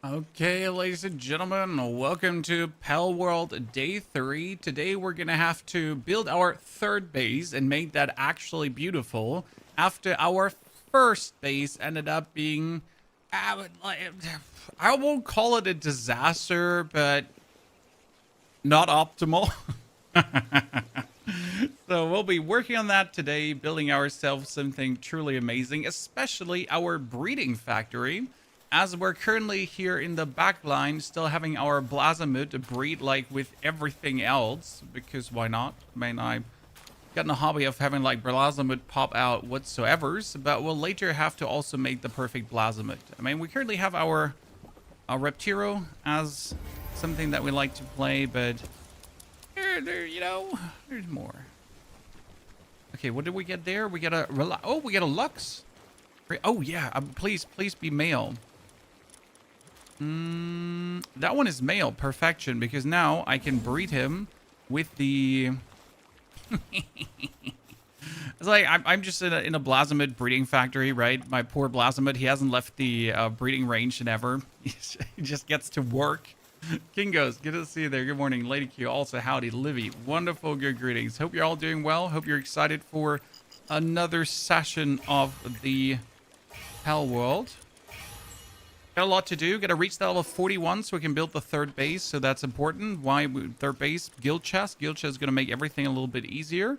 Okay, ladies and gentlemen, welcome to Palworld Day 3. Today we're gonna have to build our third base and make that actually beautiful after our first base ended up being, I won't call it a disaster, but not optimal. So we'll be working on that today, building ourselves something truly amazing, especially our breeding factory, as we're currently here in the back line, still having our Blazamut breed like with everything else, because why not? I mean, I've gotten a hobby of having like Blazamut pop out whatsoevers, but we'll later have to also make the perfect Blazamut. I mean, we currently have our Reptiro as something that we like to play, but there's more. Okay, what did we get there? We got we got a Lux. Oh yeah, please be male. That one is male, perfection, because now I can breed him with the. It's like I'm just in a Blazamut breeding factory, right? My poor Blazamut, he hasn't left the breeding range in ever. He just gets to work. Kingos, good to see you there. Good morning, Lady Q. Also, howdy, Livy. Wonderful, good greetings. Hope you're all doing well. Hope you're excited for another session of the Palworld. Got a lot to do. Got to reach that level 41 so we can build the third base. So that's important. Why third base? Guild chest. Guild chest is going to make everything a little bit easier.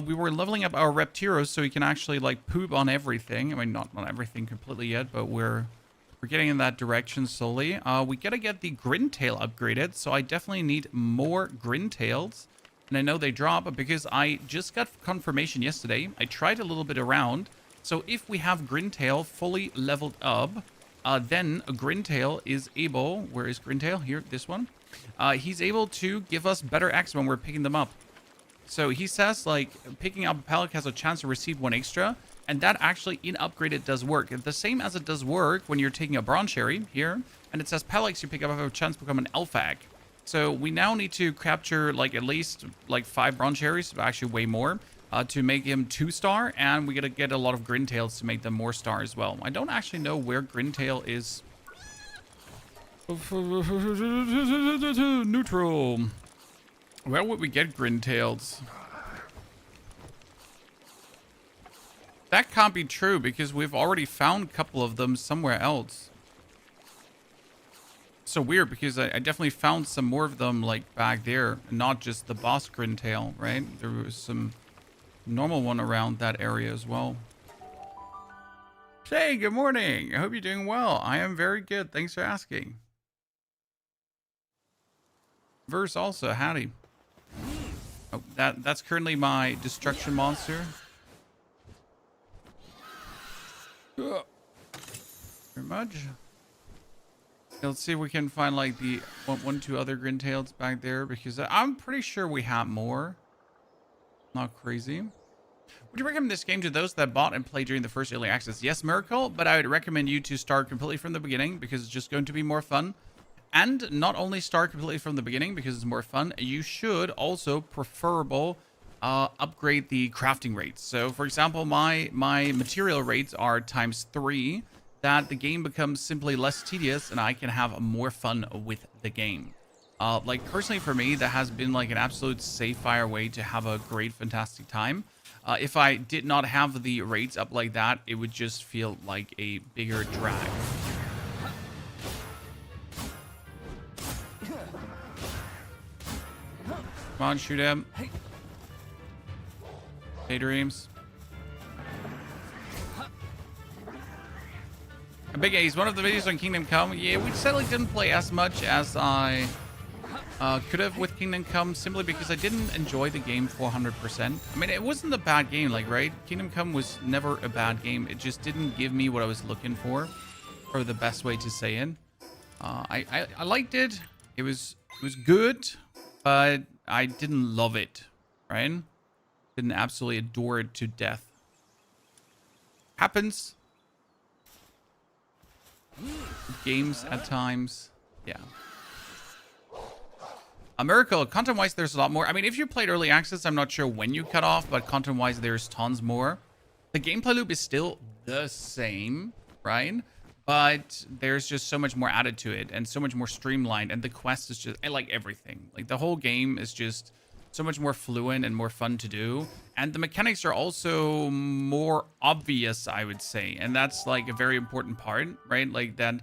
We were leveling up our Reptiro so we can actually like poop on everything. I mean, not on everything completely yet, but we're getting in that direction slowly. We gotta get the Grintail upgraded, so I definitely need more Grintails. And I know they drop because I just got confirmation yesterday. I tried a little bit around. So if we have Grintail fully leveled up, then Grintail is able... Where is Grintail? Here, this one. He's able to give us better X when we're picking them up. So he says, like, picking up a Pelic has a chance to receive 1 extra. And that actually, in upgraded, does work. The same as it does work when you're taking a Bronze Cherry here. And it says Pelics you pick up have a chance to become an Elfag. So we now need to capture, like, at least, like, 5 Bronze Cherries, actually way more, to make him 2-star. And we gotta get a lot of Grintails to make them more star as well. I don't actually know where Grintail is. Neutral. Where would we get Grintails? That can't be true because we've already found a couple of them somewhere else. So weird because I definitely found some more of them like back there, not just the boss Grintail, right? There was some normal one around that area as well. Hey, good morning. I hope you're doing well. I am very good. Thanks for asking. Verse also, howdy. Oh, that's currently my destruction monster. Very much. Let's see if we can find like the one, 2 other Grintails back there because I'm pretty sure we have more. Not crazy. Would you recommend this game to those that bought and played during the first early access? Yes, Miracle, but I would recommend you to start completely from the beginning because it's just going to be more fun. And not only start completely from the beginning because it's more fun, you should also upgrade the crafting rates. So for example, my material rates are ×3, that the game becomes simply less tedious and I can have more fun with the game. Like personally for me, that has been like an absolute safe fire way to have a great, fantastic time. If I did not have the rates up like that, it would just feel like a bigger drag. Come on, shoot him. Daydreams. Big A's, one of the videos on Kingdom Come. Yeah, we sadly didn't play as much as I could have with Kingdom Come, simply because I didn't enjoy the game 400%. I mean, it wasn't a bad game, like, right? Kingdom Come was never a bad game. It just didn't give me what I was looking for, or the best way to say it. I liked it. It was good, but I didn't love it, right? Didn't absolutely adore it to death. Happens. Games at times. Yeah. A miracle. Content-wise, there's a lot more. I mean, if you played early access, I'm not sure when you cut off, but content-wise, there's tons more. The gameplay loop is still the same, right? but there's just so much more added to it and so much more streamlined, and the quest is just, I like everything. Like the whole game is just so much more fluent and more fun to do, and the mechanics are also more obvious, I would say, and that's like a very important part, right? Like that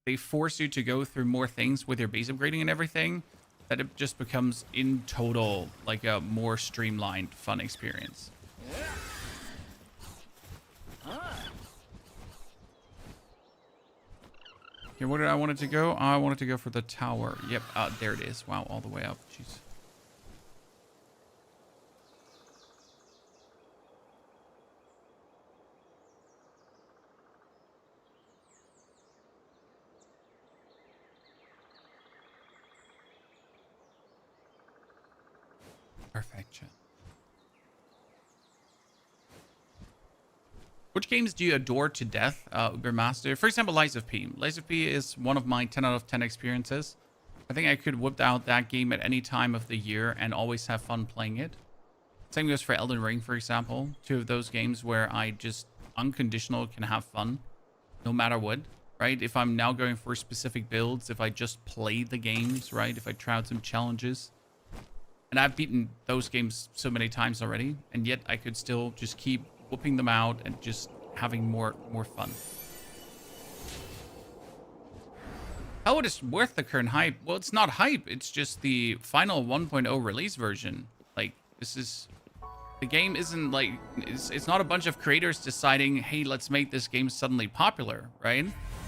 they force you to go through more things with your base upgrading and everything, that it just becomes in total like a more streamlined fun experience. Okay, where did I want it to go? I wanted to go for the tower. Yep, there it is. Wow, all the way up. Jeez. Perfection. Which games do you adore to death, Ubermaster? For example, Lies of P. Lies of P is one of my 10 out of 10 experiences. I think I could whip out that game at any time of the year and always have fun playing it. Same goes for Elden Ring, for example. Two of those games where I just unconditional can have fun, no matter what, right? If I'm now going for specific builds, if I just play the games, right? If I try out some challenges. And I've beaten those games so many times already, and yet I could still just keep whooping them out and just having more fun. How it is worth the current hype? Well, it's not hype. It's just the final 1.0 release version. Like, this is... The game isn't like... It's not a bunch of creators deciding, hey, let's make this game suddenly popular, right?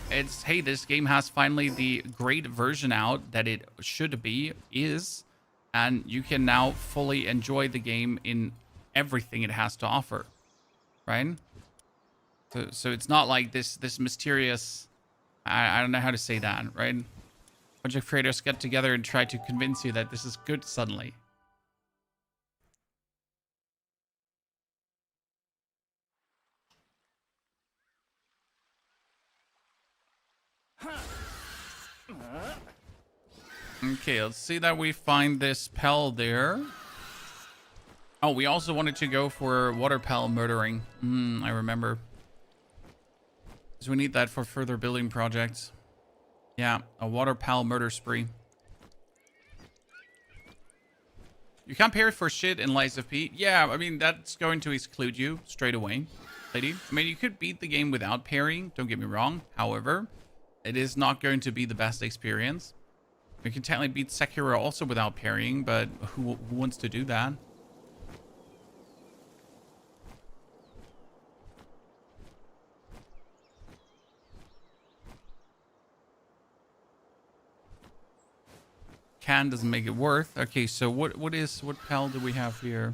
It's, hey, this game has finally the great version out that it should be, and you can now fully enjoy the game in everything it has to offer, right? So it's not like this mysterious, I don't know how to say that, right? A bunch of creators get together and try to convince you that this is good suddenly. Okay, let's see that we find this Pal there. Oh, we also wanted to go for water Pal murdering. I remember. Because we need that for further building projects. Yeah, a water Pal murder spree. You can't parry for shit in Lies of P. Yeah, I mean, that's going to exclude you straight away, lady. I mean, you could beat the game without parrying, don't get me wrong. However, it is not going to be the best experience. You can technically beat Sekiro also without parrying, but who wants to do that? Can doesn't make it worth. Okay, so what Pal do we have here?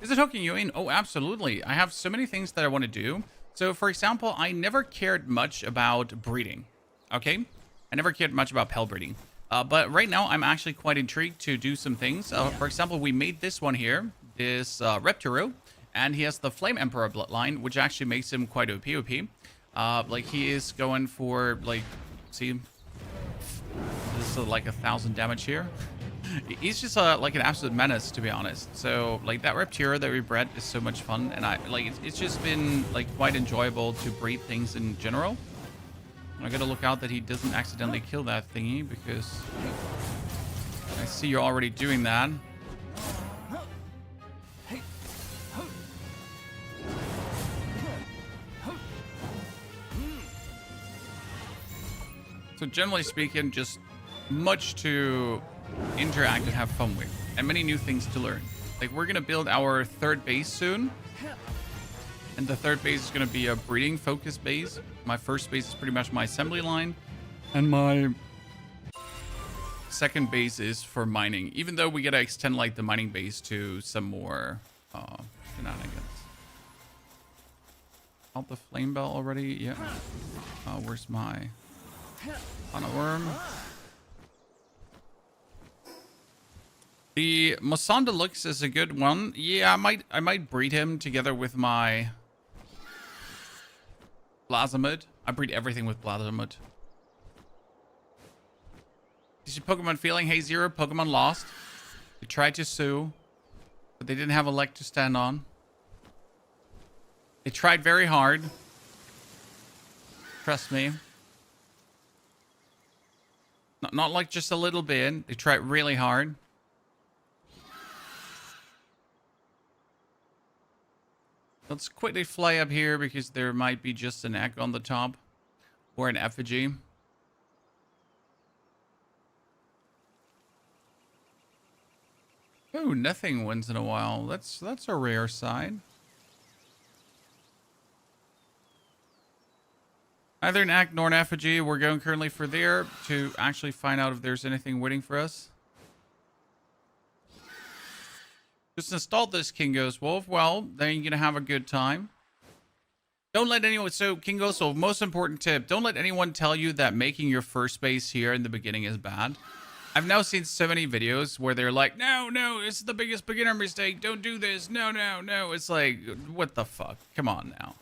Is it hooking you in? Oh, absolutely. I have so many things that I want to do. So, for example, I never cared much about breeding. Okay? I never cared much about Pal breeding. But right now, I'm actually quite intrigued to do some things. For example, we made this one here, this Repturo, and he has the Flame Emperor bloodline, which actually makes him quite OP. Like, he is going for, like, see, this is like 1,000 damage here. He's just like an absolute menace, to be honest. So like that Repturo that we bred is so much fun, and I like it's just been like quite enjoyable to breed things in general. I gotta look out that he doesn't accidentally kill that thingy, because I see you're already doing that. So generally speaking, just much to interact and have fun with, and many new things to learn. Like, we're gonna build our third base soon, and the third base is gonna be a breeding focused base. My first base is pretty much my assembly line, and my second base is for mining, even though we gotta extend like the mining base to some more shenanigans. Out the flame bell already. Yeah. Where's my on a worm? The Mosanda Lux is a good one. Yeah, I might breed him together with my Blazamud. I breed everything with Blazamud. Is your Pokemon feeling? Hey Zero, Pokemon lost. They tried to sue, but they didn't have a leg to stand on. They tried very hard. Trust me. Not like just a little bit. They tried really hard. Let's quickly fly up here because there might be just an egg on the top. Or an effigy. Oh, nothing once in a while. That's a rare side. Neither an act nor an effigy. We're going currently for there to actually find out if there's anything waiting for us. Just installed this, King Ghost Wolf. Well, then you're gonna have a good time. Don't let anyone. So, King Ghost Wolf, most important tip: don't let anyone tell you that making your first base here in the beginning is bad. I've now seen so many videos where they're like, no, it's the biggest beginner mistake. Don't do this. No. It's like, what the fuck? Come on now.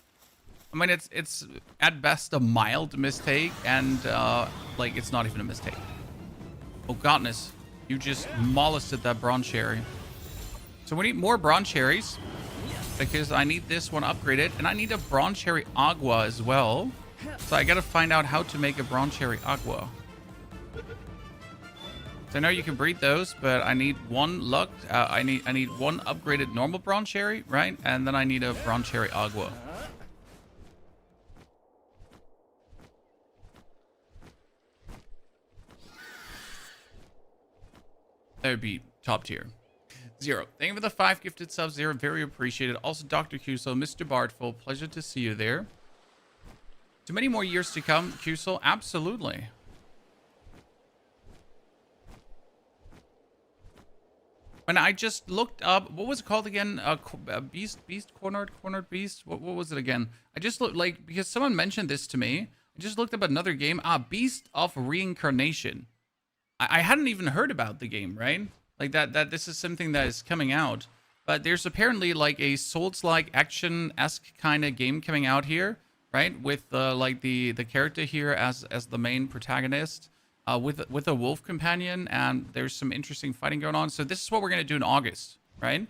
I mean, it's at best a mild mistake, and like it's not even a mistake. Oh godness, you just molested that bronze cherry. So we need more bronze cherries because I need this one upgraded, and I need a bronze cherry agua as well. So I gotta find out how to make a bronze cherry agua. So I know you can breed those, but I need one luck. I need one upgraded normal bronze cherry, right? And then I need a bronze cherry agua. That would be top tier. Zero. Thank you for the 5 gifted subs, Zero. Very appreciated. Also, Dr. Cusel, Mr. Bartful, pleasure to see you there. Too many more years to come, Cusel. Absolutely. When I just looked up, what was it called again? Beast, cornered beast. What was it again? I just looked like, because someone mentioned this to me. I just looked up another game. Beast of Reincarnation. I hadn't even heard about the game, right? Like that this is something that is coming out. But there's apparently like a Souls-like action-esque kind of game coming out here, right? With like the character here as the main protagonist. With a wolf companion, and there's some interesting fighting going on. So this is what we're gonna do in August, right?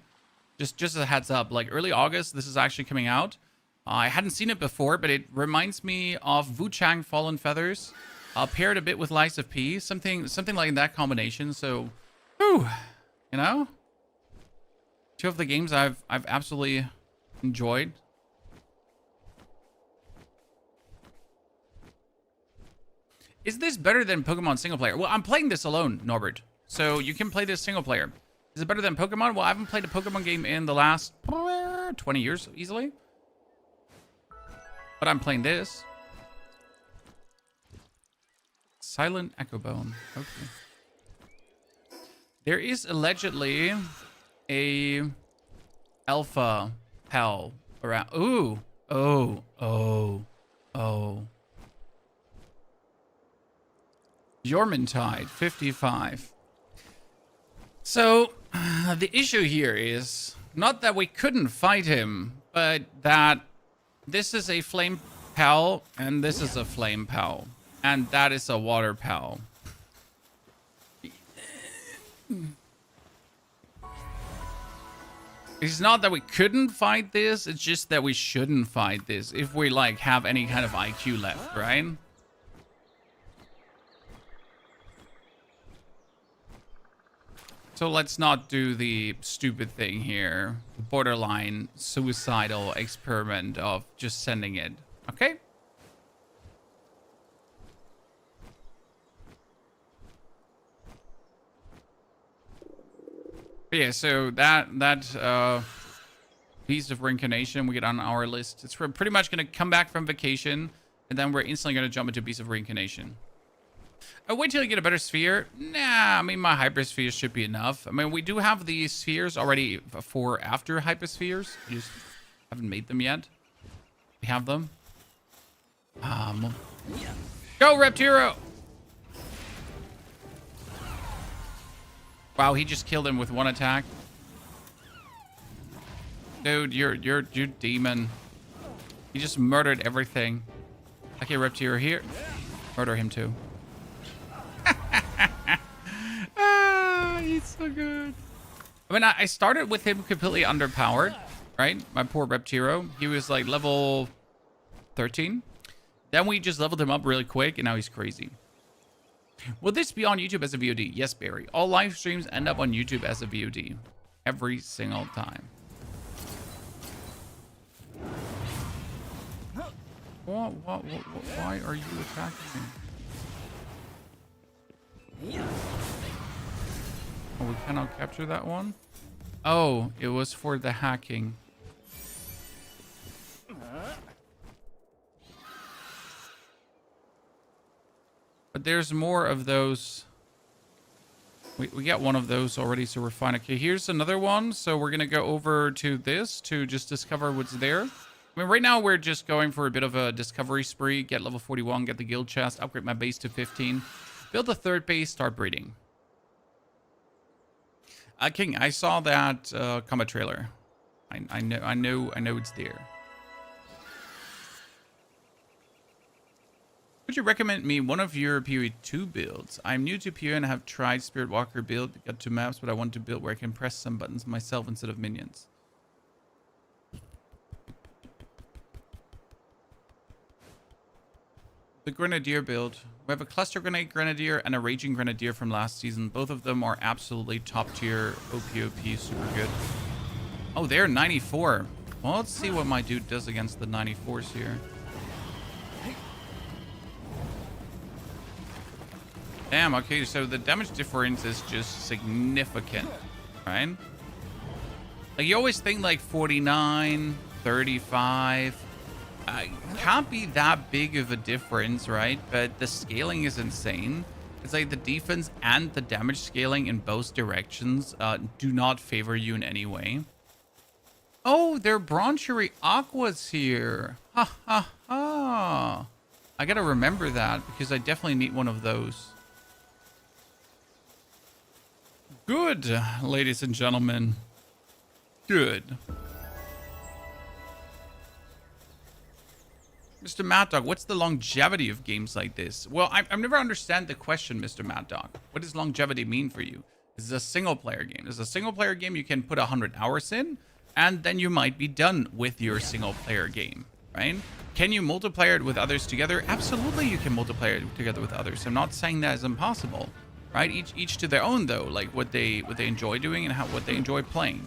Just as a heads up, like early August, this is actually coming out. I hadn't seen it before, but it reminds me of Wu Chang Fallen Feathers, paired a bit with Lies of P, something like that combination. So, whew, you know, two of the games I've absolutely enjoyed. Is this better than Pokemon single player? Well, I'm playing this alone, Norbert. So you can play this single player. Is it better than Pokemon? Well, I haven't played a Pokemon game in the last 20 years easily. But I'm playing this. Silent Echo Bone. Okay. There is allegedly a alpha pal around. Ooh. Oh. Yormantide, 55. So, the issue here is not that we couldn't fight him, but that this is a flame pal, and this is a flame pal, and that is a water pal. It's not that we couldn't fight this, it's just that we shouldn't fight this if we, like, have any kind of IQ left, right? So let's not do the stupid thing here. Borderline suicidal experiment of just sending it. Okay? But yeah, so that Beast of Reincarnation we get on our list. It's pretty much going to come back from vacation, and then we're instantly going to jump into Beast of Reincarnation. Wait till you get a better sphere. Nah, I mean, my hypersphere should be enough. I mean, we do have the spheres already for after hyperspheres. You just haven't made them yet. We have them. Go, Reptiro! Wow, he just killed him with one attack. Dude, you're demon. He just murdered everything. Okay, Reptiro here. Murder him too. He's so good. I mean, I started with him completely underpowered, right? My poor Reptiro. He was like level 13. Then we just leveled him up really quick, and now he's crazy. Will this be on YouTube as a VOD? Yes, Barry. All live streams end up on YouTube as a VOD. Every single time. What, why are you attacking me? Oh, we cannot capture that one? Oh, it was for the hacking. But there's more of those. We got one of those already, so we're fine. Okay, here's another one. So we're going to go over to this to just discover what's there. I mean, right now we're just going for a bit of a discovery spree. Get level 41, get the guild chest, upgrade my base to 15. Build a third base, start breeding. King, I saw that combat trailer. I know it's there. Would you recommend me one of your PoE 2 builds? I'm new to PoE and have tried Spirit Walker build, got 2 maps, but I want to build where I can press some buttons myself instead of minions. The Grenadier build. We have a Cluster Grenadier and a Raging Grenadier from last season. Both of them are absolutely top tier OPOP, super good. Oh, they're 94. Well, let's see what my dude does against the 94s here. Damn, okay, so the damage difference is just significant, right? Like, you always think like 49, 35. Can't be that big of a difference, right? But the scaling is insane. It's like the defense and the damage scaling in both directions do not favor you in any way. Oh, they're Bronchery Aquas here. Ha ha ha. I gotta remember that because I definitely need one of those. Good, ladies and gentlemen. Good. Mr. Mad Dog, what's the longevity of games like this? Well, I've never understand the question, Mr. Mad Dog. What does longevity mean for you? This is a single player game. This is a single player game you can put 100 hours in, and then you might be done with your single player game, right? Can you multiplayer it with others together? Absolutely, you can multiplayer it together with others. I'm not saying that is impossible, right? Each to their own, though, like what they enjoy doing and what they enjoy playing.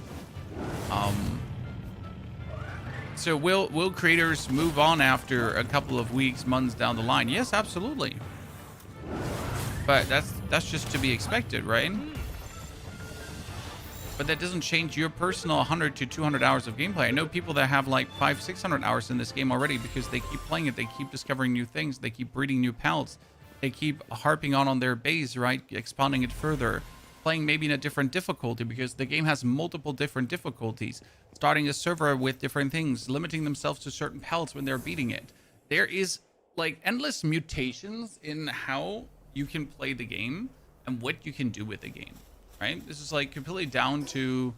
So will creators move on after a couple of weeks, months down the line? Yes, absolutely. But that's just to be expected, right? But that doesn't change your personal 100 to 200 hours of gameplay. I know people that have like 500-600 hours in this game already because they keep playing it, they keep discovering new things, they keep breeding new pals, they keep harping on their base, right? Expanding it further, playing maybe in a different difficulty because the game has multiple different difficulties. Starting a server with different things, limiting themselves to certain pals when they're beating it. There is like endless mutations in how you can play the game and what you can do with the game, right? This is like completely down to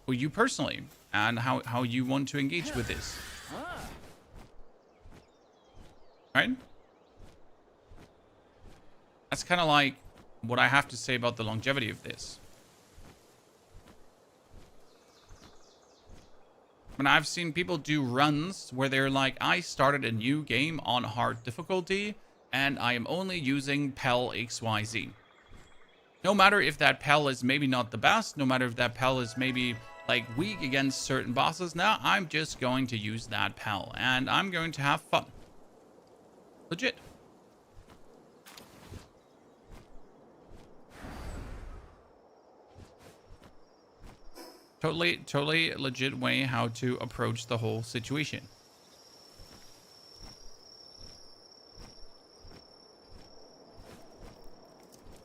you personally and how you want to engage with this, right? That's kind of like what I have to say about the longevity of this. When I've seen people do runs where they're like, I started a new game on hard difficulty and I am only using Pal XYZ. No matter if that Pal is maybe not the best, no matter if that Pal is maybe like weak against certain bosses, now I'm just going to use that Pal and I'm going to have fun. Legit. Totally legit way how to approach the whole situation.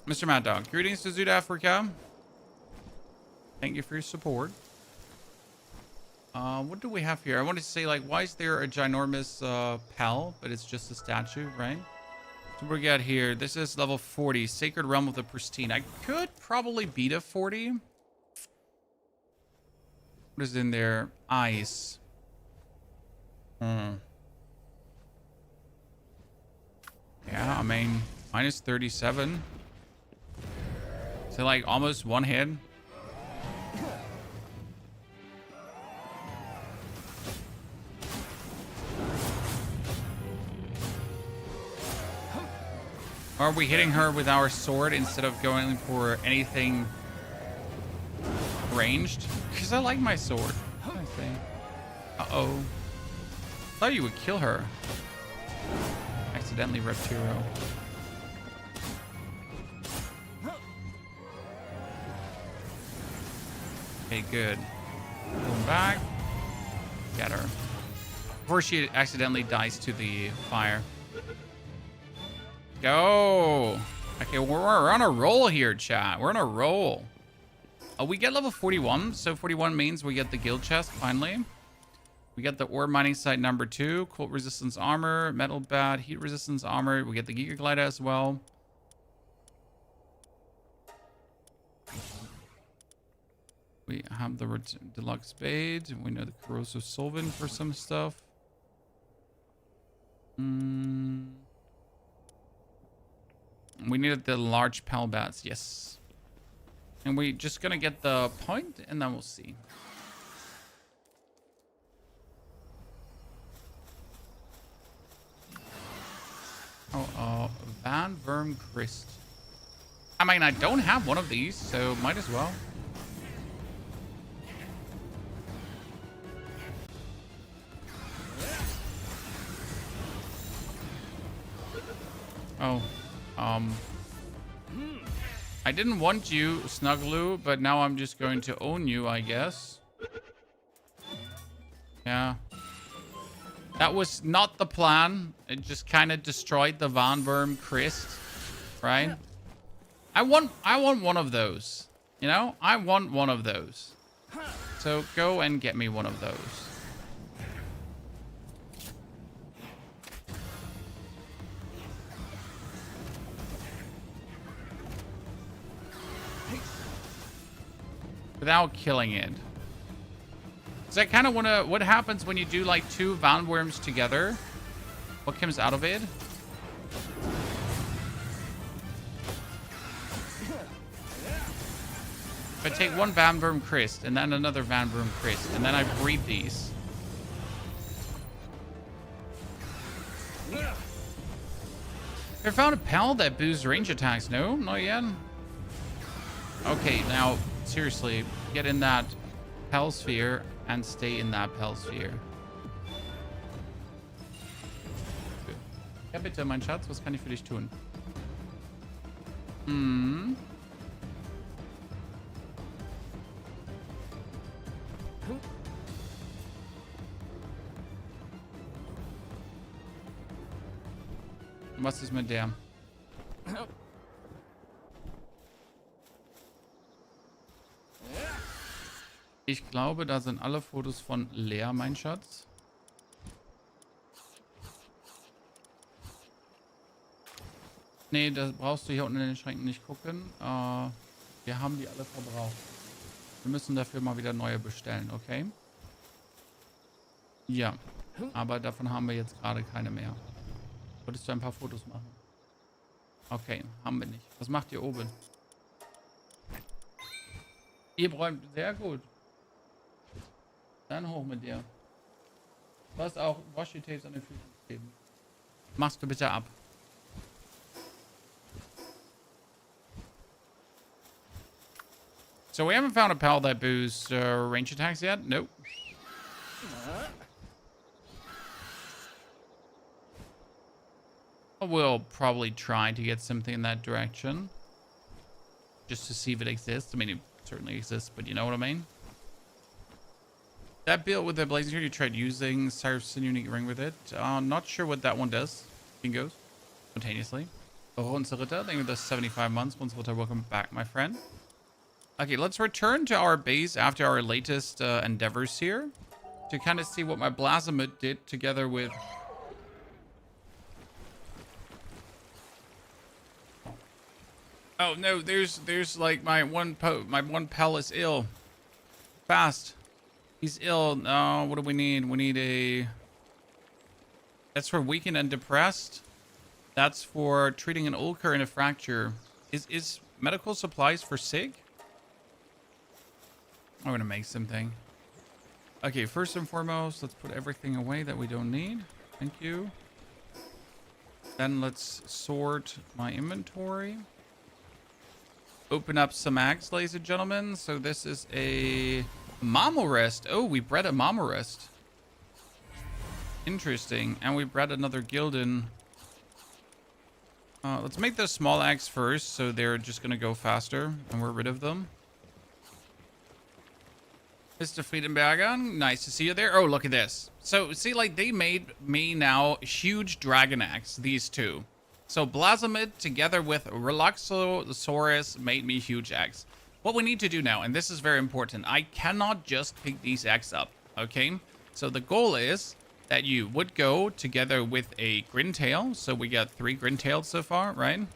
Mr. Mad Dog, greetings to South Africa. Thank you for your support. What do we have here? I wanted to say, like, why is there a ginormous pal, but it's just a statue, right? So we got here. This is level 40, Sacred Realm of the Pristine. I could probably beat a 40. What is in there? Ice. Yeah, I mean, minus 37. So like almost one hit. Or are we hitting her with our sword instead of going for anything ranged? Because I like my sword. I think. Uh-oh. Thought you would kill her. Accidentally ripped hero. Okay, good. Going back. Get her. Before she accidentally dies to the fire. Go. Okay, we're on a roll here, chat. We're on a roll. We get level 41. So 41 means we get the guild chest, finally. We get the ore mining site number 2. Cold resistance armor. Metal bat. Heat resistance armor. We get the Giga Glider as well. We have the deluxe spade. We know the corrosive solvent for some stuff. We needed the large pal bats, yes. And we just gonna get the point and then we'll see. Van Worm Christ. I mean, I don't have one of these, so might as well. Oh, I didn't want you, Snuggloo, but now I'm just going to own you, I guess. Yeah. That was not the plan. It just kind of destroyed the Van Worm Christ, right? I want one of those. You know? I want one of those. So go and get me one of those. Without killing it. So I kind of want to... What happens when you do like 2 Van Worms together? What comes out of it? If I take one Van Worm Christ and then another Van Worm Christ and then I breed these. I found a pal that boosts range attacks. No, not yet. Okay, now... Seriously, get in that Pal Sphere and stay in that Pal Sphere. Ja, bitte, mein Schatz, was kann ich für dich tun? Was ist mit der? Ich glaube, da sind alle Fotos von Lea, mein Schatz. Nee, das brauchst du hier unten in den Schränken nicht gucken. Wir haben die alle verbraucht. Wir müssen dafür mal wieder neue bestellen, okay? Ja, aber davon haben wir jetzt gerade keine mehr. Wolltest du ein paar Fotos machen? Okay, haben wir nicht. Was macht ihr oben? Ihr räumt sehr gut. Dann hoch mit dir. Du hast auch Washi-Tapes an den Füßen gegeben. Machst du bitte ab. So we haven't found a pal that boosts range attacks yet. Nope. We'll probably try to get something in that direction. Just to see if it exists. I mean, it certainly exists, but you know what I mean? That build with the blazing sword, you tried using Cyrus' unique ring with it. Not sure what that one does. Goes spontaneously. Runzeritter, thank you for the 75 months. Runzeritter, welcome back, my friend. Okay, let's return to our base after our latest endeavors here. To kind of see what my Blasomid did together with... Oh no, there's like my one pal is ill. Fast. He's ill. No, what do we need? We need a... That's for weakened and depressed. That's for treating an ulcer and a fracture. Is medical supplies for sick? I'm gonna make something. Okay, first and foremost, let's put everything away that we don't need. Thank you. Then let's sort my inventory. Open up some eggs, ladies and gentlemen. So this is a Mamorest. Oh, we bred a Mamorest. Interesting. And we bred another Gildan. Let's make those small eggs first, so they're just going to go faster, and we're rid of them. Mr. Friedenberger, nice to see you there. Oh, look at this. So, see, like, they made me now huge dragon eggs, these two. So, Blasmid together with Relaxosaurus made me huge eggs. What we need to do now, and this is very important, I cannot just pick these eggs up, okay? So, the goal is that you would go together with a Grintail. So, we got 3 Grintails so far, right?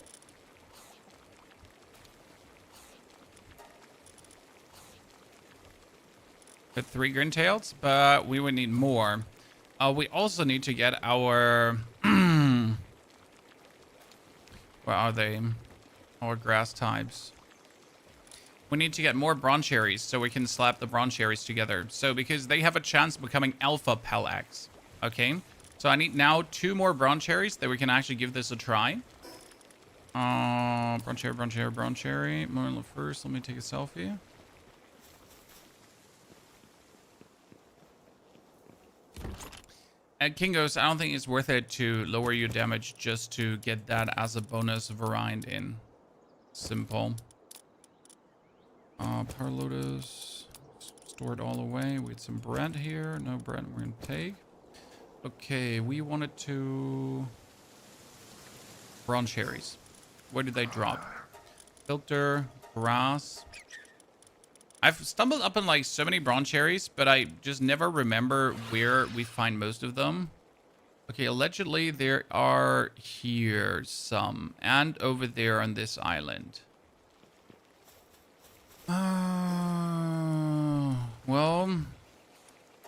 With 3 Grintails, but we would need more. We also need to get our... Where are they? Our grass types. We need to get more Broncherries so we can slap the Broncherries together. So, because they have a chance of becoming Alpha Pelex. Okay? So, I need now 2 more Broncherries that we can actually give this a try. Broncherry. First, let me take a selfie. At Kingo's, I don't think it's worth it to lower your damage just to get that as a bonus variant in. Simple. Power Lotus. Store it all away. We had some bread here. No bread we're going to take. Okay, we wanted to... Broncherries. Where did they drop? Filter. Grass. I've stumbled up on like so many Broncherries, but I just never remember where we find most of them. Okay, allegedly there are here some, and over there on this island. Well,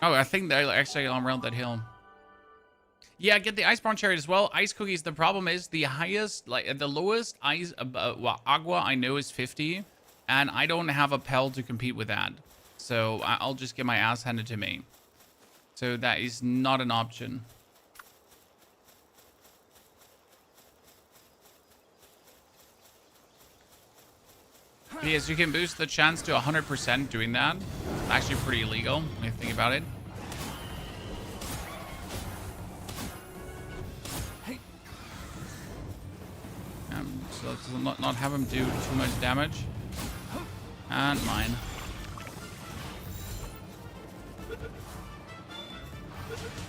oh, I think they're actually around that hill. Yeah, get the ice Broncherry as well. Ice cookies. The problem is the highest, like the lowest ice, agua I know is 50. And I don't have a Pel to compete with that. So I'll just get my ass handed to me. So that is not an option. Yes, you can boost the chance to 100% doing that. It's actually pretty illegal when you think about it. So let's not have him do too much damage. And mine.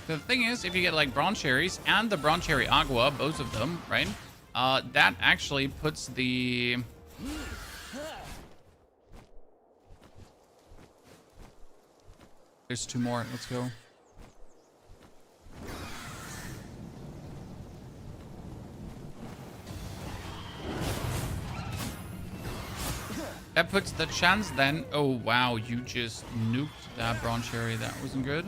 The thing is, if you get like Broncherries and the Broncherry Agua, both of them, right? That actually puts the... There's 2 more. Let's go. That puts the chance then... Oh, wow. You just nuked that Broncherry. That wasn't good.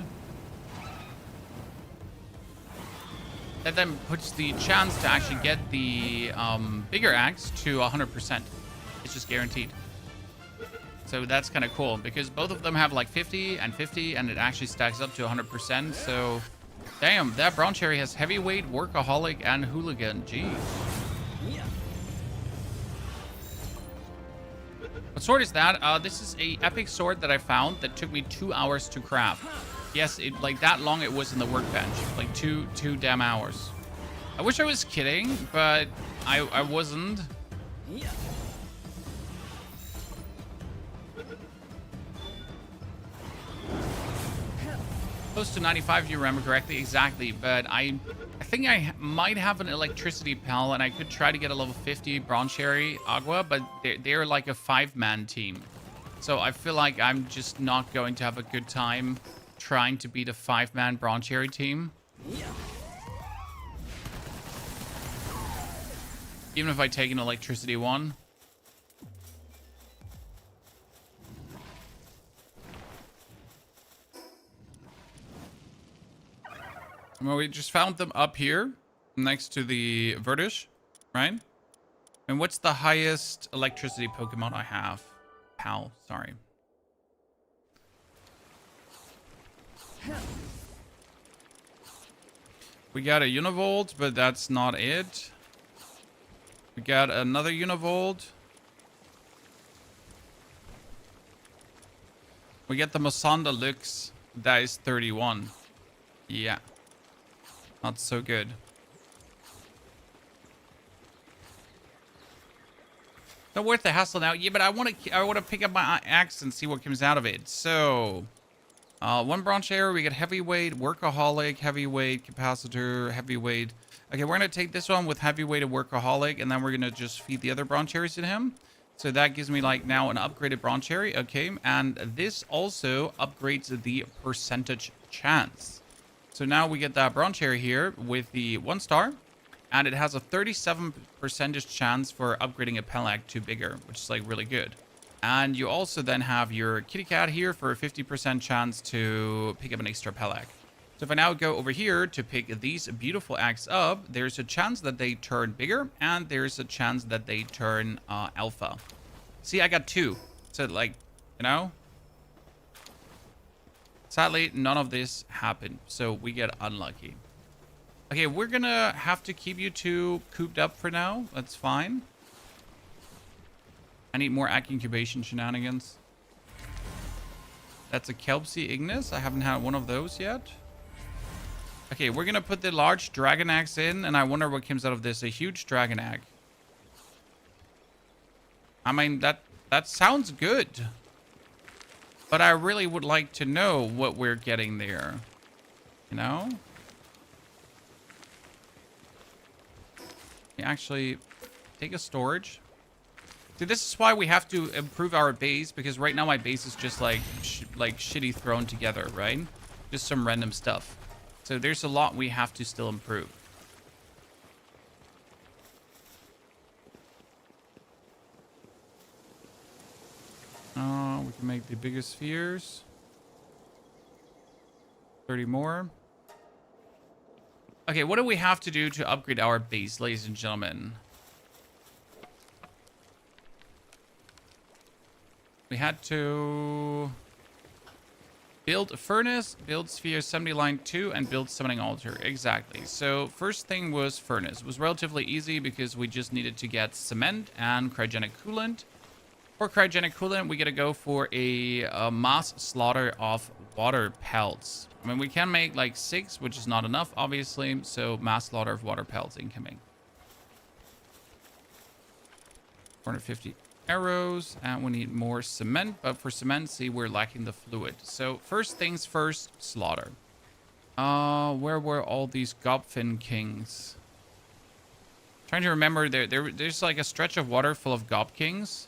That then puts the chance to actually get the bigger axe to 100%. It's just guaranteed. So that's kind of cool. Because both of them have like 50 and 50. And it actually stacks up to 100%. So, damn. That Broncherry has heavyweight, workaholic, and hooligan. Jeez. What sword is that? This is a epic sword that I found that took me 2 hours to craft. Yes, it like that long it was in the workbench. Like two damn hours. I wish I was kidding, but I wasn't. Close to 95, if you remember correctly. Exactly, but I think I might have an electricity Pel, and I could try to get a level 50 Broncherry Agua, but they're like a 5-man team. So I feel like I'm just not going to have a good time trying to beat a 5-man Broncherry team. Even if I take an electricity one. Well, we just found them up here next to the Verdish, right? And what's the highest electricity Pokemon I have? Pal, sorry. We got a univolt, but that's not it. We got another univolt. We get the Masanda Lux. That is 31. Yeah. Not so good. Not worth the hassle now. Yeah, but I want to pick up my axe and see what comes out of it. So, one branch area, we get heavyweight, workaholic, heavyweight, capacitor, heavyweight. Okay, we're going to take this one with heavyweight and workaholic, and then we're going to just feed the other branch areas to him. So that gives me like now an upgraded branch area. Okay, and this also upgrades the percentage chance. So now we get that branch area here with the 1 star. And it has a 37% chance for upgrading a Pelag to bigger, which is like really good. And you also then have your kitty cat here for a 50% chance to pick up an extra Pelag. So if I now go over here to pick these beautiful eggs up, there's a chance that they turn bigger and there's a chance that they turn alpha. See, I got 2. So like, you know, sadly, none of this happened. So we get unlucky. Okay, we're gonna have to keep you 2 cooped up for now. That's fine. I need more egg incubation shenanigans. That's a Kelpsy Ignis. I haven't had one of those yet. Okay, we're gonna put the large dragon eggs in, and I wonder what comes out of this. A huge dragon egg. I mean, that sounds good. But I really would like to know what we're getting there. You know? Actually take a storage. See, this is why we have to improve our base, because right now my base is just like shitty thrown together, right? Just some random stuff. So there's a lot we have to still improve. We can make the biggest spheres. 30 more. Okay, what do we have to do to upgrade our base, ladies and gentlemen? We had to build a furnace, build sphere 70 line 2, and build summoning altar. Exactly. So first thing was furnace. It was relatively easy because we just needed to get cement and cryogenic coolant. For cryogenic coolant, we gotta go for a mass slaughter of water pelts. I mean, we can make like 6, which is not enough, obviously. So mass slaughter of water pelts incoming. 450 arrows, and we need more cement. But for cement, see, we're lacking the fluid. So first things first, slaughter. Where were all these Gobfin kings? Trying to remember, there's like a stretch of water full of Gob kings.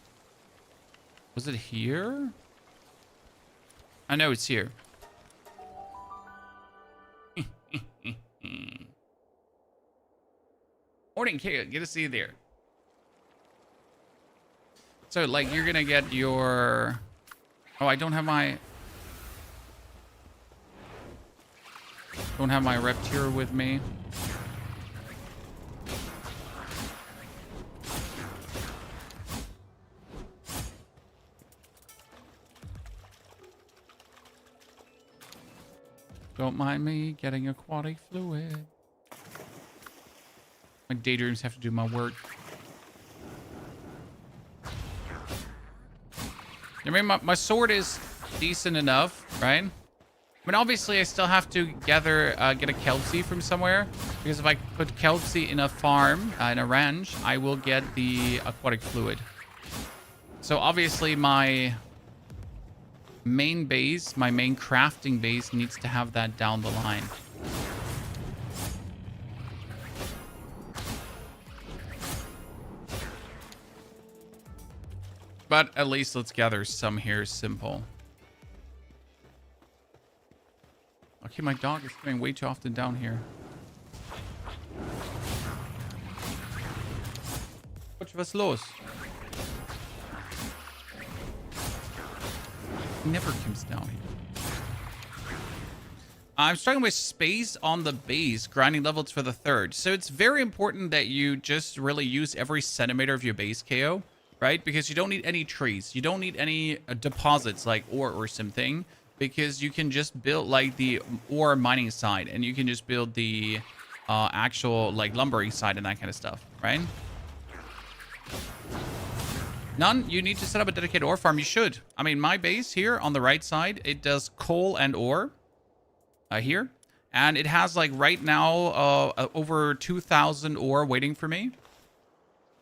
Was it here? I know it's here. Morning, Kate. Good to see you there. So, like, you're gonna get your... Oh, I don't have my... Don't have my Reptier with me. Don't mind me getting aquatic fluid. My daydreams have to do my work. I mean, my sword is decent enough, right? I mean, obviously, I still have to gather, get a Kelpsy from somewhere. Because if I put Kelpsy in a farm, in a ranch, I will get the aquatic fluid. So, obviously, my main base, my main crafting base needs to have that down the line. But at least let's gather some here. Simple. Okay, my dog is coming way too often down here. Was los? He never comes down here. I'm struggling with space on the base, grinding levels for the 3rd. So it's very important that you just really use every centimeter of your base, KO. Right? Because you don't need any trees. You don't need any deposits like ore or something. Because you can just build like the ore mining side. And you can just build the actual like lumbering side and that kind of stuff, right? None. You need to set up a dedicated ore farm. You should. I mean, my base here on the right side, it does coal and ore here. And it has like right now over 2,000 ore waiting for me.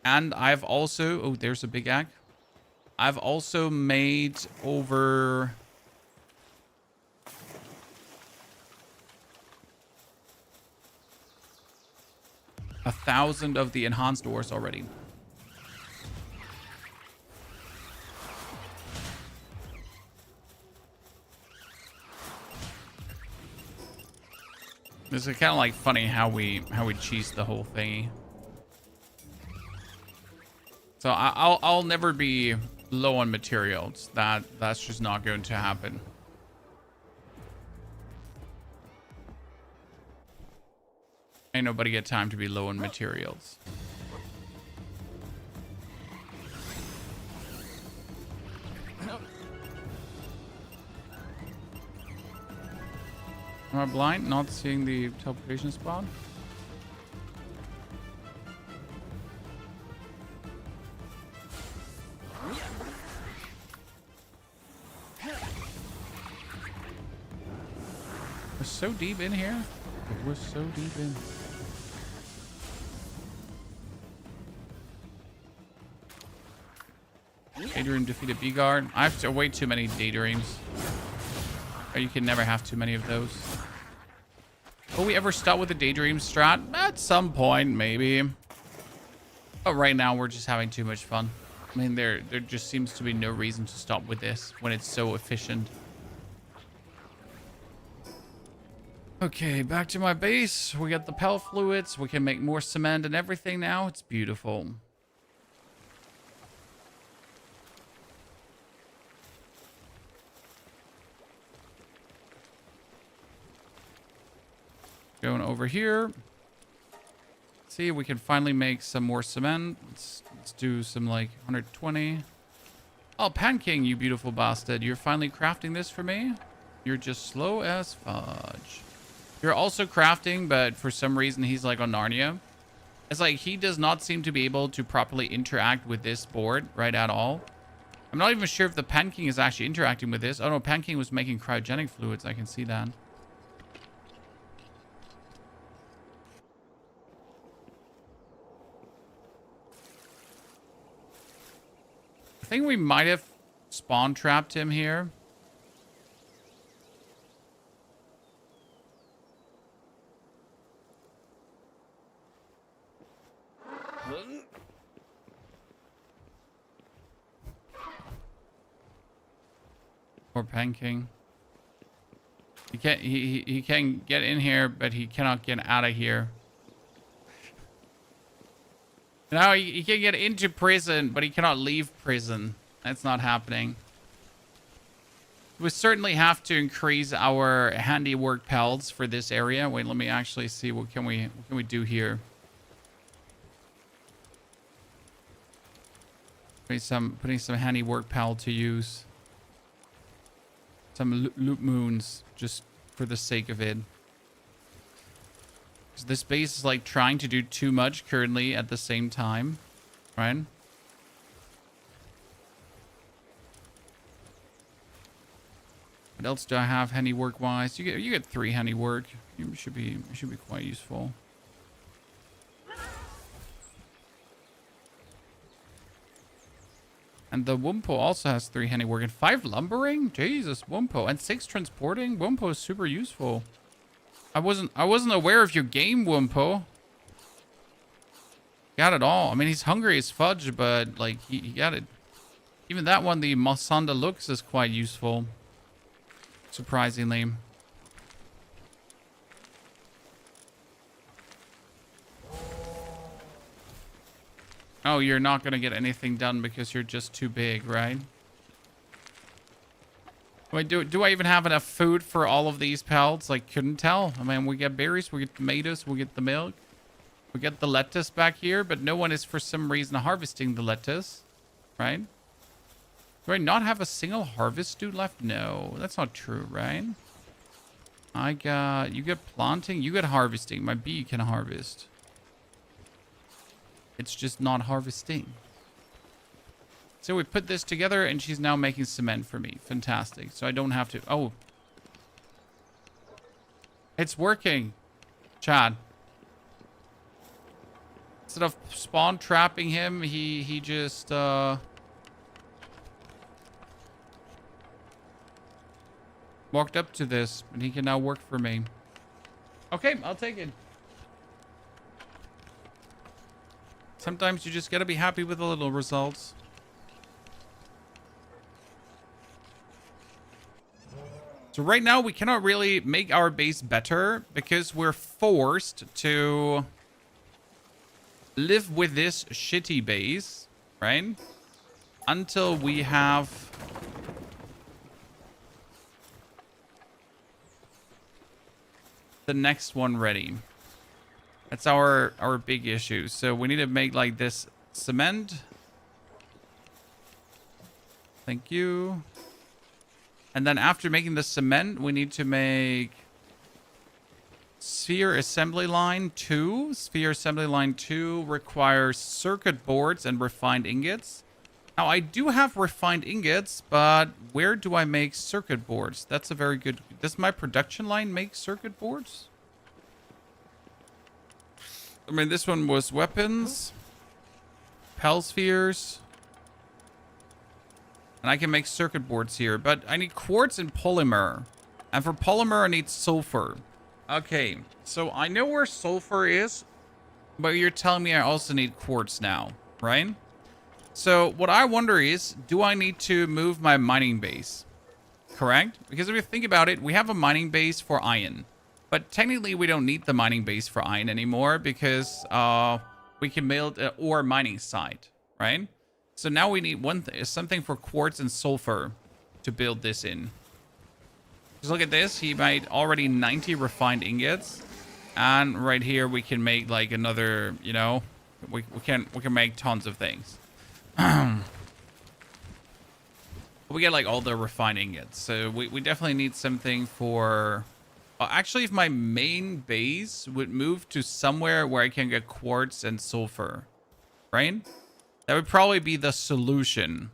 And I've also... Oh, there's a big egg. I've also made over... a 1,000 of the enhanced ores already. This is kind of like funny how we cheese the whole thingy. So I'll never be low on materials. That's just not going to happen. Ain't nobody got time to be low on materials. Am I blind? Not seeing the teleportation spawn? We're so deep in here. We're so deep in. Daydream defeated B-Guard. I have way too many daydreams. You can never have too many of those. Will we ever start with a daydream strat? At some point, maybe. But right now, we're just having too much fun. I mean, there just seems to be no reason to stop with this when it's so efficient. Okay, back to my base. We got the Pel fluids. We can make more cement and everything now. It's beautiful. Going over here. See, we can finally make some more cement. Let's do some like 120. Oh, Panking, you beautiful bastard. You're finally crafting this for me? You're just slow as fudge. You're also crafting, but for some reason he's like on Narnia. It's like he does not seem to be able to properly interact with this board right at all. I'm not even sure if the Panking is actually interacting with this. Oh no, Panking was making cryogenic fluids. I can see that. I think we might have spawn trapped him here. Or Panking. He can get in here, but he cannot get out of here. No, he can get into prison, but he cannot leave prison. That's not happening. We certainly have to increase our handiwork pelts for this area. Wait, let me actually see what can we do here. Putting some handiwork pel to use. Some loop moons just for the sake of it. This base is like trying to do too much currently at the same time, right? What else do I have handiwork wise? You get 3 handiwork. You should be quite useful. And the Wumpo also has 3 handiwork and 5 lumbering. Jesus, Wumpo, and 6 transporting. Wumpo is super useful. I wasn't aware of your game, Wumpo. Got it all. I mean, he's hungry as fudge, but like he got it. Even that one, the Masanda Lux, is quite useful. Surprisingly. Oh, you're not gonna get anything done because you're just too big, right? Wait, do I even have enough food for all of these pelts? Like, couldn't tell. I mean, we get berries, we get tomatoes, we get the milk. We get the lettuce back here, but no one is for some reason harvesting the lettuce, right? Do I not have a single harvest dude left? No, that's not true, right? You get planting, you get harvesting. My bee can harvest. It's just not harvesting. So we put this together and she's now making cement for me. Fantastic. So I don't have to... Oh. It's working. Chad. Instead of spawn trapping him, he just... walked up to this, and he can now work for me. Okay, I'll take it. Sometimes you just gotta be happy with the little results. So right now, we cannot really make our base better because we're forced to live with this shitty base, right? Until we have... the next one ready. That's our big issue. So we need to make like this cement. Thank you. And then after making the cement, we need to make sphere assembly line 2. Sphere assembly line 2 requires circuit boards and refined ingots. Now I do have refined ingots, but where do I make circuit boards? That's a very good... Does my production line make circuit boards? I mean, this one was weapons, Pal spheres, and I can make circuit boards here, but I need quartz and polymer. And for polymer, I need sulfur. Okay, so I know where sulfur is, but you're telling me I also need quartz now, right? So what I wonder is, do I need to move my mining base? Correct? Because if you think about it, we have a mining base for iron. But technically, we don't need the mining base for iron anymore because we can build an ore mining site, right? So now we need something for quartz and sulfur to build this in. Just look at this. He made already 90 refined ingots. And right here, we can make like another, you know, we can make tons of things. We get like all the refined ingots. So we definitely need something for... actually, if my main base would move to somewhere where I can get quartz and sulfur, right? That would probably be the solution.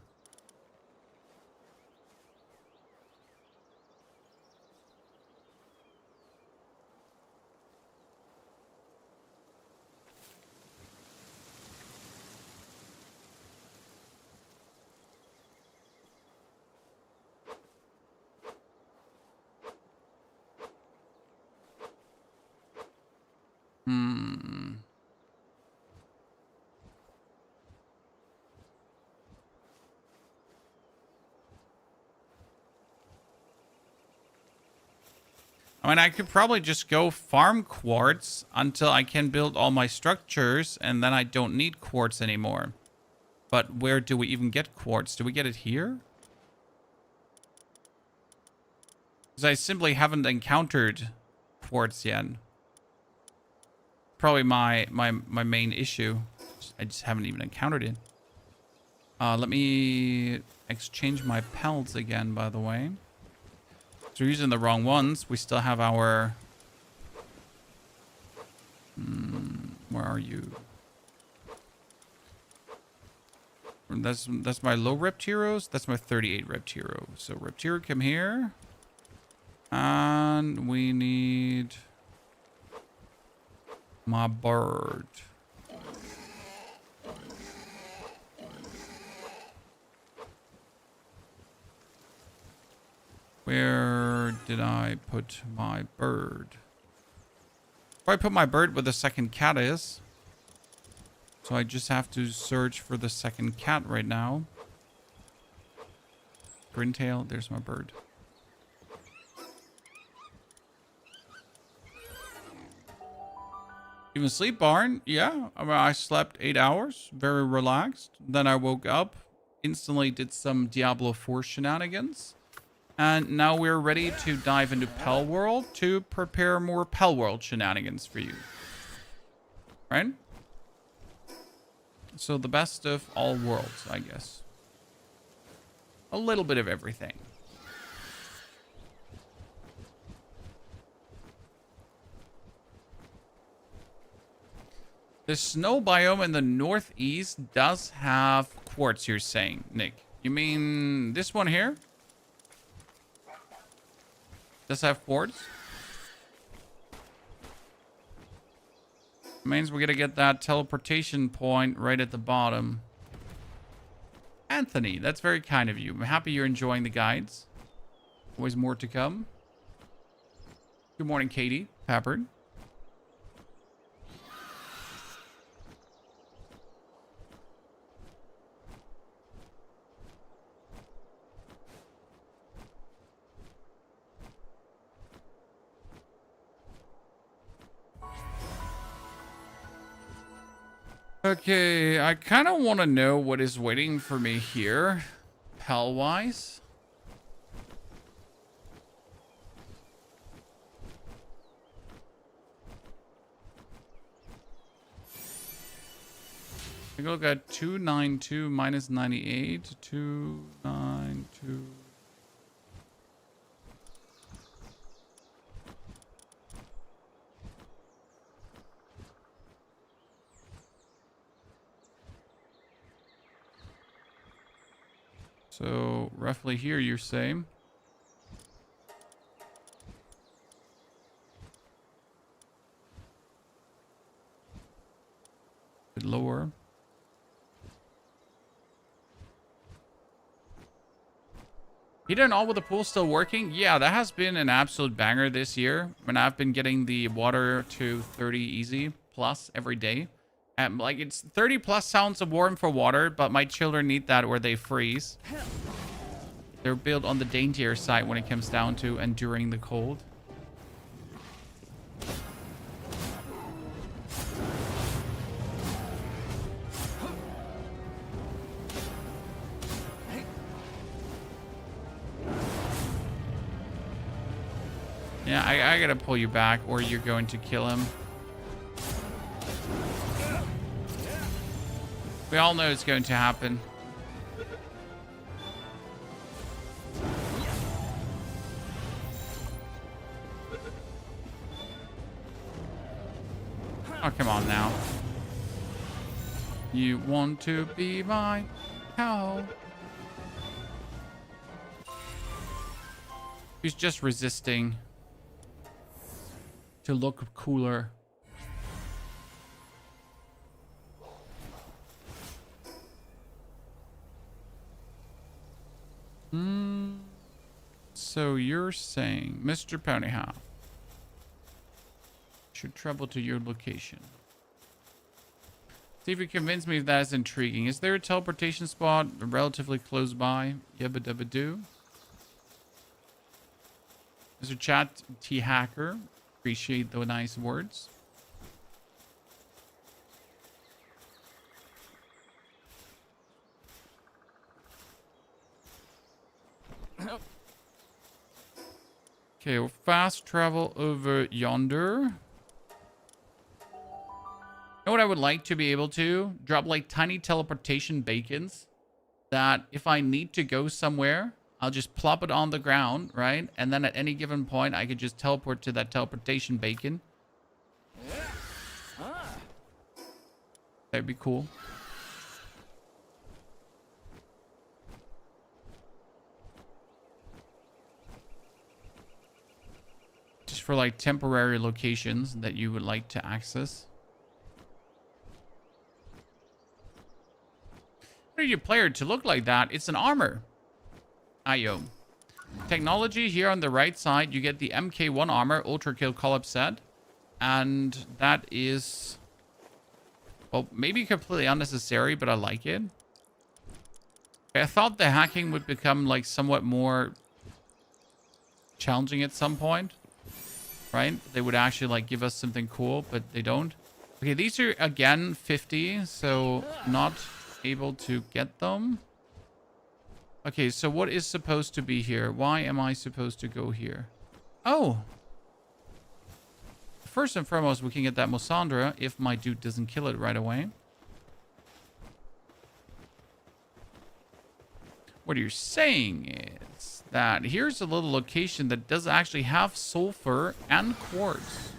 I mean, I could probably just go farm quartz until I can build all my structures, and then I don't need quartz anymore. But where do we even get quartz? Do we get it here? Because I simply haven't encountered quartz yet. Probably my main issue. I just haven't even encountered it. Let me exchange my pelts again, by the way. So we're using the wrong ones. We still have our... where are you? That's my low repped heroes. That's my 38 repped hero. So repped hero, come here. And we need... my bird. Where did I put my bird? Where I put my bird where the second cat is. So I just have to search for the second cat right now. Grintail, there's my bird. Even sleep, Barn? Yeah, I mean, I slept 8 hours, very relaxed. Then I woke up, instantly did some Diablo 4 shenanigans. And now we're ready to dive into Palworld to prepare more Palworld shenanigans for you. Right? So the best of all worlds, I guess. A little bit of everything. The snow biome in the northeast does have quartz, you're saying, Nick. You mean this one here? Does have quartz? Means we're gonna get that teleportation point right at the bottom. Anthony, that's very kind of you. I'm happy you're enjoying the guides. Always more to come. Good morning, Katie. Pappard. Okay, I kind of want to know what is waiting for me here, pal-wise. I look at 292 minus 98, 292. So roughly here, you're saying. A bit lower. Heater and all with the pool still working? Yeah, that has been an absolute banger this year. When I've been getting the water to 30 easy plus every day. And like it's 30 plus sounds of warm for water, but my children need that or they freeze. They're built on the daintier side when it comes down to enduring the cold. Yeah, I gotta pull you back or you're going to kill him. We all know it's going to happen. Oh, come on now. You want to be my cow? He's just resisting to look cooler. So you're saying, Mr. Ponyhow, should travel to your location. See if you convince me if that is intriguing. Is there a teleportation spot relatively close by? Yabba dabba doo. Mr. Chat T Hacker, appreciate the nice words. Okay, we'll fast travel over yonder. You know what I would like to be able to? Drop like tiny teleportation beacons that if I need to go somewhere, I'll just plop it on the ground, right? And then at any given point, I could just teleport to that teleportation beacon. That'd be cool. Just for like temporary locations that you would like to access. What are your player to look like that? It's an armor. IO. Technology here on the right side, you get the MK1 armor, Ultra Kill Collab set. And that is, well, maybe completely unnecessary, but I like it. I thought the hacking would become like somewhat more challenging at some point. Right? They would actually like give us something cool, but they don't. Okay, these are again 50, so not able to get them. Okay, so what is supposed to be here? Why am I supposed to go here? Oh! First and foremost, we can get that Mosandra if my dude doesn't kill it right away. What you're saying is that here's a little location that does actually have sulfur and quartz.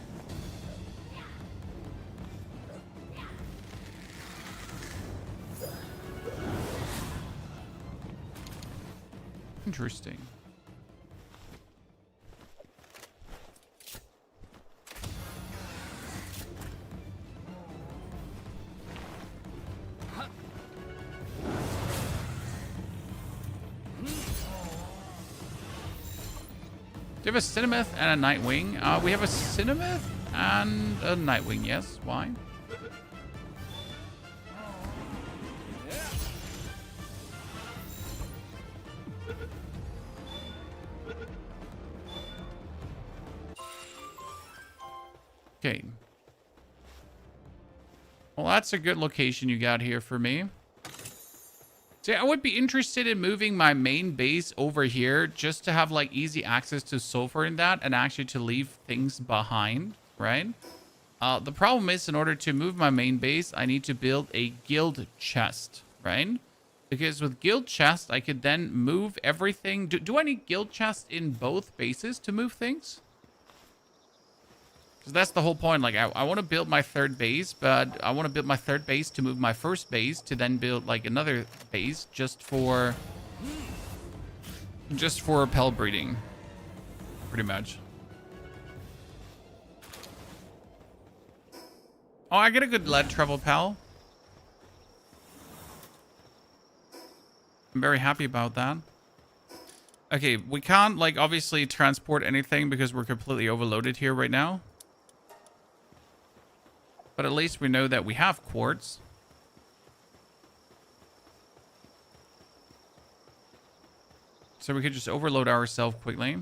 Interesting. Do you have a Cinemeth and a Nightwing? We have a Cinemeth and a Nightwing, yes. Why? Okay. Well, that's a good location you got here for me. See, I would be interested in moving my main base over here just to have like easy access to sulfur in that and actually to leave things behind, right? The problem is in order to move my main base, I need to build a guild chest, right? Because with guild chest, I could then move everything. Do I need guild chest in both bases to move things? Because that's the whole point. Like, I want to build my third base, but I want to build my third base to move my first base to then build, like, another base just for Pell breeding. Pretty much. Oh, I get a good lead travel Pell. I'm very happy about that. Okay, we can't, like, obviously transport anything because we're completely overloaded here right now. But at least we know that we have quartz. So we could just overload ourselves quickly.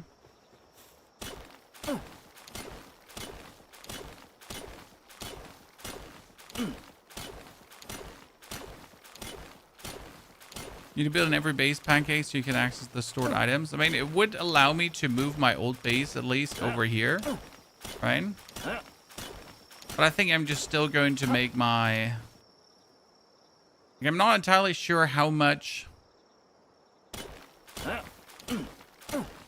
You need to build in every base, Pancake, so you can access the stored items. I mean, it would allow me to move my old base at least over here, right? But I think I'm just still going to make my... Like, I'm not entirely sure how much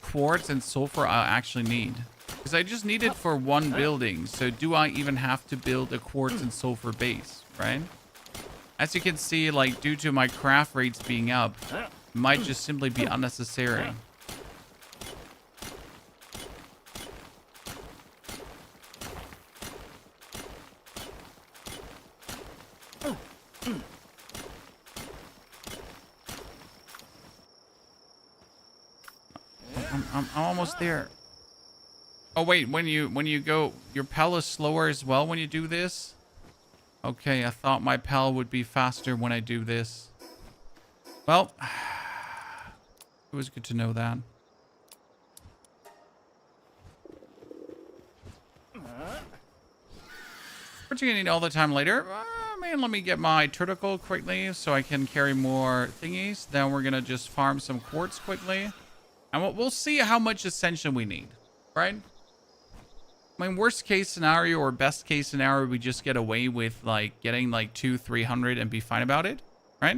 quartz and sulfur I actually need. Because I just need it for one building. So do I even have to build a quartz and sulfur base, right? As you can see, like, due to my craft rates being up, it might just simply be unnecessary. I'm almost there. Oh wait, when you go, your Pell is slower as well when you do this? Okay, I thought my Pell would be faster when I do this. Well, it was good to know that. What you gonna need all the time later? Man, let me get my turtle quickly so I can carry more thingies. Then we're gonna just farm some quartz quickly. And we'll see how much ascension we need, right? I mean, worst case scenario or best case scenario, we just get away with like getting like 200-300 and be fine about it, right?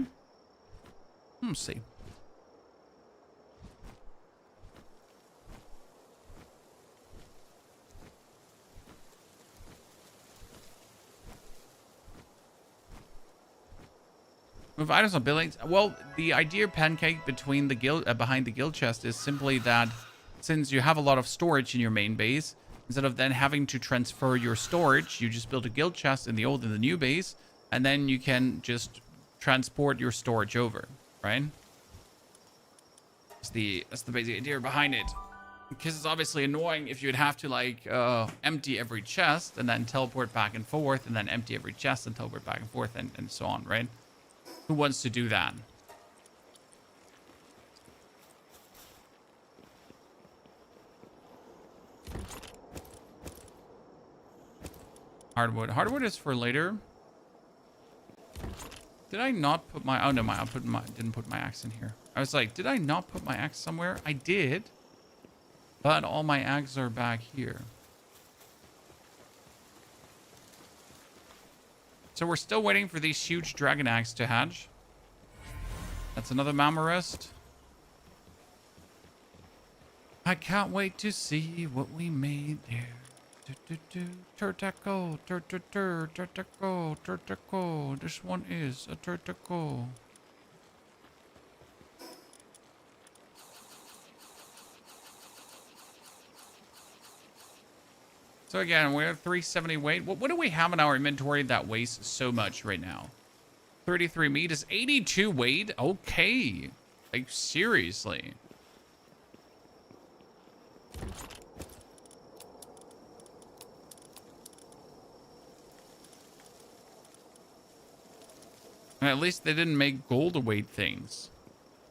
Let's see. Move items on buildings. Well, the idea, Pancake, between the guild behind the guild chest is simply that since you have a lot of storage in your main base, instead of then having to transfer your storage, you just build a guild chest in the old and the new base, and then you can just transport your storage over, right? That's the basic idea behind it. Because it's obviously annoying if you'd have to like empty every chest and then teleport back and forth, and then empty every chest and teleport back and forth, and so on, right? Who wants to do that? Hardwood. Hardwood is for later. Did I not put my... Oh, no, didn't put my axe in here. I was like, did I not put my axe somewhere? I did. But all my axes are back here. So we're still waiting for these huge dragon eggs to hatch. That's another Mamarest. I can't wait to see what we made there. Turtaco, turtaco, turtaco. This one is a turtaco. So again, we're at 370 weight. What do we have in our inventory that weighs so much right now? 33 meat is 82 weight. Okay. Like, seriously. And at least they didn't make gold weight things.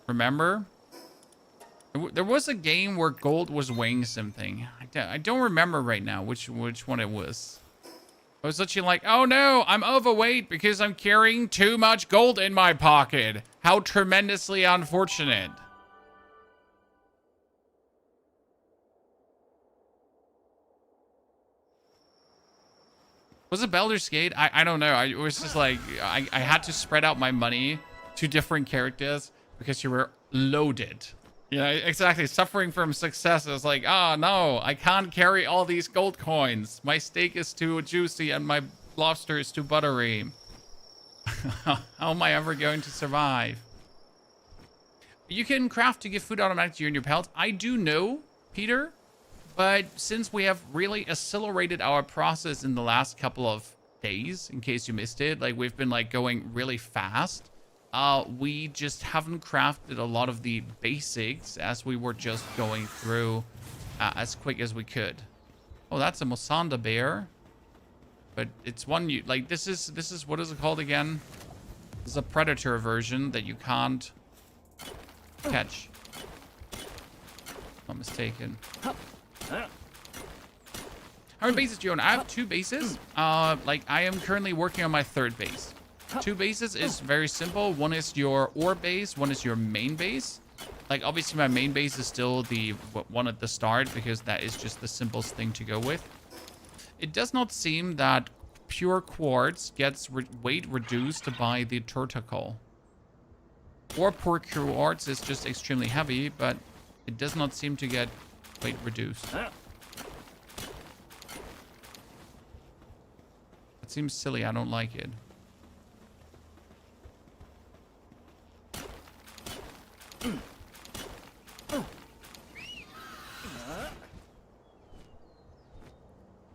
Remember? There was a game where gold was weighing something. I don't remember right now which one it was. I was literally like, oh no, I'm overweight because I'm carrying too much gold in my pocket. How tremendously unfortunate. Was it Baldur's Gate? I don't know. I was just like, I had to spread out my money to different characters because you were loaded. Yeah, exactly. Suffering from success is like, oh no, I can't carry all these gold coins. My steak is too juicy and my lobster is too buttery. How am I ever going to survive? You can craft to give food automatically in your pellets. I do know, Peter, but since we have really accelerated our process in the last couple of days, in case you missed it, like we've been like going really fast. We just haven't crafted a lot of the basics as we were just going through as quick as we could. Oh, that's a Musanda bear. But it's one you like. This is what is it called again? This is a predator version that you can't catch. Not mistaken. How many bases do you own? I have 2 bases. Like I am currently working on my 3rd base. 2 bases is very simple. One is your ore base. One is your main base. Like obviously my main base is still the one at the start because that is just the simplest thing to go with. It does not seem that pure quartz gets weight reduced by the tentacle. Or pure quartz is just extremely heavy, but it does not seem to get weight reduced. That seems silly. I don't like it.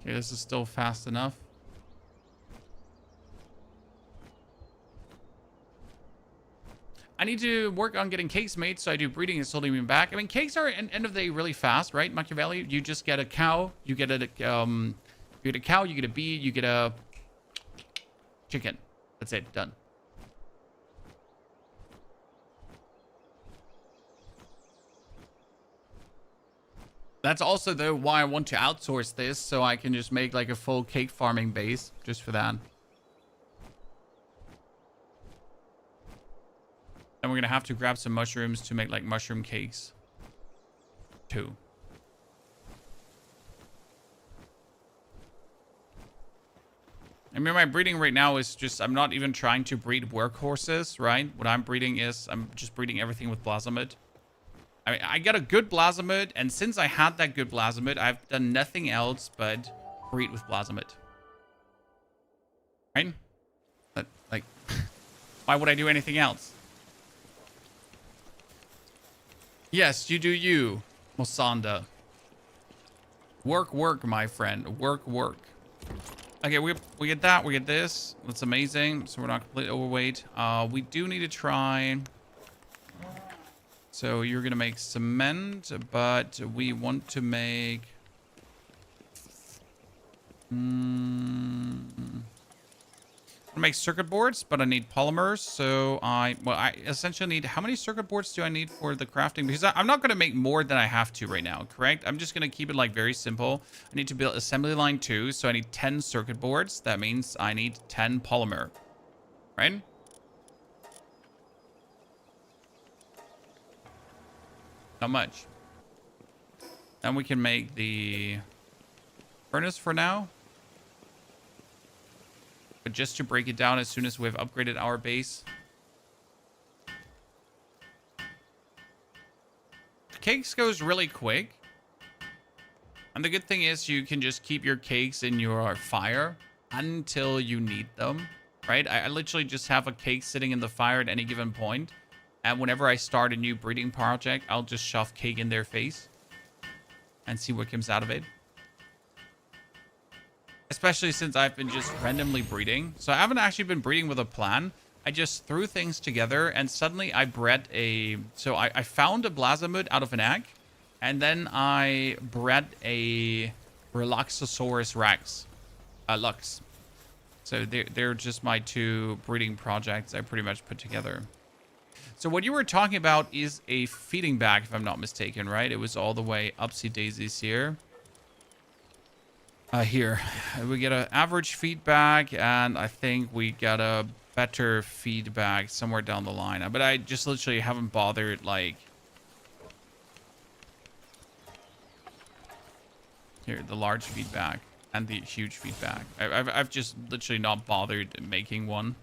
Okay, this is still fast enough. I need to work on getting cakes made, so I do breeding. It's holding me back. I mean, cakes are, at the end of the day, really fast, right? Machiavelli, you just get a cow, you get a cow, you get a bee, you get a chicken. That's it, done. That's also, though, why I want to outsource this, so I can just make, like, a full cake farming base, just for that. And we're gonna have to grab some mushrooms to make, like, mushroom cakes, too. I mean, my breeding right now is just, I'm not even trying to breed workhorses, right? What I'm breeding is, I'm just breeding everything with Blasomid. I mean, I got a good Blasomid, and since I had that good Blasomid, I've done nothing else but breed with Blasomid. Right? But, like, why would I do anything else? Yes, you do you, Musanda. Work, work, my friend. Work, work. Okay, we get that. We get this. That's amazing. So we're not completely overweight. We do need to try... So you're going to make cement, but we want to make... I make circuit boards, but I need polymers. So I essentially need... How many circuit boards do I need for the crafting? Because I'm not going to make more than I have to right now, correct? I'm just going to keep it like very simple. I need to build assembly line 2, so I need 10 circuit boards. That means I need 10 polymer, right? Not much. Then we can make the furnace for now. But just to break it down as soon as we've upgraded our base. Cakes goes really quick. And the good thing is you can just keep your cakes in your fire until you need them, right? I literally just have a cake sitting in the fire at any given point. And whenever I start a new breeding project, I'll just shove cake in their face and see what comes out of it. Especially since I've been just randomly breeding. So I haven't actually been breeding with a plan. I just threw things together and suddenly I bred a... So I found a Blasmid out of an egg. And then I bred a Relaxosaurus Rex. Lux. So they're just my two breeding projects I pretty much put together. So what you were talking about is a feeding bag, if I'm not mistaken, right? It was all the way upsy daisies here. Here, we get an average feedback, and I think we got a better feedback somewhere down the line. But I just literally haven't bothered, like... Here, the large feedback and the huge feedback. I've just literally not bothered making one.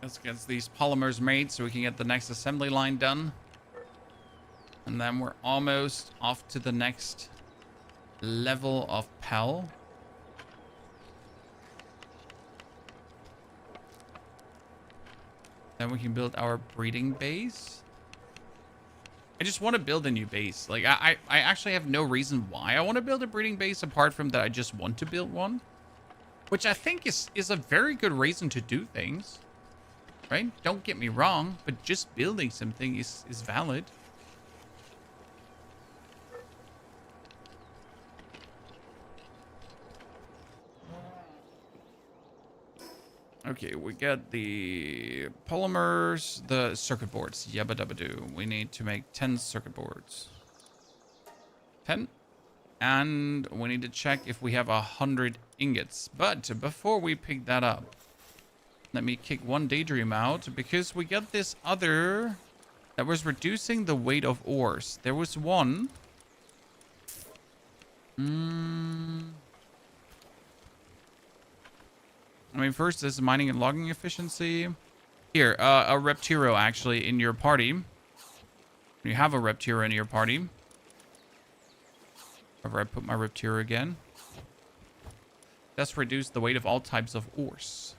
Let's get these polymers made so we can get the next assembly line done. And then we're almost off to the next level of Pal. Then we can build our breeding base. I just want to build a new base. Like, I actually have no reason why I want to build a breeding base apart from that I just want to build one. Which I think is a very good reason to do things. Right? Don't get me wrong, but just building something is valid. Okay, we got the polymers, the circuit boards. Yabba dabba doo. We need to make 10 circuit boards. 10. And we need to check if we have 100 ingots. But before we pick that up, let me kick one daydream out, because we got this other that was reducing the weight of ores. There was one. I mean, first this is mining and logging efficiency. Here, a Reptiro actually in your party. You have a Reptiro in your party. However, I put my Reptiro again. Just reduce the weight of all types of ores.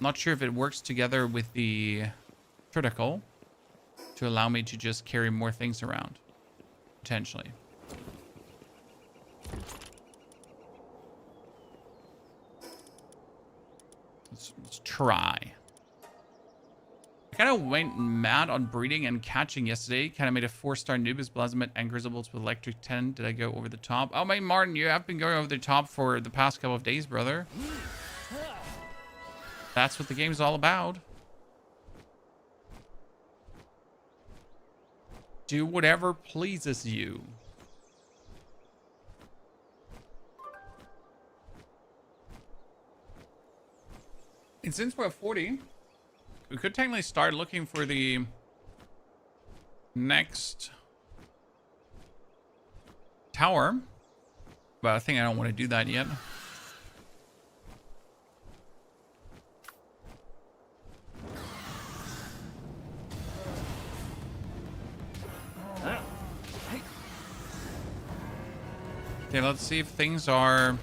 Not sure if it works together with the critical to allow me to just carry more things around. Potentially. Let's try. I kind of went mad on breeding and catching yesterday. Kind of made a 4-star Nubis Blasmid and Grizzlebolts with Electric 10. Did I go over the top? Oh, my Martin, you have been going over the top for the past couple of days, brother. That's what the game's all about. Do whatever pleases you. And since we're at 40, we could technically start looking for the next tower. But I think I don't want to do that yet. Okay, let's see if things are...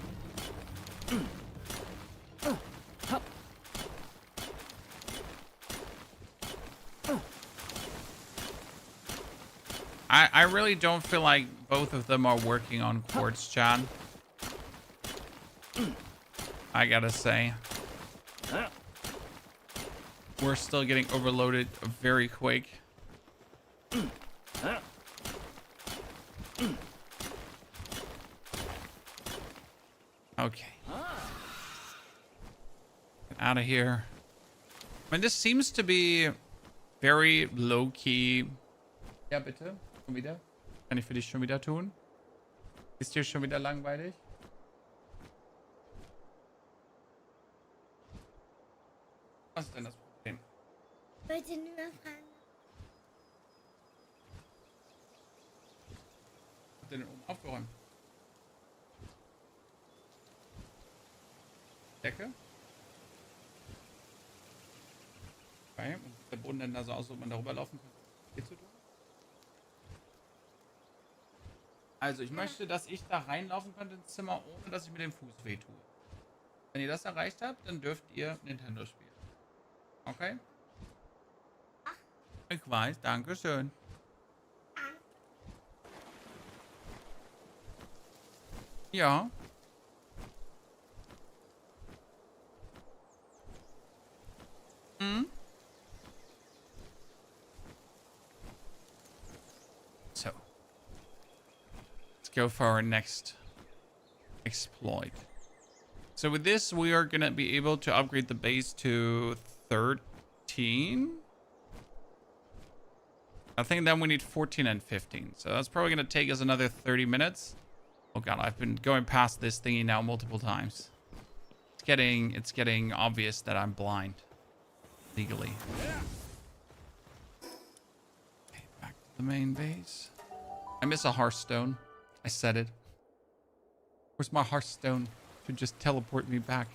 I really don't feel like both of them are working on quartz, Chad. I gotta say. We're still getting overloaded very quick. Okay. Get out of here. I mean, this seems to be very low-key. Ja, bitte. Schon wieder? Kann ich für dich schon wieder tun? Ist dir schon wieder langweilig? Was ist denn das Problem? Ich wollte nur fragen. Was hat denn oben aufgeräumt? Decke? Okay, und der Boden dann da so aus, ob man darüber laufen kann. Geht's so durch? Also, ich möchte, dass ich da reinlaufen könnte ins Zimmer, ohne dass ich mir den Fuß wehtue. Wenn ihr das erreicht habt, dann dürft ihr Nintendo spielen. Okay? Ich weiß, danke schön. Ja. Hm? So. Let's go for our next exploit. So with this, we are going to be able to upgrade the base to 13. I think then we need 14 and 15. So that's probably going to take us another 30 minutes. Oh god, I've been going past this thingy now multiple times. It's getting obvious that I'm blind. Legally. Okay, back to the main base. I miss a Hearthstone. I said it. Where's my Hearthstone? Should just teleport me back.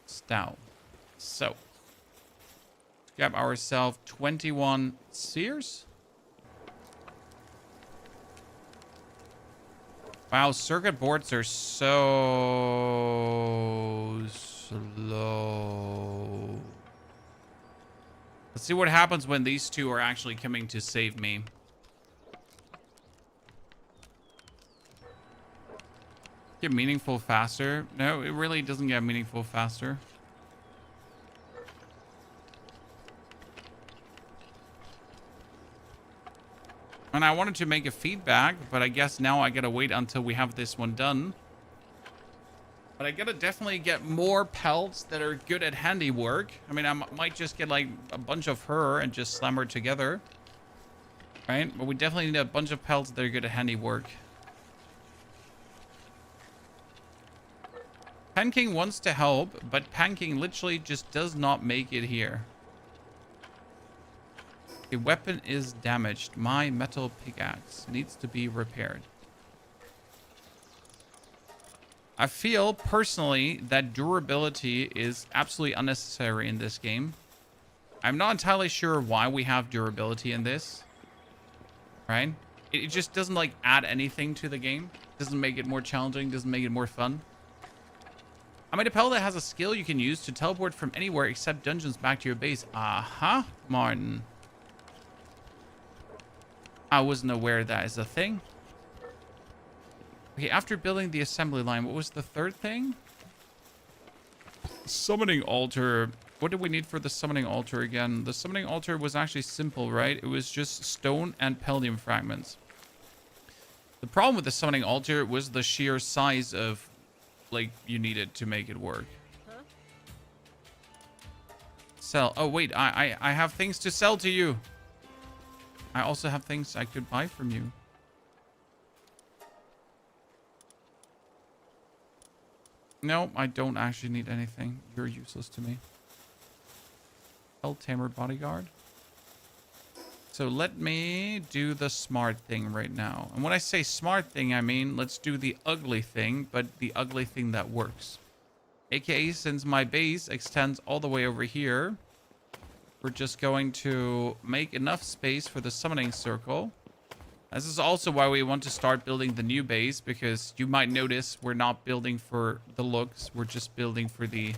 Stout. So. Let's grab ourselves 21 sears. Wow, circuit boards are so slow. Let's see what happens when these two are actually coming to save me. Get meaningful faster? No, it really doesn't get meaningful faster. And I wanted to make a feedback, but I guess now I gotta wait until we have this one done. But I gotta definitely get more pelts that are good at handiwork. I mean, I might just get like a bunch of her and just slam her together. Right? But we definitely need a bunch of pelts that are good at handiwork. Pan King wants to help, but Pan King literally just does not make it here. A weapon is damaged. My metal pickaxe needs to be repaired. I feel personally that durability is absolutely unnecessary in this game. I'm not entirely sure why we have durability in this. Right? It just doesn't like add anything to the game. Doesn't make it more challenging. Doesn't make it more fun. I mean, a pellet has a skill you can use to teleport from anywhere except dungeons back to your base. Uh-huh, Martin. I wasn't aware that is a thing. Okay, after building the assembly line, what was the third thing? Summoning altar. What did we need for the summoning altar again? The summoning altar was actually simple, right? It was just stone and palladium fragments. The problem with the summoning altar was the sheer size of, like, you needed to make it work. Huh? Sell. Oh, wait. I have things to sell to you. I also have things I could buy from you. No, I don't actually need anything. You're useless to me. Tamer bodyguard. So let me do the smart thing right now. And when I say smart thing, I mean let's do the ugly thing, but the ugly thing that works. AKA, since my base extends all the way over here, we're just going to make enough space for the summoning circle. This is also why we want to start building the new base, because you might notice we're not building for the looks. We're just building for the...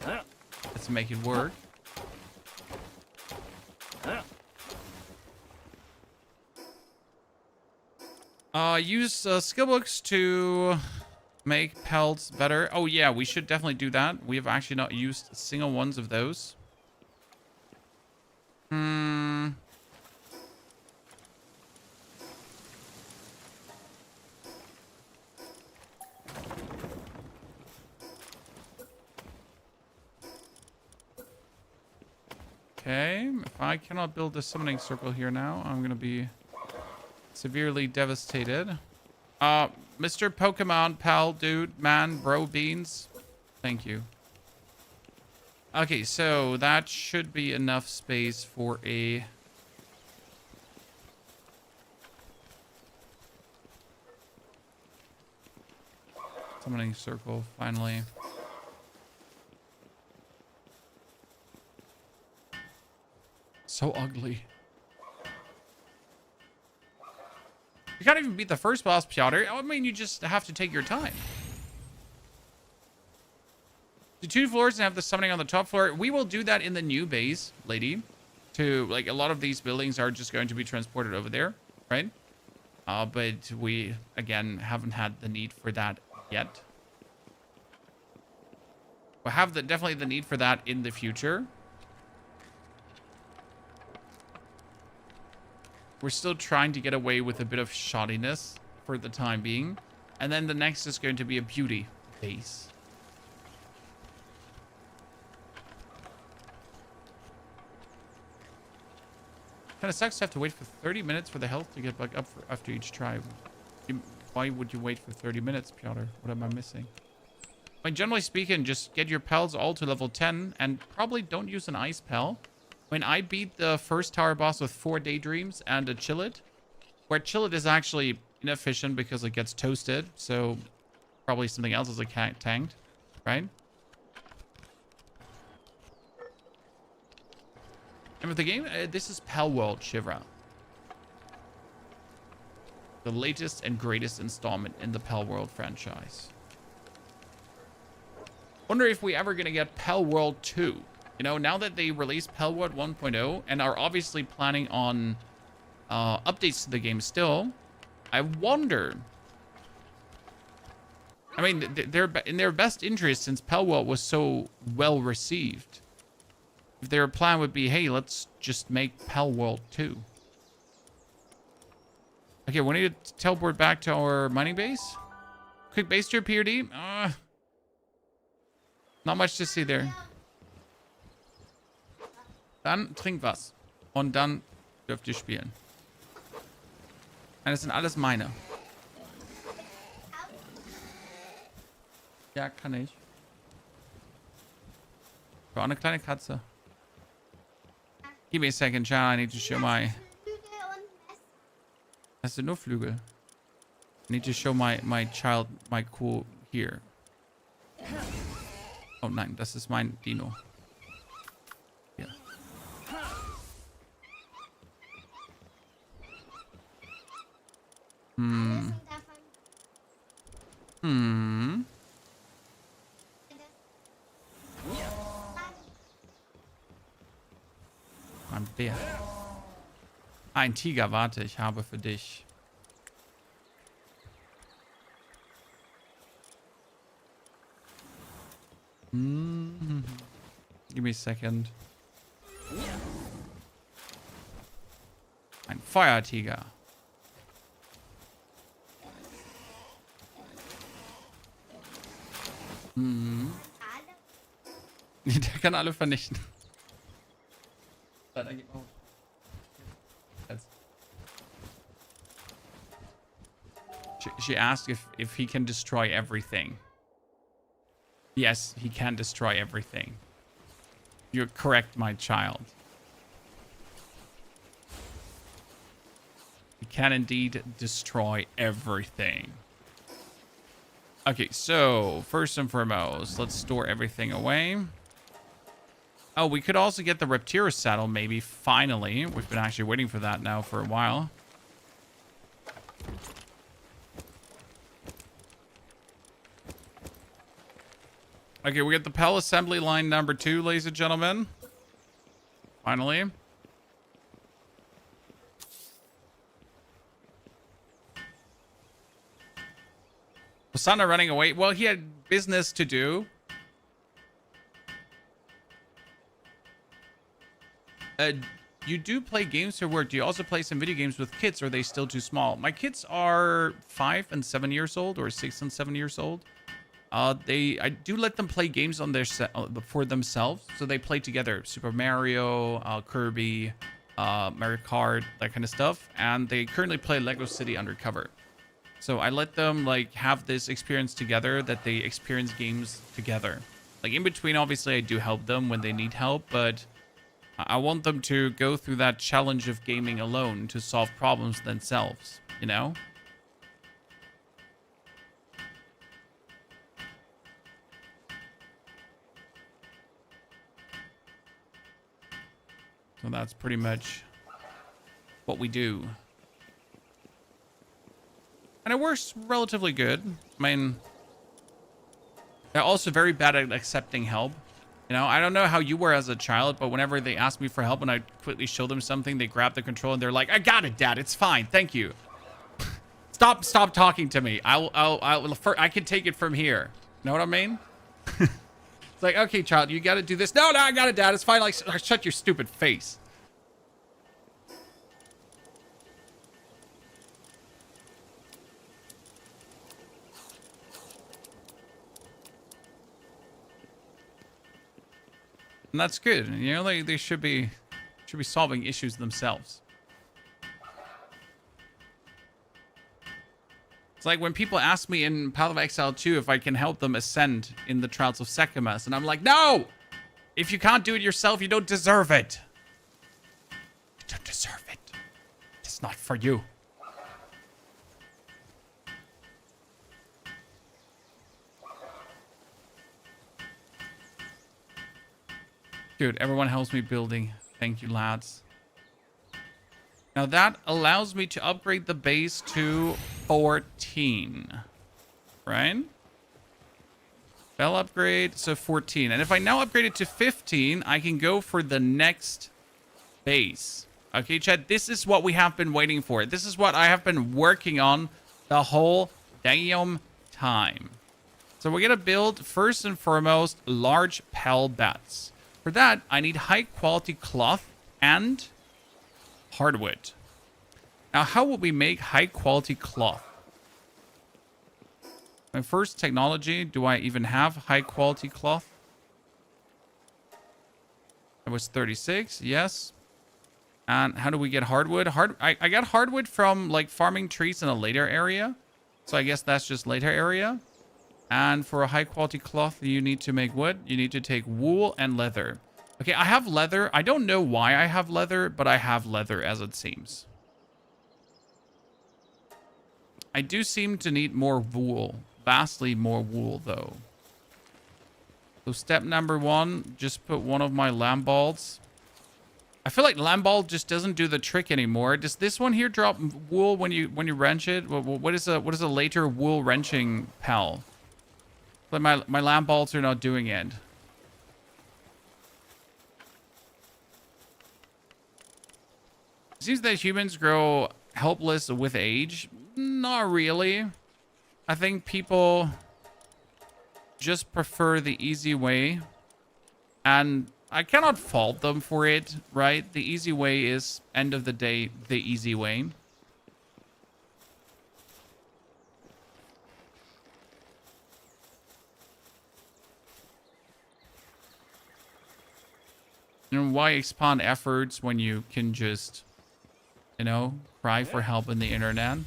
Let's make it work. Use skill books to make pelts better. Oh yeah, we should definitely do that. We have actually not used single ones of those. Okay, if I cannot build the summoning circle here now, I'm gonna be severely devastated. Mr. Pokemon pal, dude, man, bro, beans. Thank you. Okay, so that should be enough space for a... summoning circle, finally. So ugly. You can't even beat the first boss, Piotr. I mean, you just have to take your time. Do 2 floors and have the summoning on the top floor. We will do that in the new base, lady. To, like, a lot of these buildings are just going to be transported over there, right? But we, again, haven't had the need for that yet. We'll have definitely the need for that in the future. We're still trying to get away with a bit of shoddiness for the time being. And then the next is going to be a beauty base. Kind of sucks to have to wait for 30 minutes for the health to get back up after each try. Why would you wait for 30 minutes, Piotr? What am I missing? I mean, generally speaking, just get your pals all to level 10 and probably don't use an ice pal. When I beat the first tower boss with 4 daydreams and a chillet, where chillet is actually inefficient because it gets toasted, so probably something else is tanked, right? And with the game, this is Palworld Shivra. The latest and greatest installment in the Palworld franchise. Wonder if we ever gonna get Palworld 2. You know, now that they released Palworld 1.0 and are obviously planning on updates to the game still, I wonder. I mean, they're in their best interest since Palworld was so well received. If their plan would be, hey, let's just make Palworld 2. Okay, we need to teleport back to our mining base. Quick base tour, PRD. Not much to see there. Dann trink was. Und dann dürft ihr spielen. Nein, das sind alles meine. Ja, kann ich. Ich war auch eine kleine Katze. Give me a second, child. I need to show my... Hast du nur Flügel? I need to show my child my cool here. Oh nein, das ist mein Dino. Hier. Ein Bär. Ein Tiger, warte, ich habe für dich. Give me a second. Ein Feuertiger. Der kann alle vernichten. She asked if he can destroy everything. Yes, he can destroy everything. You're correct, my child. He can indeed destroy everything. Okay, so first and foremost, let's store everything away. Oh, we could also get the Reptira saddle, maybe, finally. We've been actually waiting for that now for a while. Okay, we got the Pal assembly line number 2, ladies and gentlemen. Finally. Wasana running away. Well, he had business to do. You do play games for work. Do you also play some video games with kids, or are they still too small? My kids are 5 and 7 years old, or 6 and 7 years old. I do let them play games on their for themselves, so they play together. Super Mario, Kirby, Mario Kart, that kind of stuff. And they currently play Lego City Undercover. So I let them like have this experience together, that they experience games together. Like in between, obviously, I do help them when they need help, but I want them to go through that challenge of gaming alone to solve problems themselves, you know? So that's pretty much what we do. And it works relatively good. I mean, they're also very bad at accepting help. You know, I don't know how you were as a child, but whenever they ask me for help and I quickly show them something, they grab the control and they're like, I got it, Dad. It's fine. Thank you. Stop talking to me. I can take it from here. Know what I mean? It's like, okay, child, you got to do this. No, I got it, Dad. It's fine. Like, shut your stupid face. And that's good. You know, they should be solving issues themselves. It's like when people ask me in Path of Exile 2 if I can help them ascend in the Trials of Sekhmet, and I'm like, no! If you can't do it yourself, you don't deserve it. You don't deserve it. It's not for you. Dude, everyone helps me building. Thank you, lads. Now that allows me to upgrade the base to 14. Right? Bell upgrade, so 14. And if I now upgrade it to 15, I can go for the next base. Okay, Chad, this is what we have been waiting for. This is what I have been working on the whole damn time. So we're going to build, first and foremost, large pal beds. For that, I need high quality cloth and hardwood. Now, how would we make high quality cloth? My first technology, do I even have high quality cloth? It was 36, yes. And how do we get hardwood? I got hardwood from like farming trees in a later area. So I guess that's just later area. And for a high quality cloth, you need to make wood. You need to take wool and leather. Okay, I have leather. I don't know why I have leather, but I have leather as it seems. I do seem to need more wool. Vastly more wool, though. So step number 1, just put one of my lamballs. I feel like lamball just doesn't do the trick anymore. Does this one here drop wool when you wrench it? What is a later wool wrenching pal? But my lamballs are not doing it. It seems that humans grow helpless with age. Not really. I think people just prefer the easy way. And I cannot fault them for it, right? The easy way is, end of the day, the easy way. And why expand efforts when you can just, you know, cry for help in the internet?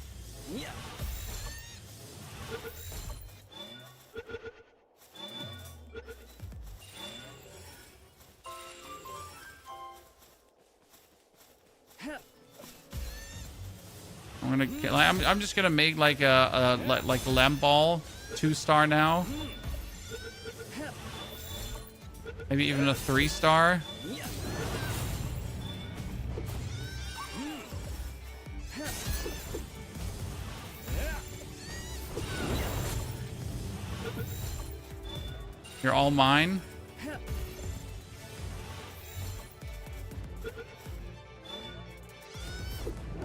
I'm just gonna make like a lamball 2-star now. Maybe even a 3-star. You're all mine.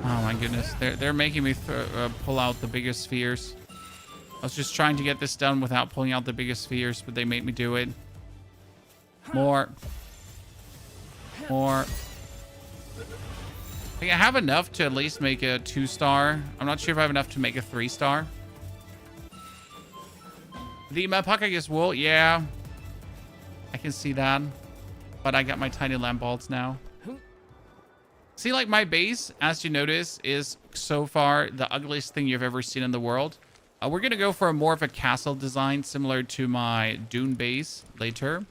Oh my goodness, they're making me pull out the biggest spheres. I was just trying to get this done without pulling out the biggest spheres, but they made me do it. More. I think I have enough to at least make a 2-star. I'm not sure if I have enough to make a 3-star. The Mapaka gets wool, yeah. I can see that. But I got my tiny lamballs now. See, like my base, as you notice, is so far the ugliest thing you've ever seen in the world. We're going to go for more of a castle design similar to my Dune base later.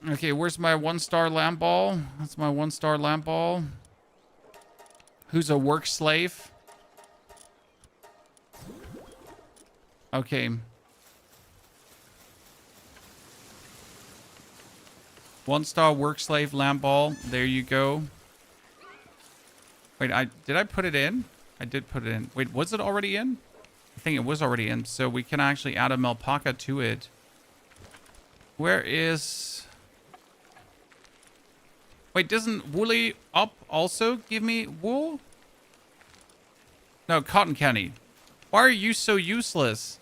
Okay, where's my 1-star lamball? That's my 1-star lamball. Who's a work slave? Okay. 1-star work slave lamball. There you go. Wait, did I put it in? I did put it in. Wait, was it already in? I think it was already in. So we can actually add a alpaca to it. Where is... Wait, doesn't Woolly Up also give me wool? No, cotton candy. Why are you so useless?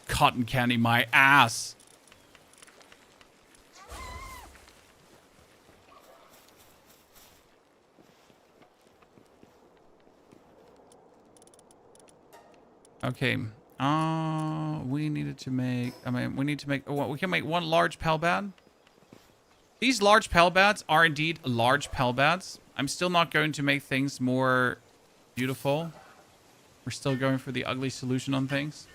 Cotton candy, my ass. Okay. We needed to make... I mean, we need to make... Oh, we can make one large Palbad. These large Palbads are indeed large Palbads. I'm still not going to make things more beautiful. We're still going for the ugly solution on things.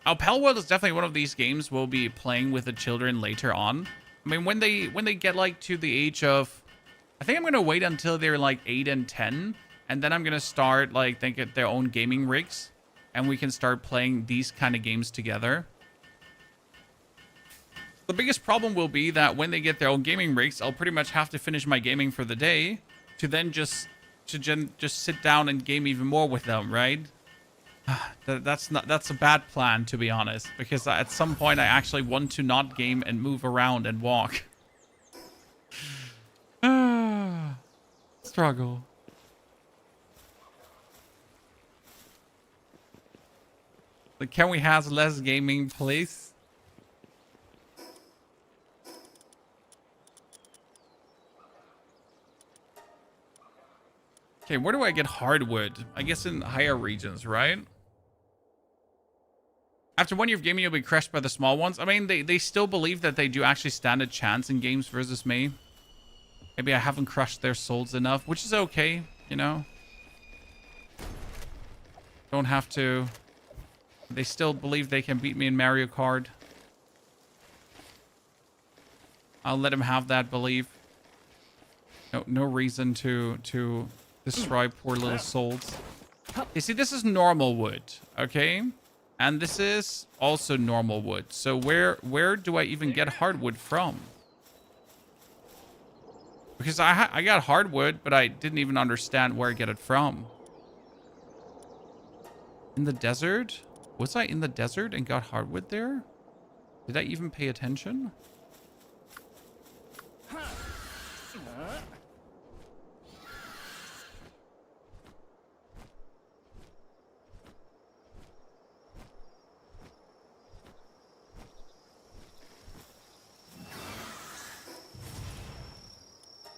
Oh, Palworld is definitely one of these games we'll be playing with the children later on. I mean, when they get like to the age of... I think I'm going to wait until they're like 8 and 10. And then I'm going to start like they get their own gaming rigs. And we can start playing these kind of games together. The biggest problem will be that when they get their own gaming rigs, I'll pretty much have to finish my gaming for the day. To then just sit down and game even more with them, right? That's a bad plan, to be honest. Because at some point I actually want to not game and move around and walk. Struggle. Like, can we have less gaming, please? Okay, where do I get hardwood? I guess in higher regions, right? After 1 year of gaming, you'll be crushed by the small ones. I mean, they still believe that they do actually stand a chance in games versus me. Maybe I haven't crushed their souls enough, which is okay, you know? Don't have to... They still believe they can beat me in Mario Kart. I'll let them have that belief. No reason to destroy poor little souls. You see, this is normal wood, okay? And this is also normal wood. So where do I even get hardwood from? Because I got hardwood, but I didn't even understand where I get it from. In the desert? Was I in the desert and got hardwood there? Did I even pay attention?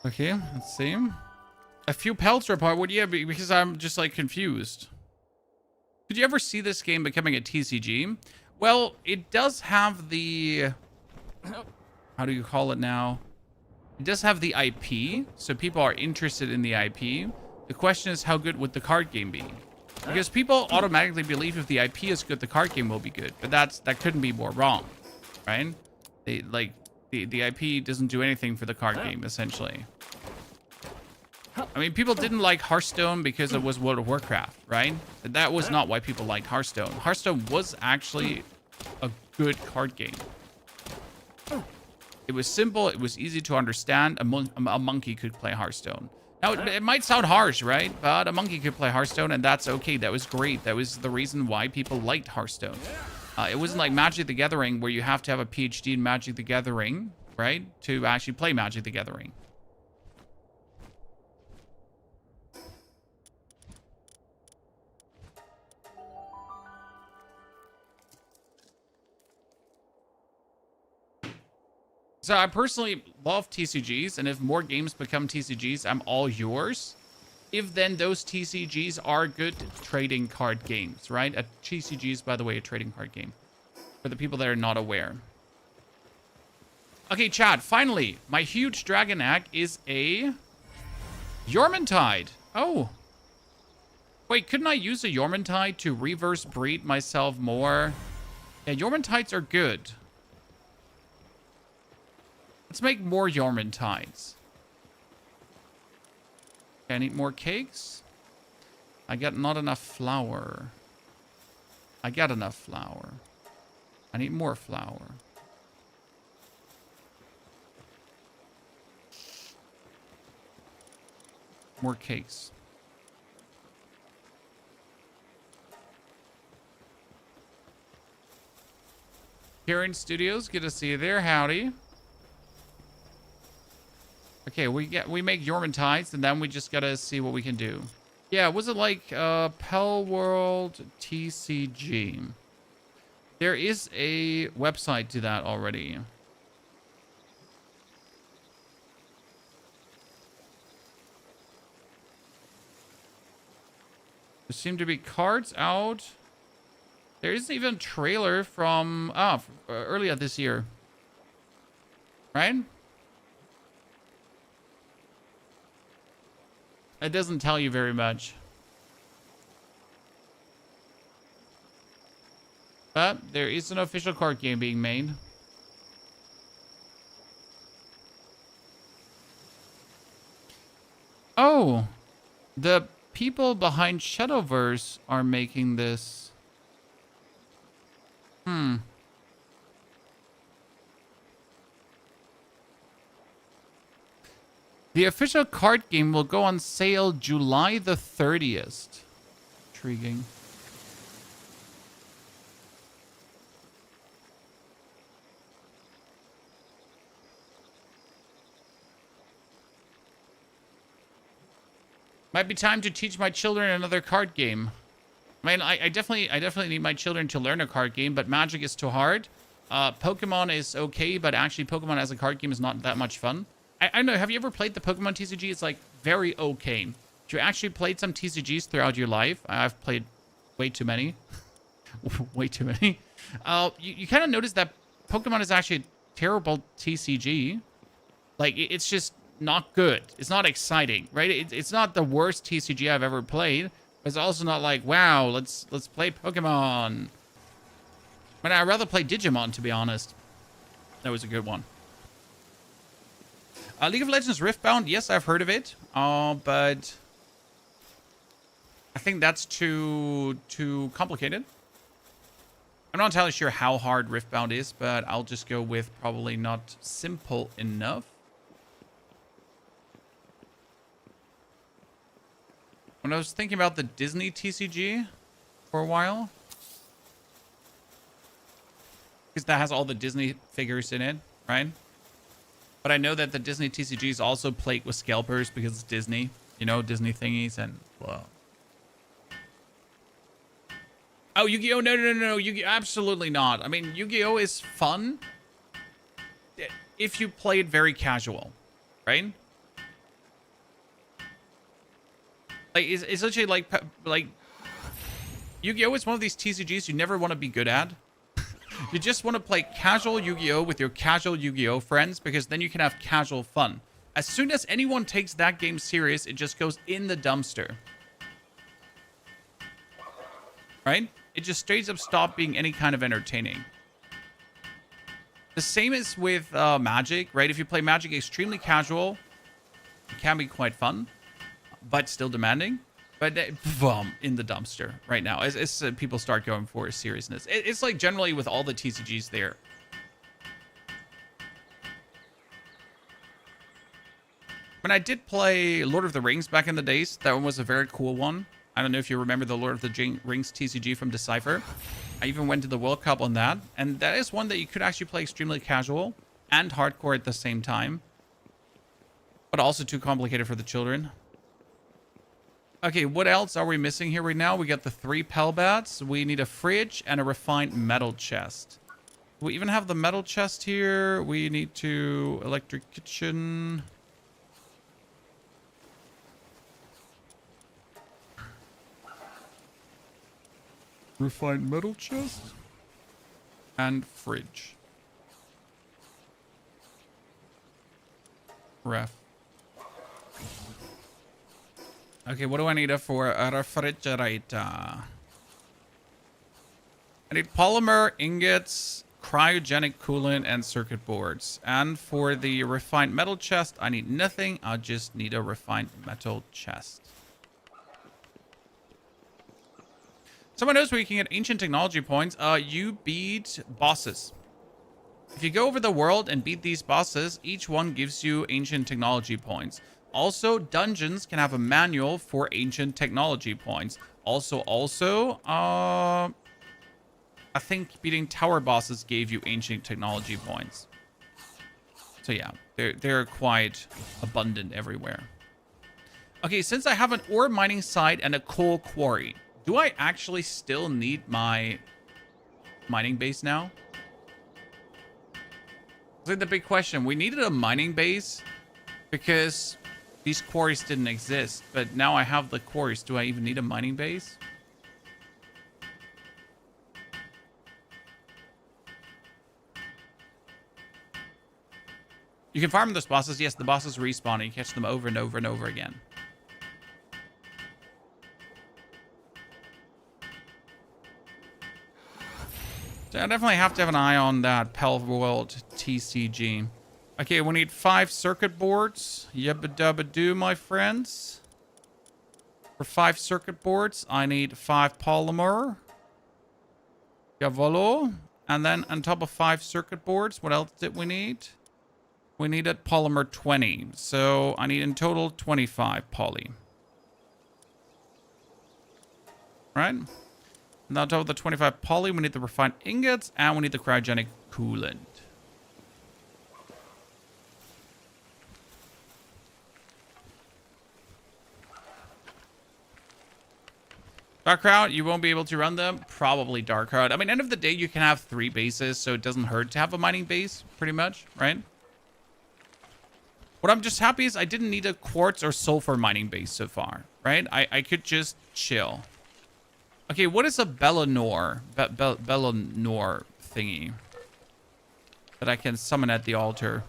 Okay, let's see. A few pelts are hardwood, yeah, because I'm just like confused. Could you ever see this game becoming a TCG? Well, it does have the... How do you call it now? It does have the IP, so people are interested in the IP. The question is, how good would the card game be? Because people automatically believe if the IP is good, the card game will be good. But that couldn't be more wrong, right? The IP doesn't do anything for the card game, essentially. I mean, people didn't like Hearthstone because it was World of Warcraft, right? That was not why people liked Hearthstone. Hearthstone was actually a good card game. It was simple. It was easy to understand. A monkey could play Hearthstone. Now, it might sound harsh, right? But a monkey could play Hearthstone, and that's okay. That was great. That was the reason why people liked Hearthstone. It wasn't like Magic the Gathering, where you have to have a PhD in Magic the Gathering, right? To actually play Magic the Gathering. So I personally love TCGs, and if more games become TCGs, I'm all yours. If then those TCGs are good trading card games, right? A TCG is, by the way, a trading card game. For the people that are not aware. Okay, chat, finally, my huge dragon egg is a Yormantide. Oh. Wait, couldn't I use a Yormantide to reverse breed myself more? Yeah, Yormantides are good. Let's make more Yormantides. Okay, I need more cakes. I got not enough flour. I got enough flour. I need more flour. More cakes. Karen Studios, good to see you there. Howdy. Okay, we make Yormantides, and then we just gotta see what we can do. Yeah, was it like Palworld TCG? There is a website to that already. There seem to be cards out. There isn't even a trailer from earlier this year. Right? It doesn't tell you very much. But there is an official card game being made. Oh, the people behind Shadowverse are making this. The official card game will go on sale July the 30th. Intriguing. Might be time to teach my children another card game. I mean, I definitely need my children to learn a card game, but Magic is too hard. Pokemon is okay, but actually Pokemon as a card game is not that much fun. I don't know, have you ever played the Pokemon TCG? It's like very okay. If you actually played some TCGs throughout your life, I've played way too many. Way too many. You kind of notice that Pokemon is actually a terrible TCG. Like, it's just not good. It's not exciting, right? It's not the worst TCG I've ever played. But it's also not like, wow, let's play Pokemon. I mean, I'd rather play Digimon, to be honest. That was a good one. League of Legends Riftbound, yes, I've heard of it. But I think that's too complicated. I'm not entirely sure how hard Riftbound is, but I'll just go with probably not simple enough. When I was thinking about the Disney TCG for a while, because that has all the Disney figures in it, right? But I know that the Disney TCG is also plagued with scalpers because it's Disney, you know, Disney thingies and well. Oh, Yu-Gi-Oh! No. Yu-Gi-Oh! Absolutely not. I mean, Yu-Gi-Oh! Is fun if you play it very casual, right? Like, it's essentially like Yu-Gi-Oh! Is one of these TCGs you never want to be good at. You just want to play casual Yu-Gi-Oh! With your casual Yu-Gi-Oh! Friends, because then you can have casual fun. As soon as anyone takes that game serious, it just goes in the dumpster. Right? It just straight up stopped being any kind of entertaining. The same is with Magic, right? If you play Magic extremely casual, it can be quite fun, but still demanding. But boom, in the dumpster right now as people start going for seriousness. It's like generally with all the TCGs there. When I did play Lord of the Rings back in the days, that one was a very cool one. I don't know if you remember the Lord of the Rings TCG from Decipher. I even went to the World Cup on that. And that is one that you could actually play extremely casual and hardcore at the same time. But also too complicated for the children. Okay, what else are we missing here right now? We got the 3 Pelbats. We need a fridge and a refined metal chest. We even have the metal chest here. We need to electric kitchen. Refined metal chest and fridge. Ref. Okay, what do I need for a refrigerator? I need polymer ingots, cryogenic coolant, and circuit boards. And for the refined metal chest, I need nothing. I just need a refined metal chest. Someone knows where you can get ancient technology points. You beat bosses. If you go over the world and beat these bosses, each one gives you ancient technology points. Also, dungeons can have a manual for ancient technology points. I think beating tower bosses gave you ancient technology points. So yeah, they're quite abundant everywhere. Okay, since I have an ore mining site and a coal quarry, do I actually still need my mining base now? It's like the big question. We needed a mining base because these quarries didn't exist, but now I have the quarries. Do I even need a mining base? You can farm those bosses. Yes, the bosses respawn and you catch them over and over and over again. So I definitely have to have an eye on that Palworld TCG. Okay, we need 5 circuit boards. Yabba dabba do, my friends. For 5 circuit boards, I need 5 polymer. Cavolo. And then on top of 5 circuit boards, what else did we need? We needed polymer 20. So I need in total 25 poly. Right? And on top of the 25 poly, we need the refined ingots and we need the cryogenic coolant. Dark Crowd, you won't be able to run them? Probably Dark Crowd. I mean, end of the day, you can have 3 bases, so it doesn't hurt to have a mining base, pretty much, right? What I'm just happy is I didn't need a quartz or sulfur mining base so far, right? I could just chill. Okay, what is a Bellanor? Bellanor thingy that I can summon at the altar?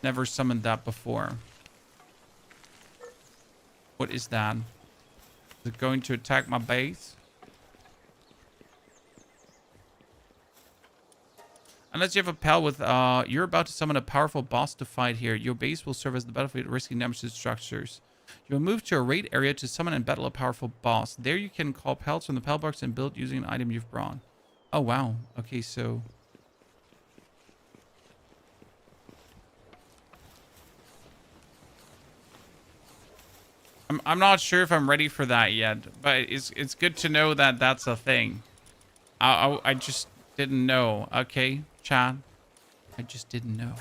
Never summoned that before. What is that? Is it going to attack my base? Unless you have a pal with, you're about to summon a powerful boss to fight here. Your base will serve as the battlefield, risking damage to structures. You will move to a raid area to summon and battle a powerful boss. There you can call pals from the pal box and build using an item you've brought. Oh, wow. Okay, so... I'm not sure if I'm ready for that yet, but it's good to know that that's a thing. I just didn't know. Okay, Chad. I just didn't know.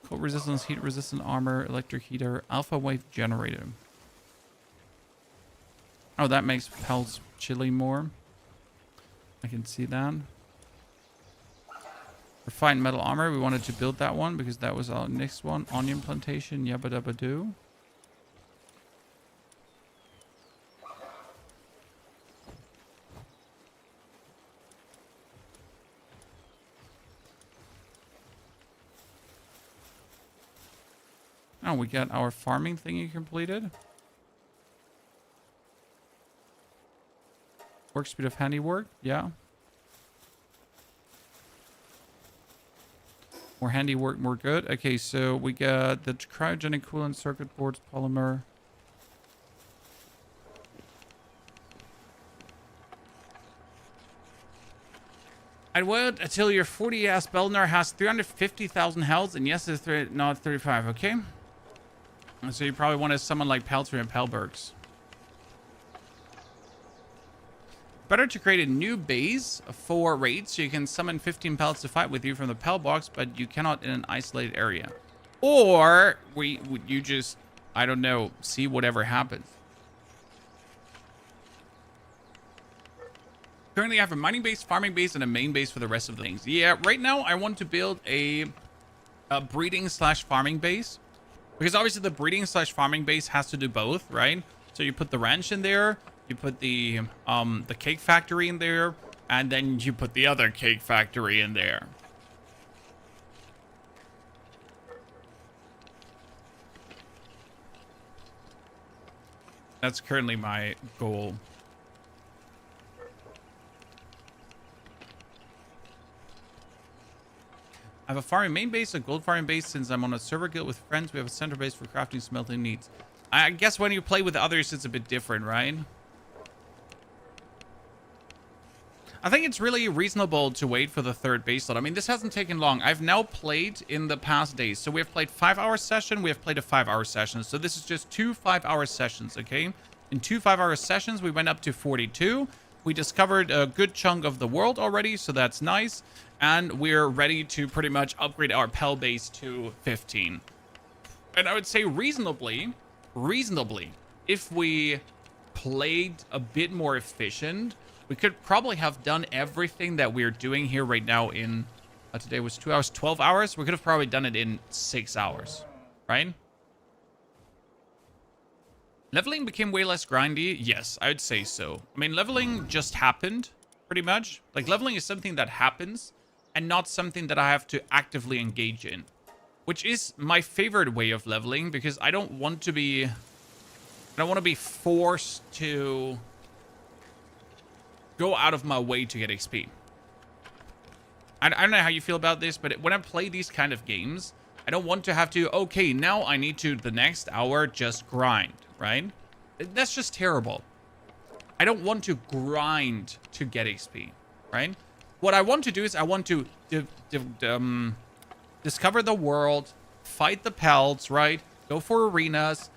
Cold resistance, heat resistant armor, electric heater, alpha wave generator. Oh, that makes pals chilly more. I can see that. Refined metal armor. We wanted to build that one because that was our next one. Onion plantation. Yabba dabba do. Oh, we got our farming thingy completed. Work speed of handiwork. Yeah. More handiwork, more good. Okay, so we got the cryogenic coolant, circuit boards, polymer. I'd wait until your 40-ass Belnar has 350,000 health, and yes, it's not 35, okay? And so you probably want to summon like Peltry and Pelbergs. Better to create a new base for raids so you can summon 15 pellets to fight with you from the Pel box, but you cannot in an isolated area. Or you just, I don't know, see whatever happens. Currently I have a mining base, farming base, and a main base for the rest of the things. Yeah, right now I want to build a breeding slash farming base. Because obviously the breeding slash farming base has to do both, right? So you put the ranch in there. You put the cake factory in there, and then you put the other cake factory in there. That's currently my goal. I have a farming main base, a gold farming base. Since I'm on a server guild with friends, we have a center base for crafting smelting needs. I guess when you play with others, it's a bit different, right? I think it's really reasonable to wait for the third base slot. I mean, this hasn't taken long. I've now played in the past days. So we have played 5-hour session. We have played a 5-hour session. So this is just 2 5-hour sessions, okay? In 2 5-hour sessions, we went up to 42. We discovered a good chunk of the world already, so that's nice. And we're ready to pretty much upgrade our Pell base to 15. And I would say reasonably, if we played a bit more efficient, we could probably have done everything that we're doing here right now in, today was 2 hours, 12 hours. We could have probably done it in 6 hours, right? Leveling became way less grindy. Yes, I would say so. I mean, leveling just happened, pretty much. Like, leveling is something that happens and not something that I have to actively engage in, which is my favorite way of leveling because I don't want to be forced to go out of my way to get XP. I don't know how you feel about this, but when I play these kind of games, I don't want to have to, okay, now I need to, the next hour, just grind, right? That's just terrible. I don't want to grind to get XP, right? What I want to do is I want to discover the world, fight the pelts, right? Go for arenas,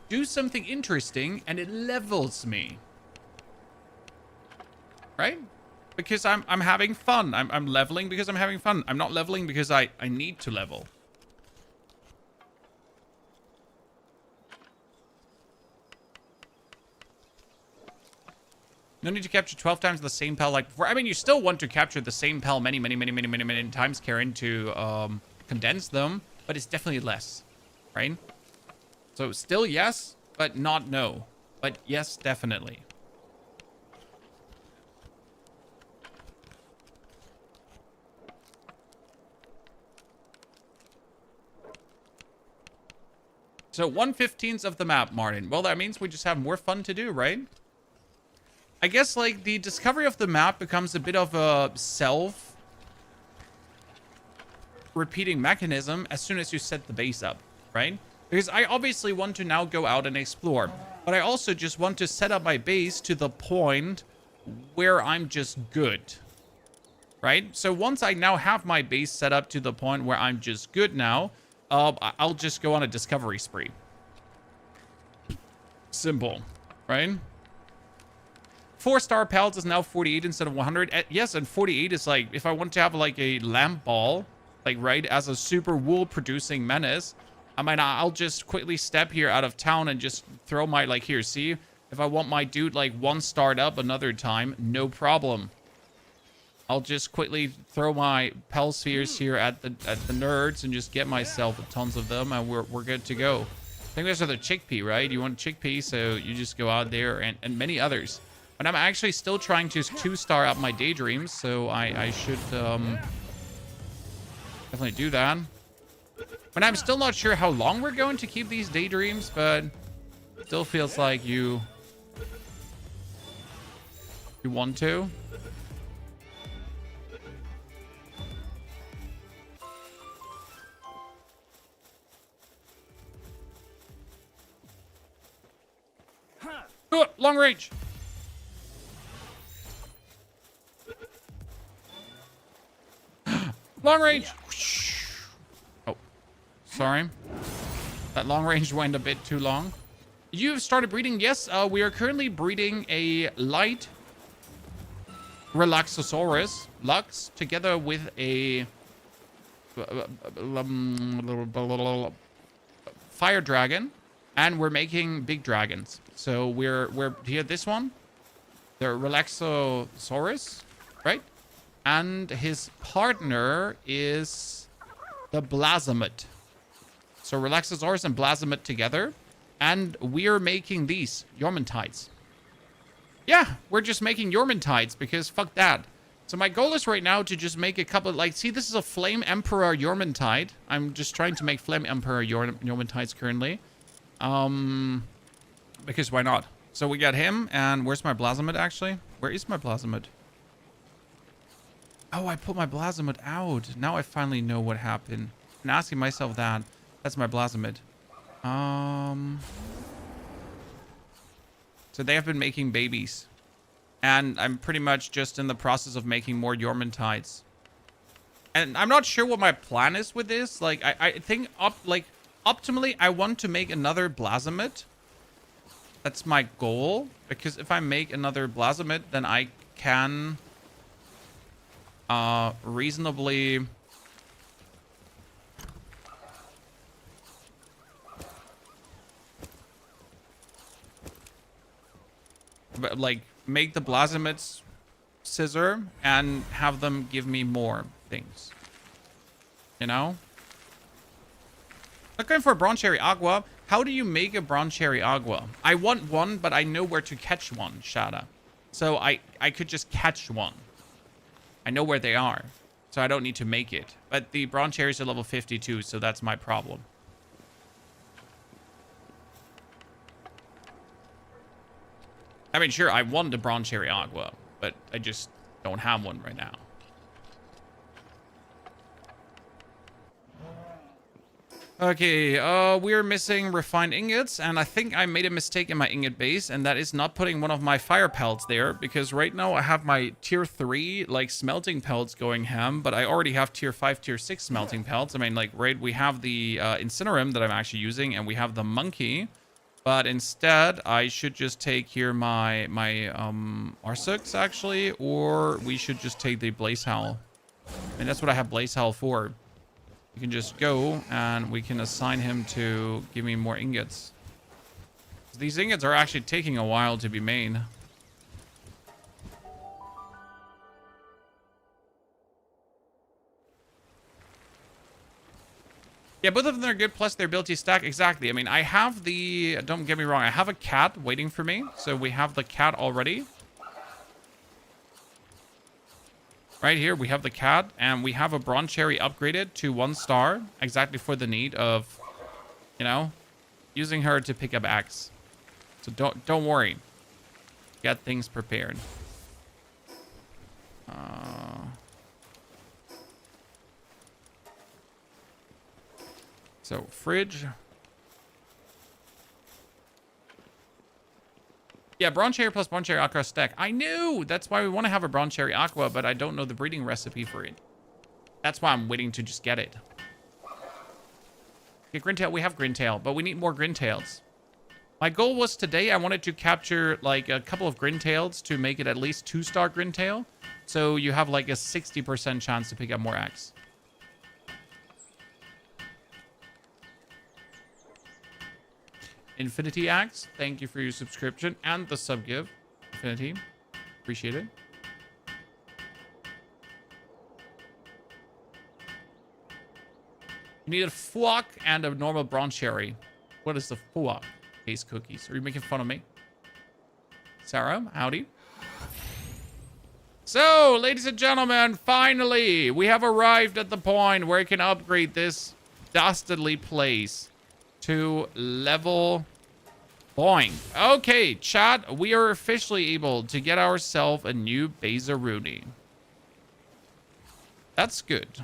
do something interesting, and it levels me. Right? Because I'm having fun. I'm leveling because I'm having fun. I'm not leveling because I need to level. No need to capture 12 times the same pal like before. I mean, you still want to capture the same pal many times, Karen, to condense them, but it's definitely less, right? So still yes, but not no. But yes, definitely. So 1/15 of the map, Martin. Well, that means we just have more fun to do, right? I guess, like, the discovery of the map becomes a bit of a self-repeating mechanism as soon as you set the base up, right? Because I obviously want to now go out and explore, but I also just want to set up my base to the point where I'm just good, right? So once I now have my base set up to the point where I'm just good now, I'll just go on a discovery spree. Simple, right? 4-star pals is now 48 instead of 100. Yes, and 48 is like, if I want to have like a lamp ball, like, right, as a super wool producing menace, I mean, I'll just quickly step here out of town and just throw my, like, here, see? If I want my dude, like, 1-starred up another time, no problem. I'll just quickly throw my Pell spheres here at the nerds and just get myself tons of them, and we're good to go. I think there's another chickpea, right? You want chickpea, so you just go out there, and many others. But I'm actually still trying to 2-star up my daydreams, so I should definitely do that. But I'm still not sure how long we're going to keep these daydreams, but still feels like you want to. Long range. Long range. Oh, sorry. That long range went a bit too long. You've started breeding? Yes, we are currently breeding a light Relaxosaurus Lux together with a fire dragon, and we're making big dragons. So we're here. This one, the Relaxosaurus, right? And his partner is the Blazomet. So Relaxosaurus and Blazomet together. And we're making these Yormantides. Yeah, we're just making Yormantides because fuck that. So my goal is right now to just make a couple, like, see, this is a Flame Emperor Yormantide. I'm just trying to make Flame Emperor Yormantides currently. Because why not? So we got him, and where's my Blazomet actually? Where is my Blazomet? Oh, I put my Blazomet out. Now I finally know what happened. I'm asking myself that. That's my Blazomet. So they have been making babies. And I'm pretty much just in the process of making more Yormantides. And I'm not sure what my plan is with this. Like, I think optimally, I want to make another Blasomid. That's my goal. Because if I make another Blasomid, then I can reasonably... But, like, make the Blasomids scissor and have them give me more things. You know? Looking for a Bronze Cherry Agua. How do you make a Bronze Cherry Agua? I want one, but I know where to catch one, Shada. So I could just catch one. I know where they are. So I don't need to make it. But the Bronze Cherries are level 52, so that's my problem. I mean, sure, I want a Bronze Cherry Agua, but I just don't have one right now. Okay, we're missing refined ingots, and I think I made a mistake in my ingot base, and that is not putting one of my fire pellets there, because right now I have my tier 3, like, smelting pellets going ham, but I already have tier 5, tier 6 smelting pellets. I mean, like, right, we have the Incinerum that I'm actually using, and we have the Monkey. But instead, I should just take here my Arsux, actually, or we should just take the Blaze Howl. And that's what I have Blaze Howl for. You can just go, and we can assign him to give me more ingots. These ingots are actually taking a while to be made. Yeah, both of them are good, plus their ability stack. Exactly. I mean, I have the... Don't get me wrong. I have a cat waiting for me. So we have the cat already. Right here, we have the cat. And we have a Bronze Cherry upgraded to 1 star. Exactly for the need of, you know, using her to pick up Axe. So don't worry. Get things prepared. So, fridge. Yeah, Bronze Cherry plus Bronze Cherry Aqua stack. I knew! That's why we want to have a Bronze Cherry Aqua, but I don't know the breeding recipe for it. That's why I'm waiting to just get it. Okay, Grintail. We have Grintail, but we need more Grintails. My goal was today, I wanted to capture, like, a couple of Grintails to make it at least 2-star Grintail. So you have, like, a 60% chance to pick up more Axe. Infinity Axe, thank you for your subscription and the sub give. Infinity, appreciate it. You need a Fuak and a normal Bronze Cherry. What is the Fuak? Case cookies. Are you making fun of me? Sarah, howdy. So, ladies and gentlemen, finally, we have arrived at the point where I can upgrade this dastardly place to level boing. Okay, chat, we are officially able to get ourselves a new Bazaruni. That's good.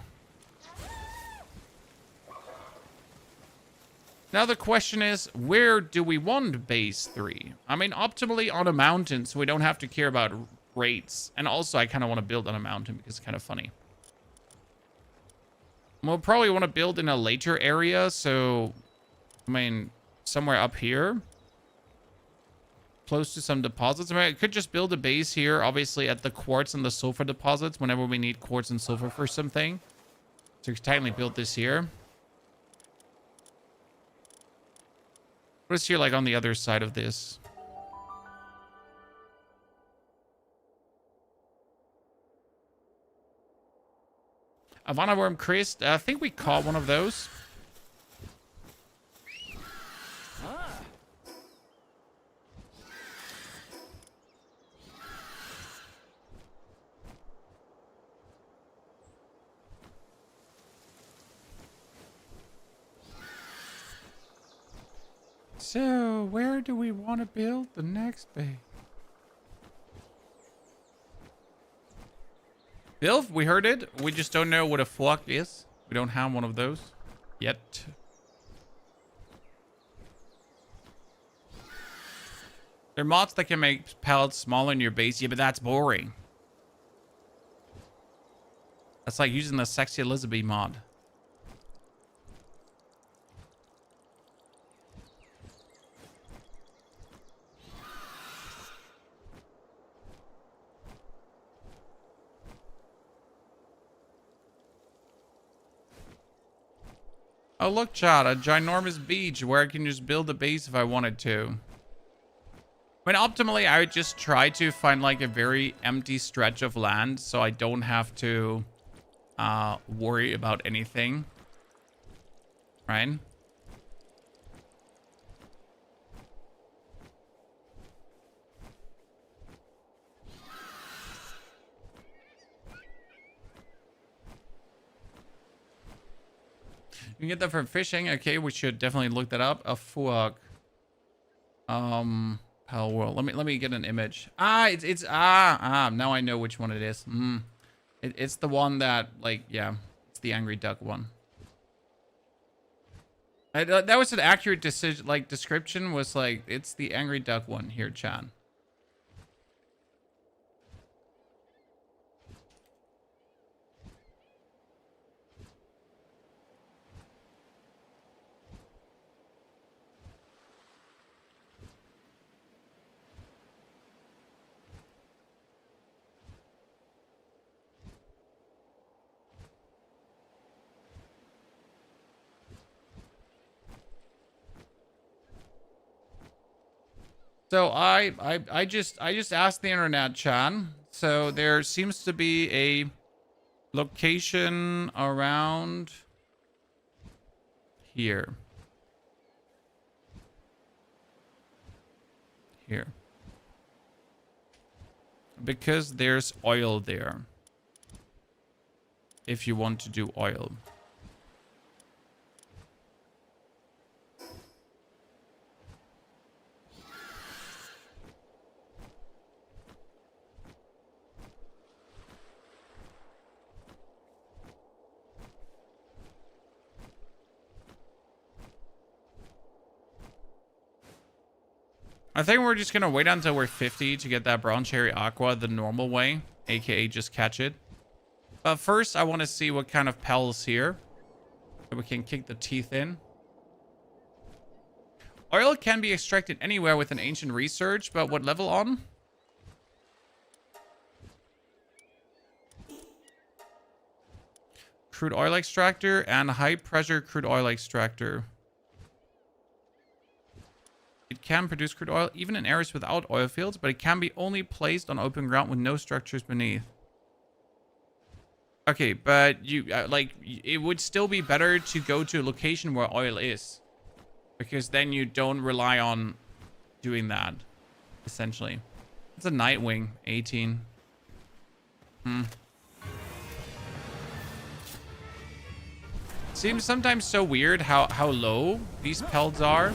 Now the question is, where do we want base 3? I mean, optimally on a mountain, so we don't have to care about rates. And also, I kind of want to build on a mountain because it's kind of funny. We'll probably want to build in a later area, so... I mean, somewhere up here. Close to some deposits. I mean, I could just build a base here, obviously, at the quartz and the sulfur deposits whenever we need quartz and sulfur for something. So we can technically build this here. What is here, like, on the other side of this? Havana Worm Christ. I think we caught one of those. So, where do we want to build the next base? Bilf, we heard it. We just don't know what a flock is. We don't have one of those yet. There are mods that can make pellets smaller in your base. Yeah, but that's boring. That's like using the Sexy Elizabeth mod. Oh, look, chat, a ginormous beach where I can just build a base if I wanted to. I mean, optimally, I would just try to find like a very empty stretch of land so I don't have to worry about anything. Right? You can get that from fishing. Okay, we should definitely look that up. A fuck. Palworld. Let me get an image. Now I know which one it is. It's the one that, like, yeah, it's the angry duck one. That was an accurate decision. Like, description was like, it's the angry duck one here, Chan. So I just asked the internet, Chan. So there seems to be a location around here. Here. Because there's oil there. If you want to do oil. I think we're just gonna wait until we're 50 to get that brown cherry aqua the normal way, aka just catch it. But first, I want to see what kind of pell's here, so we can kick the teeth in. Oil can be extracted anywhere with an ancient research, but what level on? Crude oil extractor and high pressure crude oil extractor. It can produce crude oil even in areas without oil fields, but it can be only placed on open ground with no structures beneath. Okay, but you like it would still be better to go to a location where oil is, because then you don't rely on doing that. Essentially, it's a Nightwing 18. Seems sometimes so weird how low these pelts are.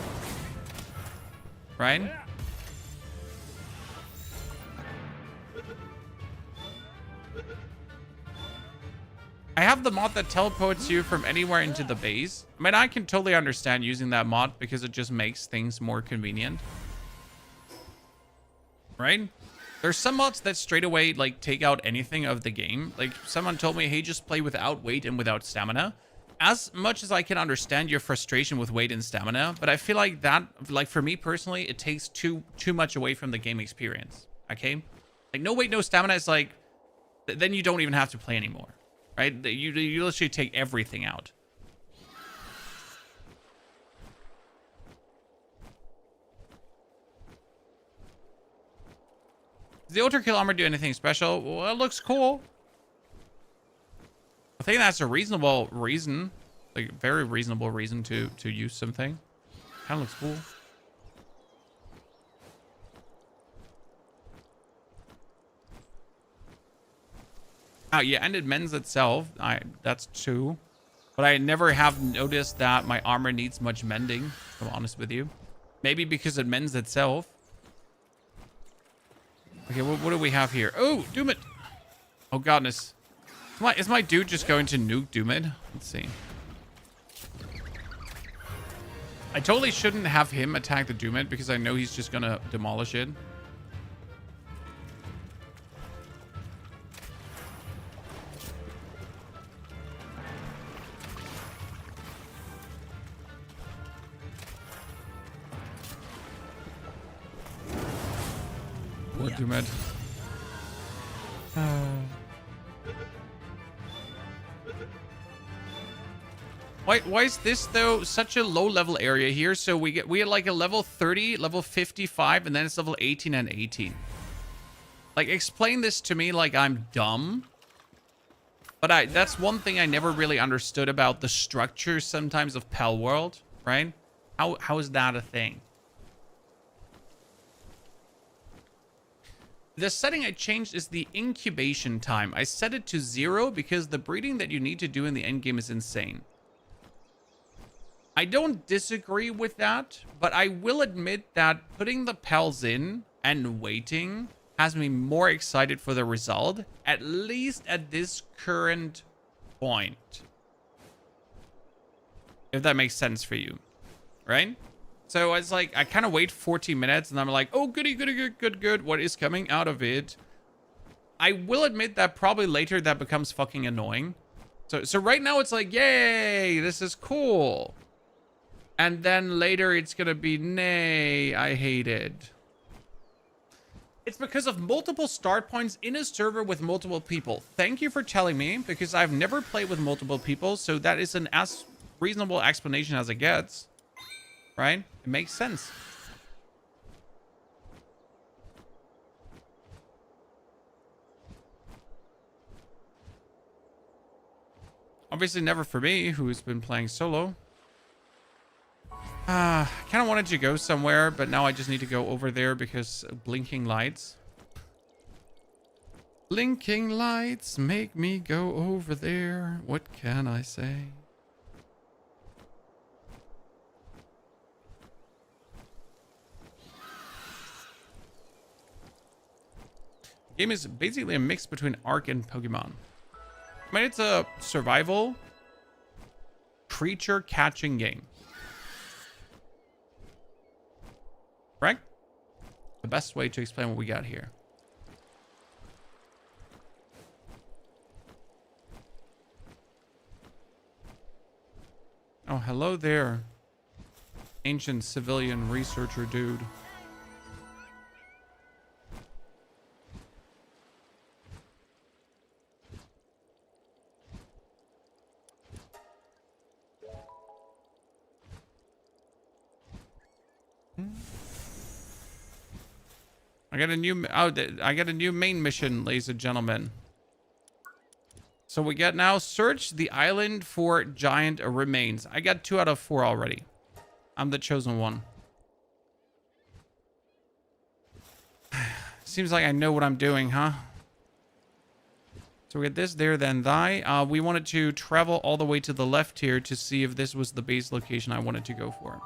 Right? I have the mod that teleports you from anywhere into the base. I mean, I can totally understand using that mod because it just makes things more convenient. Right? There's some mods that straight away, like, take out anything of the game. Like, someone told me, hey, just play without weight and without stamina. As much as I can understand your frustration with weight and stamina, but I feel like that, like for me personally, it takes too much away from the game experience. Okay, like no weight, no stamina is like, then you don't even have to play anymore, right? You literally take everything out. Does the overkill armor do anything special? Well, it looks cool. I think that's a reasonable reason, like very reasonable reason to use something. Kind of looks cool. Oh yeah, and it mends itself. That's true, but I never have noticed that my armor needs much mending. If I'm honest with you, maybe because it mends itself. Okay, what do we have here? Oh, Doom it! Oh godness. Is my dude just going to nuke Doomid? Let's see. I totally shouldn't have him attack the Doomit because I know he's just gonna demolish it. Poor Doomit. Why is this though such a low level area here? So we get like a level 30, level 55, and then it's level 18 and 18. Like, explain this to me like I'm dumb. But that's one thing I never really understood about the structure sometimes of Palworld, right? How is that a thing? The setting I changed is the incubation time. I set it to 0 because the breeding that you need to do in the end game is insane. I don't disagree with that, but I will admit that putting the pals in and waiting has me more excited for the result, at least at this current point. If that makes sense for you, right? So it's like, I kind of wait 40 minutes and I'm like, oh, goody, goody, good, good. What is coming out of it? I will admit that probably later that becomes fucking annoying. So right now it's like, yay, this is cool. And then later it's going to be, nay, I hate it. It's because of multiple start points in a server with multiple people. Thank you for telling me, because I've never played with multiple people. So that is an as reasonable explanation as it gets. Right? It makes sense. Obviously never for me, who's been playing solo. I kind of wanted to go somewhere, but now I just need to go over there because blinking lights. Blinking lights make me go over there. What can I say? The game is basically a mix between Ark and Pokemon. I mean, it's a survival creature catching game. Correct? The best way to explain what we got here. Oh, hello there. Ancient civilian researcher dude. I got a new main mission, ladies and gentlemen. So we got now search the island for giant remains. I got 2 out of 4 already. I'm the chosen one. Seems like I know what I'm doing, huh? So we got this, there, then thy. We wanted to travel all the way to the left here to see if this was the base location I wanted to go for.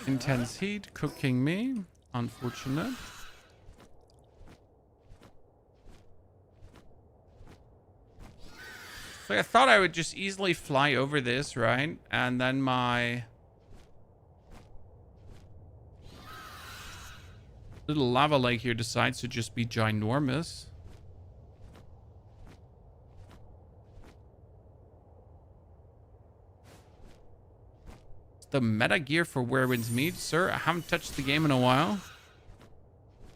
Intense heat, cooking me. Unfortunate. So I thought I would just easily fly over this, right? And then my little lava lake here decides to just be ginormous. The meta gear for Where Winds Meet, sir. I haven't touched the game in a while,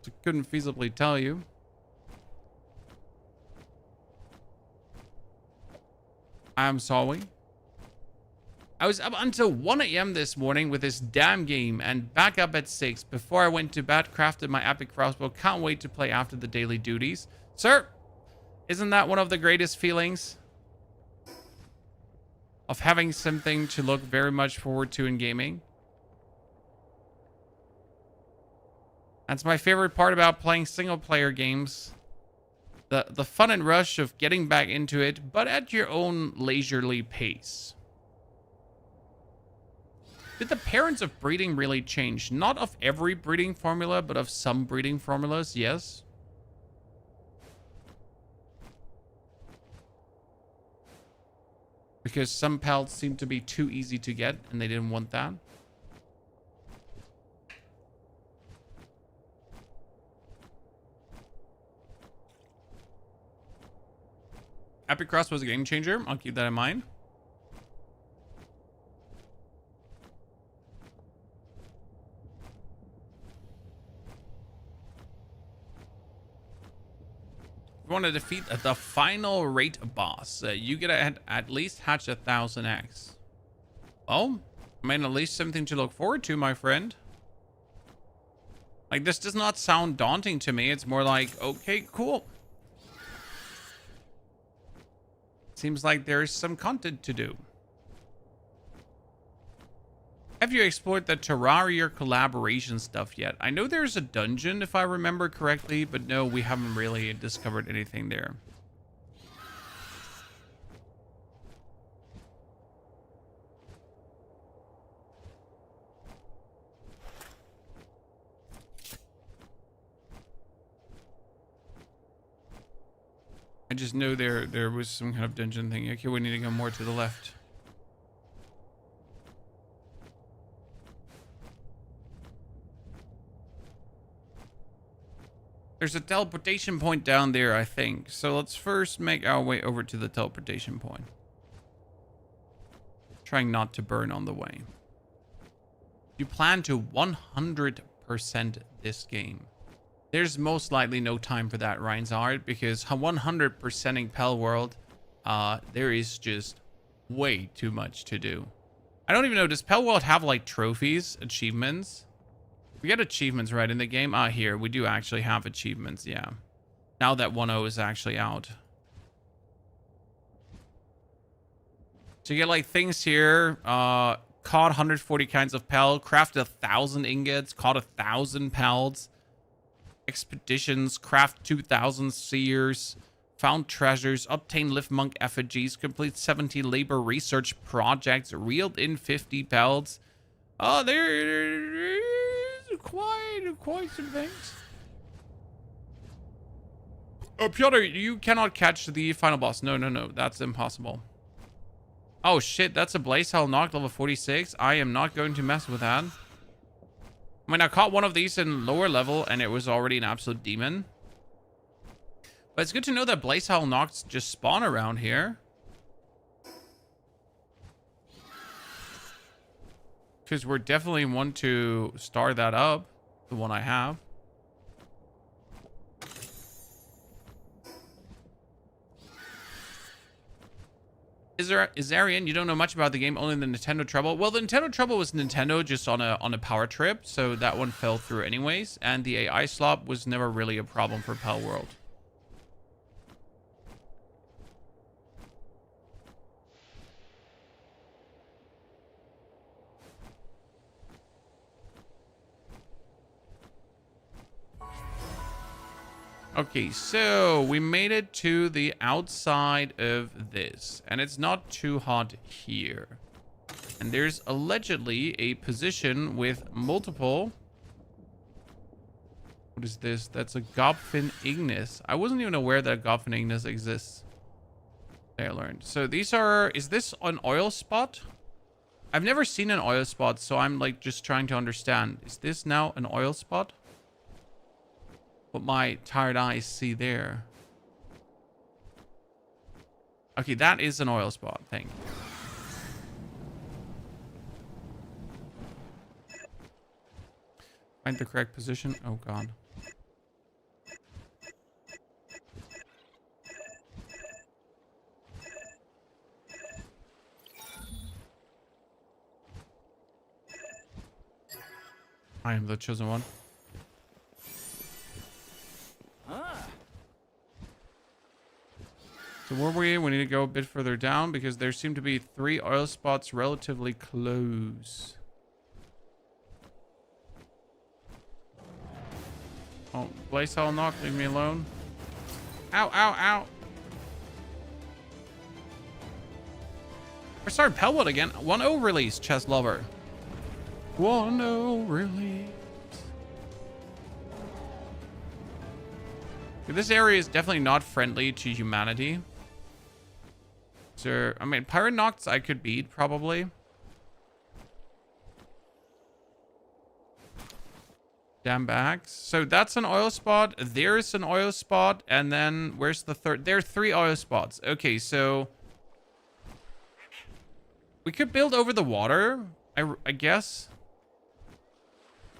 so couldn't feasibly tell you. I'm sorry. I was up until 1 a.m. this morning with this damn game and back up at 6 before I went to bed, crafted my epic crossbow. Can't wait to play after the daily duties. Sir, isn't that one of the greatest feelings? Of having something to look very much forward to in gaming. That's my favorite part about playing single player games. The fun and rush of getting back into it, but at your own leisurely pace. Did the parents of breeding really change? Not of every breeding formula, but of some breeding formulas, yes. Because some pelts seem to be too easy to get, and they didn't want that. Epic Cross was a game changer. I'll keep that in mind. If you want to defeat the final rate boss, you get to at least hatch 1,000x. Well, I mean, at least something to look forward to, my friend. Like, this does not sound daunting to me. It's more like, okay, cool. Seems like there's some content to do. Have you explored the Terraria collaboration stuff yet? I know there's a dungeon, if I remember correctly, but no, we haven't really discovered anything there. I just know there was some kind of dungeon thing. Okay, we need to go more to the left. There's a teleportation point down there, I think. So let's first make our way over to the teleportation point. Trying not to burn on the way. You plan to 100% this game. There's most likely no time for that, Reinzard, because 100%ing Palworld, there is just way too much to do. I don't even know, does Palworld have like trophies, achievements? We get achievements right in the game. Here, we do actually have achievements, yeah. Now that 1.0 is actually out. So you get like things here, caught 140 kinds of pel, craft 1,000 ingots, caught 1,000 pels. Expeditions, craft 2,000 seers, found treasures, obtain lift monk effigies, complete 70 labor research projects, reeled in 50 pelts. Oh, there's quite some things. Oh, Piotr, you cannot catch the final boss. No, that's impossible. Oh shit, that's a Blaze Hell Knock level 46. I am not going to mess with that. I mean, I caught one of these in lower level, and it was already an absolute demon. But it's good to know that Blaze Hell Knocks just spawn around here. Because we're definitely want to star that up, the one I have. Arian, you don't know much about the game, only the Nintendo Trouble. Well, the Nintendo Trouble was Nintendo just on a power trip, so that one fell through anyways. And the AI slop was never really a problem for Palworld. Okay, so we made it to the outside of this, and it's not too hot here. And there's allegedly a position with multiple... What is this? That's a Gobfin Ignis. I wasn't even aware that Gobfin Ignis exists. I learned. So these are... Is this an oil spot? I've never seen an oil spot, so I'm like just trying to understand. Is this now an oil spot? What my tired eyes see there. Okay, that is an oil spot. Thank you. Find the correct position. Oh, God. I am the chosen one. So where were we? We need to go a bit further down because there seem to be 3 oil spots relatively close. Oh, Blaze Hell Knock, leave me alone. Ow, ow, ow. I started Palworld again. 1.0 release, chest lover. 1.0 release. This area is definitely not friendly to humanity. So, I mean, Pyronocts I could beat, probably. Damn bags. So that's an oil spot. There's an oil spot. And then, where's the third? There are 3 oil spots. Okay, so... we could build over the water, I guess.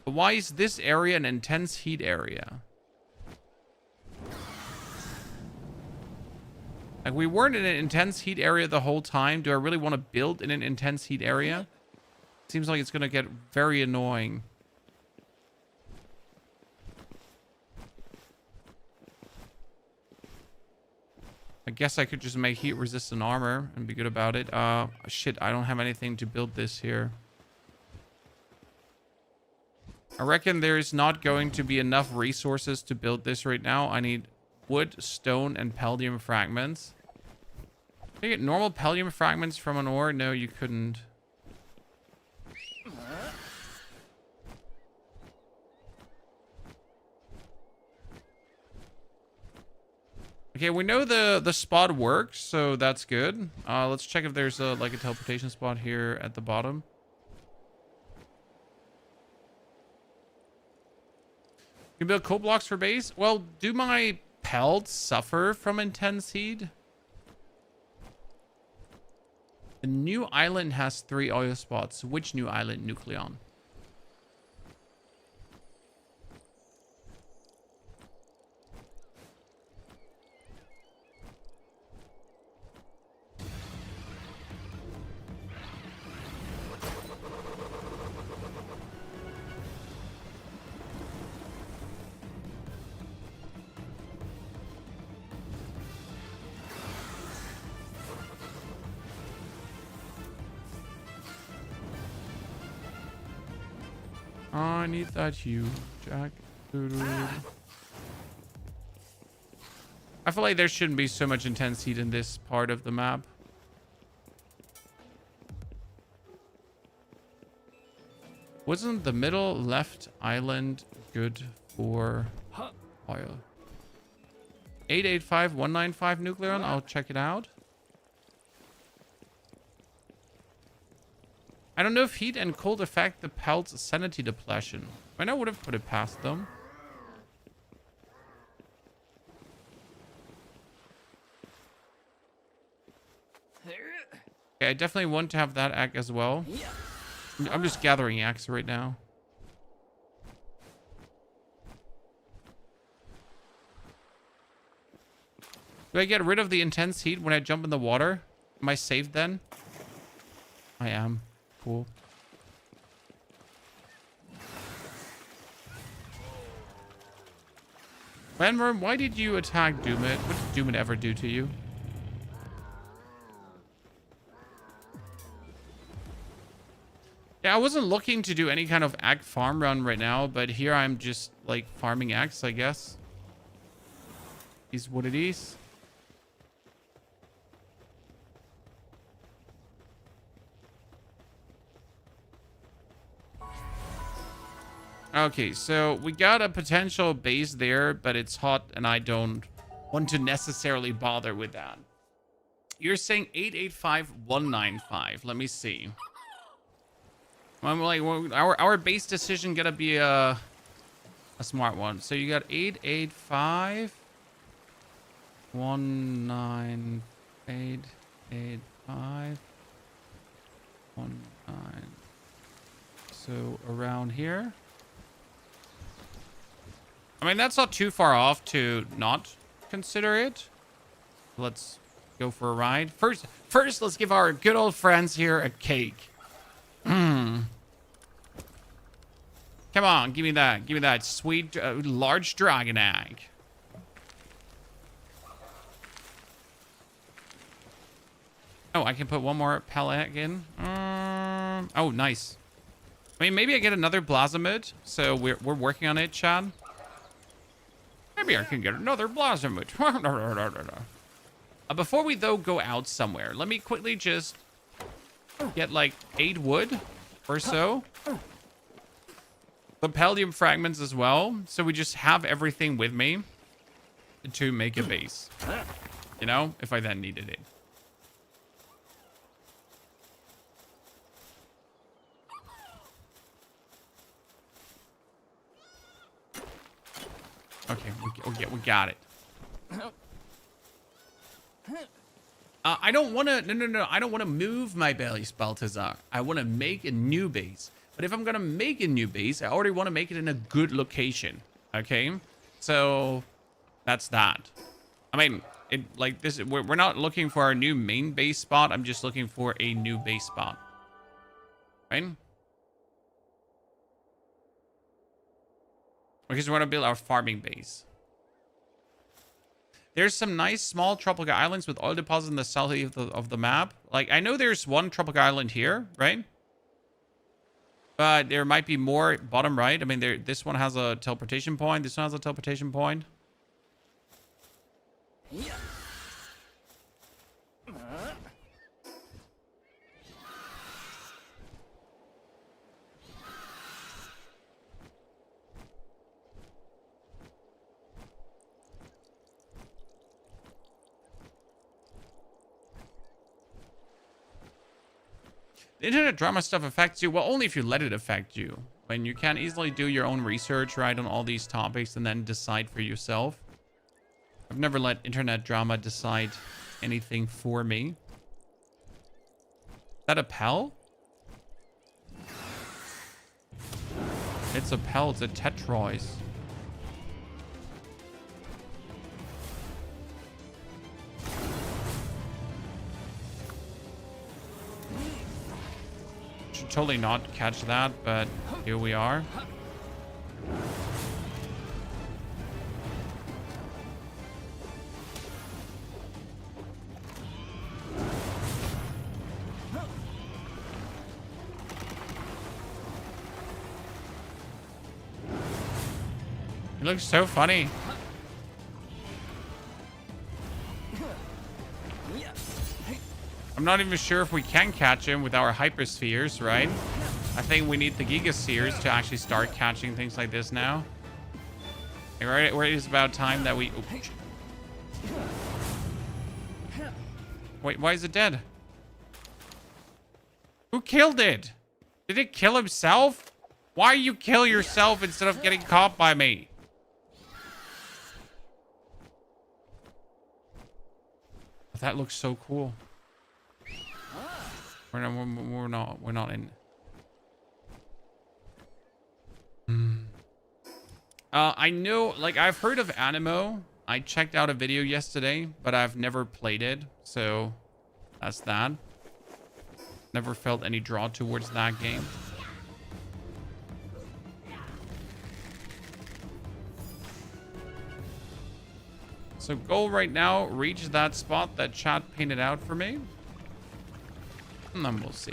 But why is this area an intense heat area? Like, we weren't in an intense heat area the whole time. Do I really want to build in an intense heat area? Seems like it's going to get very annoying. I guess I could just make heat resistant armor and be good about it. Shit, I don't have anything to build this here. I reckon there's not going to be enough resources to build this right now. I need wood, stone, and palladium fragments. Can you get normal palladium fragments from an ore? No, you couldn't. Okay, we know the spot works, so that's good. Let's check if there's like a teleportation spot here at the bottom. You can build coal blocks for base? Well, do my pelts suffer from intense heat? The new island has 3 oil spots. Which new island? Nucleon. I need that hue, Jack. I feel like there shouldn't be so much intense heat in this part of the map. Wasn't the middle left island good for oil? 885195 Nucleon. I'll check it out. I don't know if heat and cold affect the pelt's sanity depletion. I mean, I would have put it past them. Okay, I definitely want to have that egg as well. I'm just gathering axe right now. Do I get rid of the intense heat when I jump in the water? Am I saved then? I am. Cool. Manworm, why did you attack Doomit? What did Doomit ever do to you? Yeah, I wasn't looking to do any kind of ag farm run right now, but here I'm just like farming ags, I guess. Is what it is. Okay, so we got a potential base there, but it's hot and I don't want to necessarily bother with that. You're saying 885195. Let me see. I'm like, well, our base decision gotta be a smart one. So you got 8851988519. So around here. I mean, that's not too far off to not consider it. Let's go for a ride. First, let's give our good old friends here a cake. Come on, give me that. Give me that sweet, large dragon egg. Oh, I can put one more pellet in. Oh, nice. I mean, maybe I get another Blasmid. So we're working on it, Chad. Maybe I can get another Blasmid. Before we, though, go out somewhere, let me quickly just get, like, 8 wood or so. The palladium fragments as well. So we just have everything with me to make a base. You know, if I then needed it. Okay, we got it. I don't want to... No. I don't want to move my base, Baltazar. I want to make a new base. But if I'm going to make a new base, I already want to make it in a good location. Okay? So, that's that. I mean, we're not looking for our new main base spot. I'm just looking for a new base spot. Right? Because we want to build our farming base. There's some nice small tropical islands with oil deposits in the south of the map. Like, I know there's one tropical island here, right? But there might be more bottom right. I mean, this one has a teleportation point. This one has a teleportation point. Yeah. The internet drama stuff affects you. Well, only if you let it affect you. When you can easily do your own research, right, on all these topics and then decide for yourself. I've never let internet drama decide anything for me. Is that a Pell? It's a Pell. It's a Tetrois. Should totally not catch that, but here we are. It looks so funny. I'm not even sure if we can catch him with our hyperspheres, right? I think we need the gigaspheres to actually start catching things like this now. Right, where it is about time that we... Oops. Wait, why is it dead? Who killed it? Did it kill himself? Why you kill yourself instead of getting caught by me? That looks so cool. We're not in. I know, like, I've heard of Animo. I checked out a video yesterday, but I've never played it, so that's that. Never felt any draw towards that game. So goal right now, reach that spot that chat painted out for me. And then we'll see.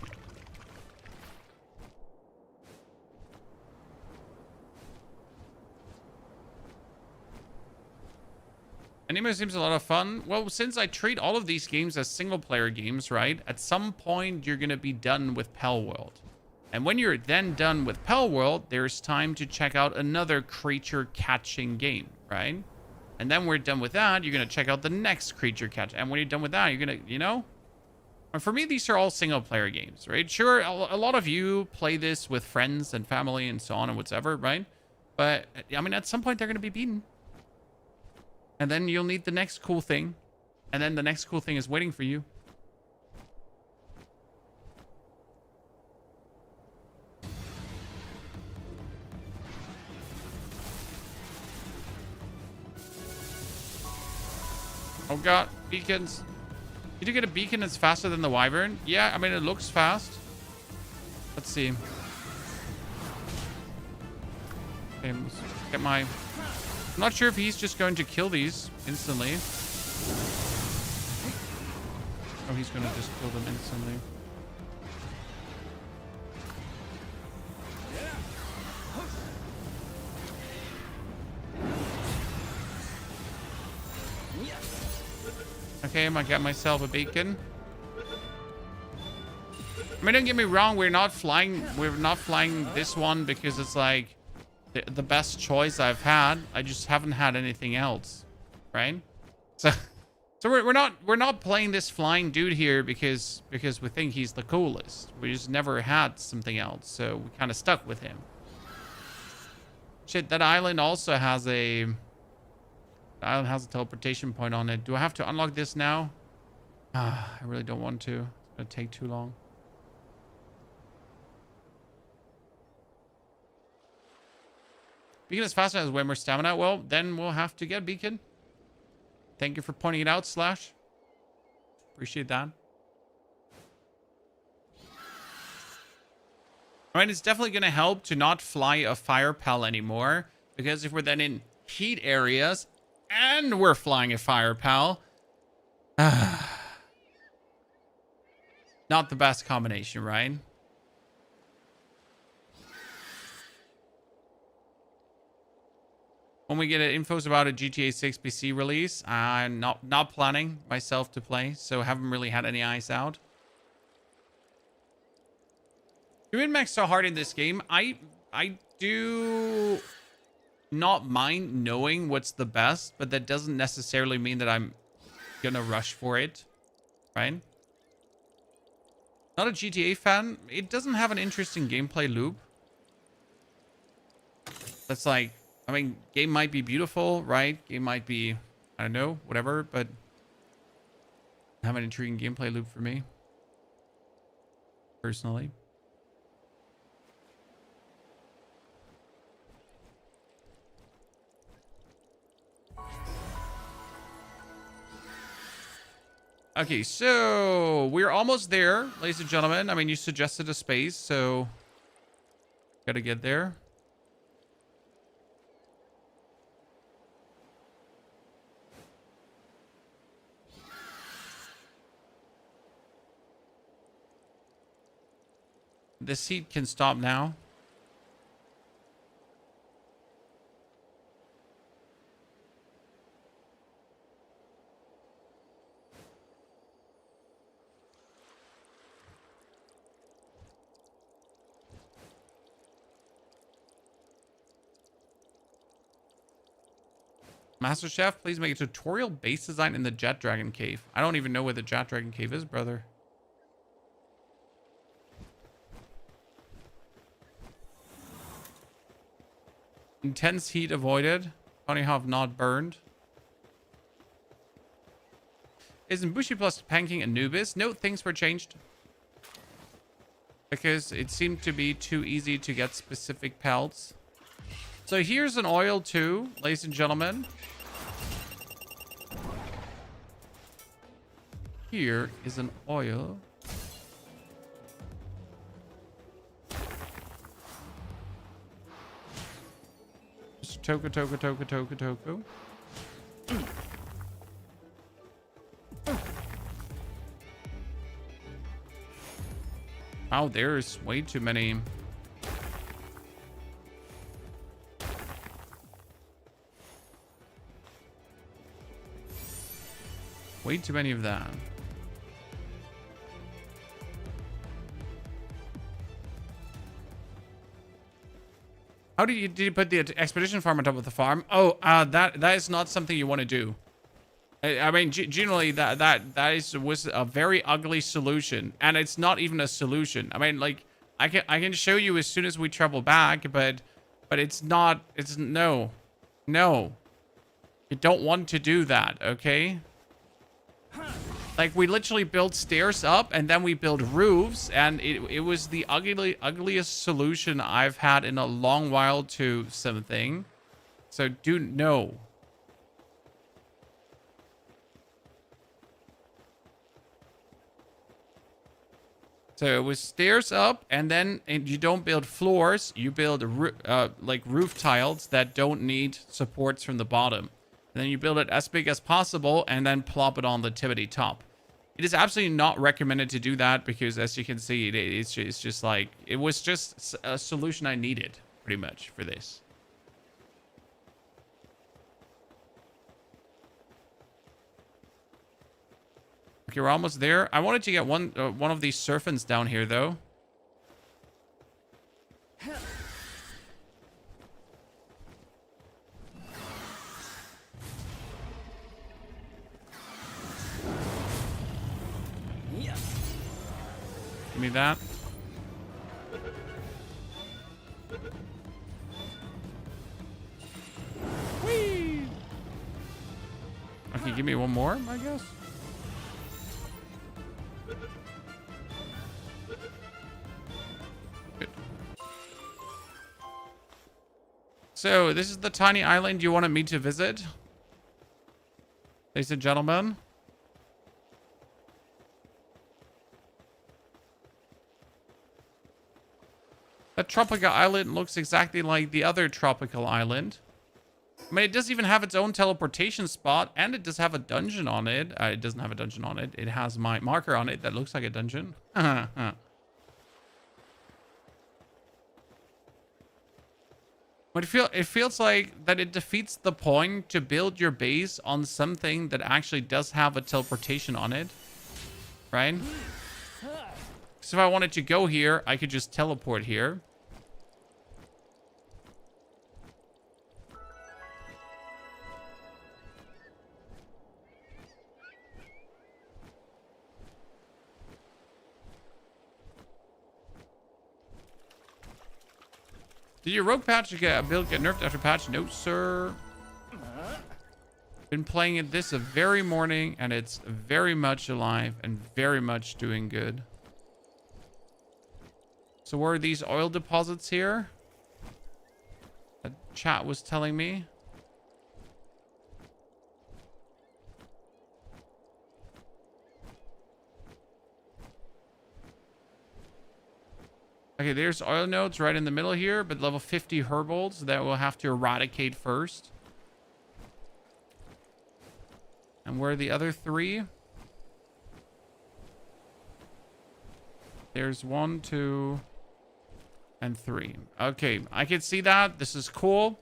Anime seems a lot of fun. Well, since I treat all of these games as single-player games, right? At some point, you're going to be done with Palworld. And when you're then done with Palworld, there's time to check out another creature-catching game, right? And then we're done with that, you're going to check out the next creature catch. And when you're done with that, you're going to, you know? And for me, these are all single-player games, right? Sure, a lot of you play this with friends and family and so on and whatever, right? But, I mean, at some point, they're going to be beaten. And then you'll need the next cool thing. And then the next cool thing is waiting for you. Oh god, beacons. Did you get a beacon that's faster than the Wyvern? Yeah, I mean, it looks fast. Let's see. Okay, let's get my... I'm not sure if he's just going to kill these instantly. Oh, he's going to just kill them instantly. Okay, I might get myself a beacon. I mean, don't get me wrong, we're not flying this one because it's like the best choice I've had. I just haven't had anything else, right? So we're not playing this flying dude here because we think he's the coolest. We just never had something else, so we kind of stuck with him. Shit, that island also has a The island has a teleportation point on it. Do I have to unlock this now? I really don't want to. It's gonna take too long. Beacon is faster, has way more stamina. Well, then we'll have to get Beacon. Thank you for pointing it out, Slash. Appreciate that. I mean, it's definitely going to help to not fly a fire pal anymore. Because if we're then in heat areas and we're flying a fire pal, not the best combination, right? When we get infos about a GTA 6 PC release, I'm not planning myself to play, so haven't really had any eyes out. You min-max so hard in this game. I do not mind knowing what's the best, but that doesn't necessarily mean that I'm gonna rush for it, right? Not a GTA fan. It doesn't have an interesting gameplay loop. That's like, I mean, game might be beautiful, right? Game might be, I don't know, whatever, but have an intriguing gameplay loop for me, personally. Okay, so we're almost there, ladies and gentlemen. I mean, you suggested a space, so gotta get there. This heat can stop now. Master Chef, please make a tutorial base design in the Jet Dragon Cave. I don't even know where the Jet Dragon Cave is, brother. Intense heat avoided. Funny how I've not burned. Isn't Bushi plus Panking Anubis? No, things were changed. Because it seemed to be too easy to get specific pelts. So here's an oil too, ladies and gentlemen. Here is an oil. Just toku. Wow, there's way too many. Way too many of that. How did you put the expedition farm on top of the farm? Oh, that is not something you want to do. I mean, generally that was a very ugly solution, and it's not even a solution. I mean, like I can show you as soon as we travel back, but it's not. It's no. You don't want to do that, okay? Like, we literally built stairs up, and then we built roofs, and it was the ugliest solution I've had in a long while to something. So do no. So it was stairs up, and then you don't build floors. You build like roof tiles that don't need supports from the bottom. And then you build it as big as possible, and then plop it on the tippity top. It is absolutely not recommended to do that because, as you can see, it's just like, it was just a solution I needed pretty much for this. Okay, we're almost there. I wanted to get one of these serpents down here, though. Give me that. Whee! give me one more, I guess? Good. So, this is the tiny island you wanted me to visit? Ladies and gentlemen? That tropical island looks exactly like the other tropical island. I mean, it does even have its own teleportation spot, and it does have a dungeon on it. It doesn't have a dungeon on it. It has my marker on it that looks like a dungeon. But it feels like that it defeats the point to build your base on something that actually does have a teleportation on it. Right? So if I wanted to go here, I could just teleport here. Did your rogue build get nerfed after patch? No, sir. Been playing it this very morning, and it's very much alive and very much doing good. So where are these oil deposits here? That chat was telling me. Okay, there's oil nodes right in the middle here, but level 50 herbalds that we'll have to eradicate first. And where are the other three? There's 1, 2, and 3. Okay, I can see that. This is cool.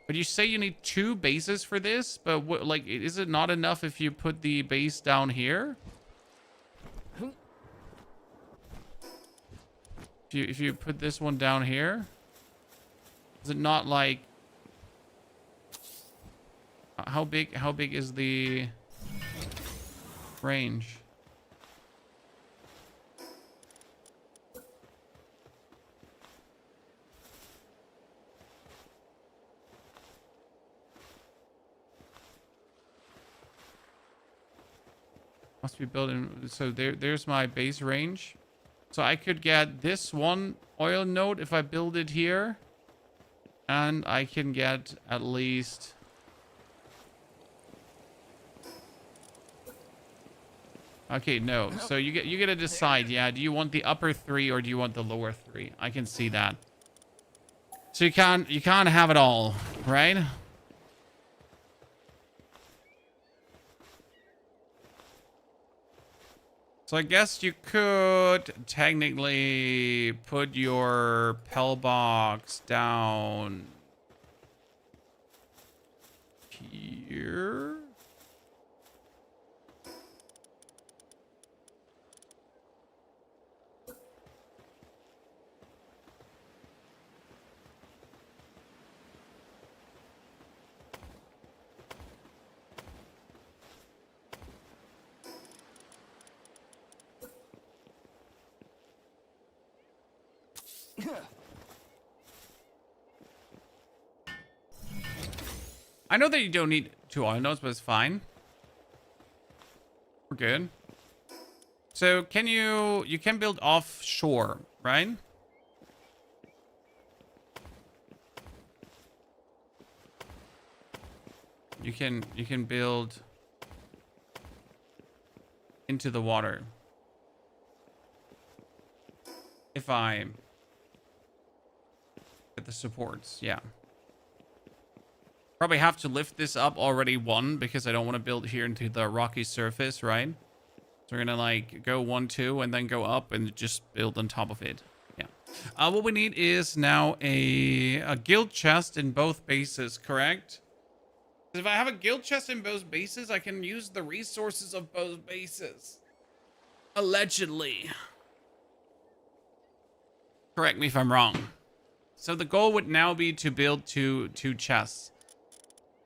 But you say you need 2 bases for this, but what, like, is it not enough if you put the base down here? If you put this one down here, is it not like how big is the range? Must be building. So there's my base range. So I could get this one oil node if I build it here. And I can get at least... Okay, no. So you get to decide, yeah. Do you want the upper 3 or do you want the lower 3? I can see that. So you can't have it all, right? So I guess you could technically put your Pel box down here. I know that you don't need 2 oil nodes, but it's fine. We're good. So can you can build offshore, right? You can build into the water. If I get the supports, yeah. Probably have to lift this up already 1 because I don't want to build here into the rocky surface, right? So we're gonna like go 1, 2, and then go up and just build on top of it. Yeah. What we need is now a guild chest in both bases, correct? If I have a guild chest in both bases, I can use the resources of both bases. Allegedly. Correct me if I'm wrong. So the goal would now be to build two chests.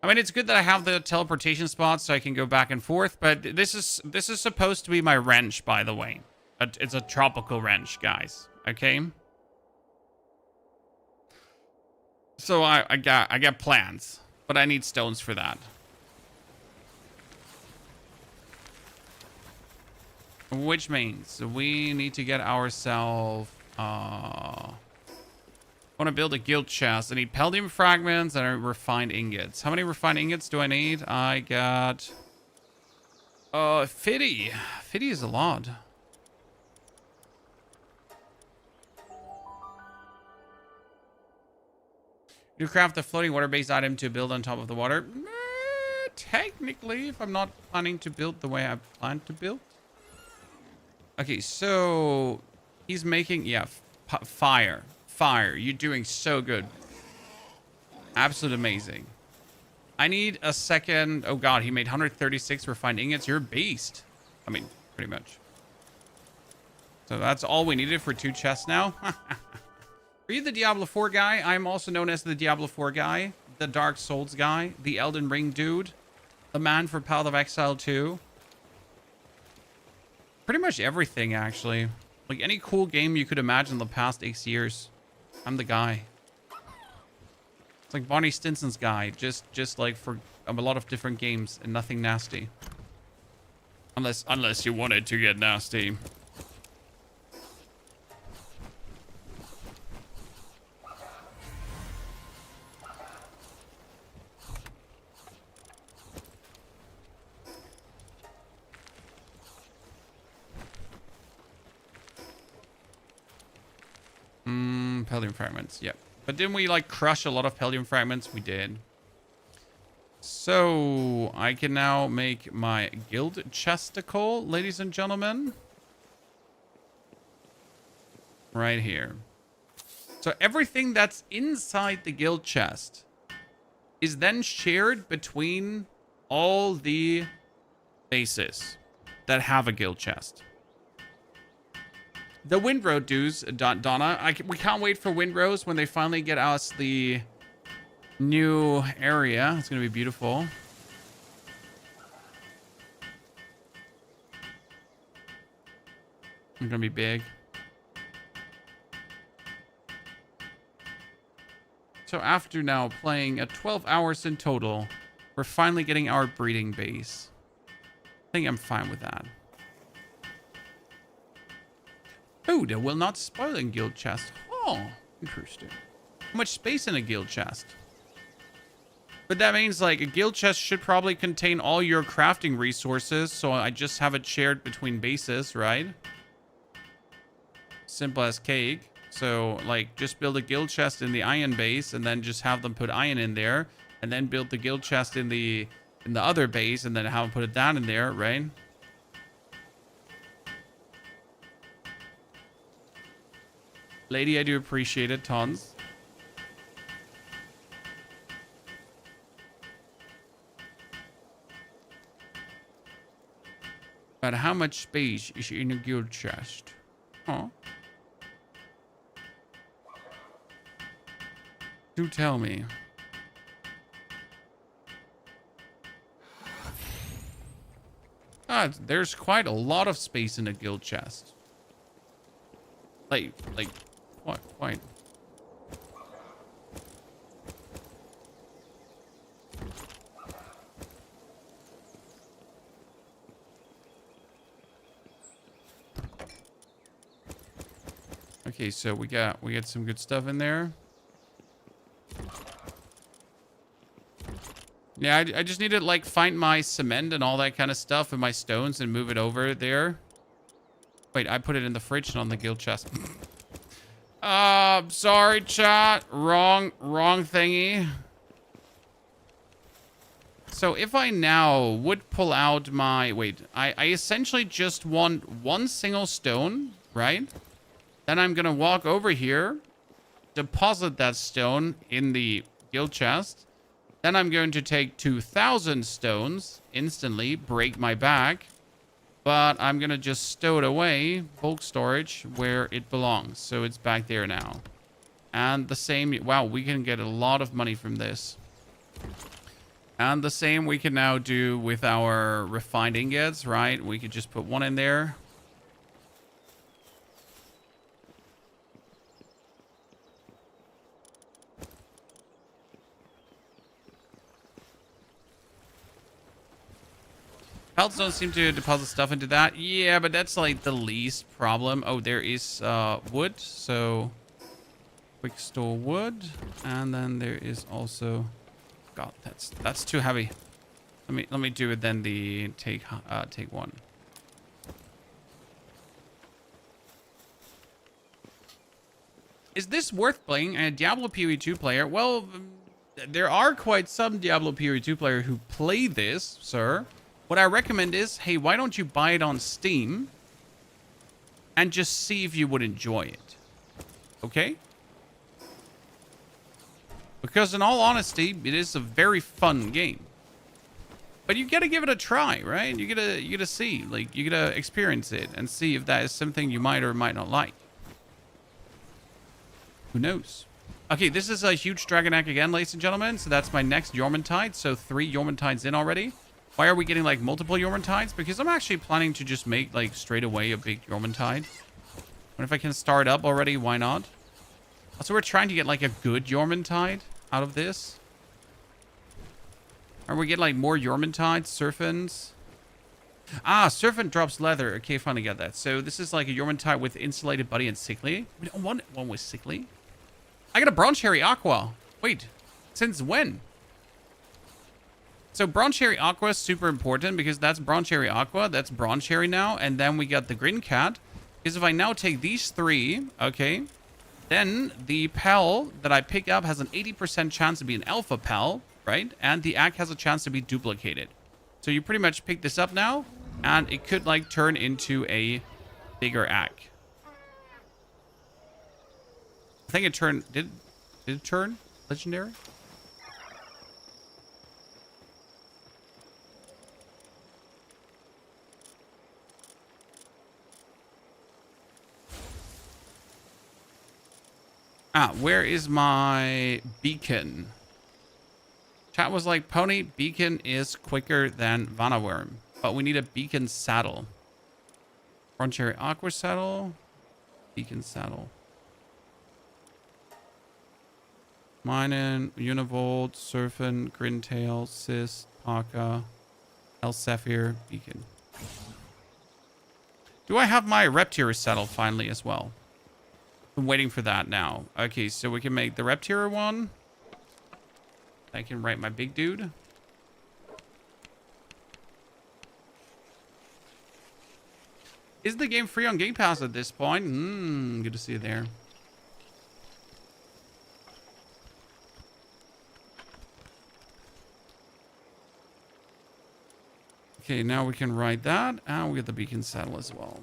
I mean, it's good that I have the teleportation spots so I can go back and forth, but this is supposed to be my wrench, by the way. It's a tropical wrench, guys. Okay? So I got plans, but I need stones for that. Which means we need to get ourselves... I want to build a guild chest. I need palladium fragments and refined ingots. How many refined ingots do I need? I got... 50. 50 is a lot. You craft a floating water-based item to build on top of the water. Technically, if I'm not planning to build the way I plan to build. Okay, so he's making, yeah, fire. Fire. You're doing so good. Absolute amazing. I need a second. Oh god, he made 136 refined ingots. You're a beast. I mean, pretty much. So that's all we needed for 2 chests now. Are you the Diablo 4 guy? I'm also known as the Diablo 4 guy, the Dark Souls guy, the Elden Ring dude, the man for Path of Exile 2. Pretty much everything, actually. Like any cool game you could imagine in the past 8 years. I'm the guy. It's like Bonnie Stinson's guy, just like for a lot of different games and nothing nasty. Unless you wanted to get nasty. Palladium fragments, yep. But didn't we like crush a lot of palladium fragments? We did. So I can now make my guild chesticle, ladies and gentlemen. Right here. So everything that's inside the guild chest is then shared between all the bases that have a guild chest. The Windrow dudes, Donna, we can't wait for Windrows when they finally get us the new area. It's going to be beautiful. It's going to be big. So after now playing 12 hours in total, we're finally getting our breeding base. I think I'm fine with that. Food will not spoil in guild chest. Oh, interesting. How much space in a guild chest? But that means like a guild chest should probably contain all your crafting resources. So I just have it shared between bases, right? Simple as cake. So like just build a guild chest in the iron base and then just have them put iron in there. And then build the guild chest in the other base and then have them put it down in there, right? Lady, I do appreciate it, tons. But how much space is in a guild chest? Huh? Do tell me. God, there's quite a lot of space in a guild chest. Like, what? Quite. Okay, so we got some good stuff in there. Yeah, I just need to like find my cement and all that kind of stuff and my stones and move it over there. Wait, I put it in the fridge and on the guild chest. Sorry, chat. Wrong thingy. So if I now would pull out my... Wait, I essentially just want one single stone, right? Then I'm going to walk over here, deposit that stone in the guild chest. Then I'm going to take 2,000 stones instantly, break my back. But I'm going to just stow it away, bulk storage, where it belongs. So it's back there now. And the same... Wow, we can get a lot of money from this. And the same we can now do with our refined ingots, right? We could just put one in there. Pelts don't seem to deposit stuff into that. Yeah, but that's like the least problem. Oh, there is wood. So quick store wood. And then there is also... God, that's too heavy. Let me do it then the take one. Is this worth playing? A Diablo PoE2 player? Well, there are quite some Diablo PoE2 player who play this, sir. What I recommend is, hey, why don't you buy it on Steam and just see if you would enjoy it? Okay? Because in all honesty, it is a very fun game. But you gotta give it a try, right? You gotta see, like, you gotta experience it and see if that is something you might or might not like. Who knows? Okay, this is a huge Dragon Egg again, ladies and gentlemen. So that's my next Yormantide. So 3 Yormantides in already. Why are we getting like multiple Yormantides? Because I'm actually planning to just make like straight away a big Yormantide. But if I can start up already, why not? Also, we're trying to get like a good Yormantide out of this. Or we get like more Yormantides, Surfins. Ah, Surfin drops leather. Okay, finally got that. So this is like a Yormantide with insulated body and sickly. We don't want one with sickly. I got a Bronze Cherry Aqua. Wait, since when? So Bronze Cherry Aqua is super important because that's Bronze Cherry Aqua. That's Bronze Cherry now. And then we got the Green Cat. Because if I now take these 3, okay, then the Pal that I pick up has an 80% chance to be an Alpha Pal, right? And the Ack has a chance to be duplicated. So you pretty much pick this up now, and it could like turn into a bigger Ack. I think it turned... Did it turn legendary? Ah, where is my beacon? Chat was like, Pony, beacon is quicker than Vanaworm. But we need a beacon saddle. Bronze Cherry Aqua saddle. Beacon saddle. Minen, Univolt, Surfin, Grintail, Sis, Paka, El Sephir, Beacon. Do I have my Reptier saddle finally as well? I'm waiting for that now. Okay, so we can make the Reptier one. I can write my big dude. Is the game free on Game Pass at this point? Good to see you there. Okay, now we can write that. And we get the beacon saddle as well.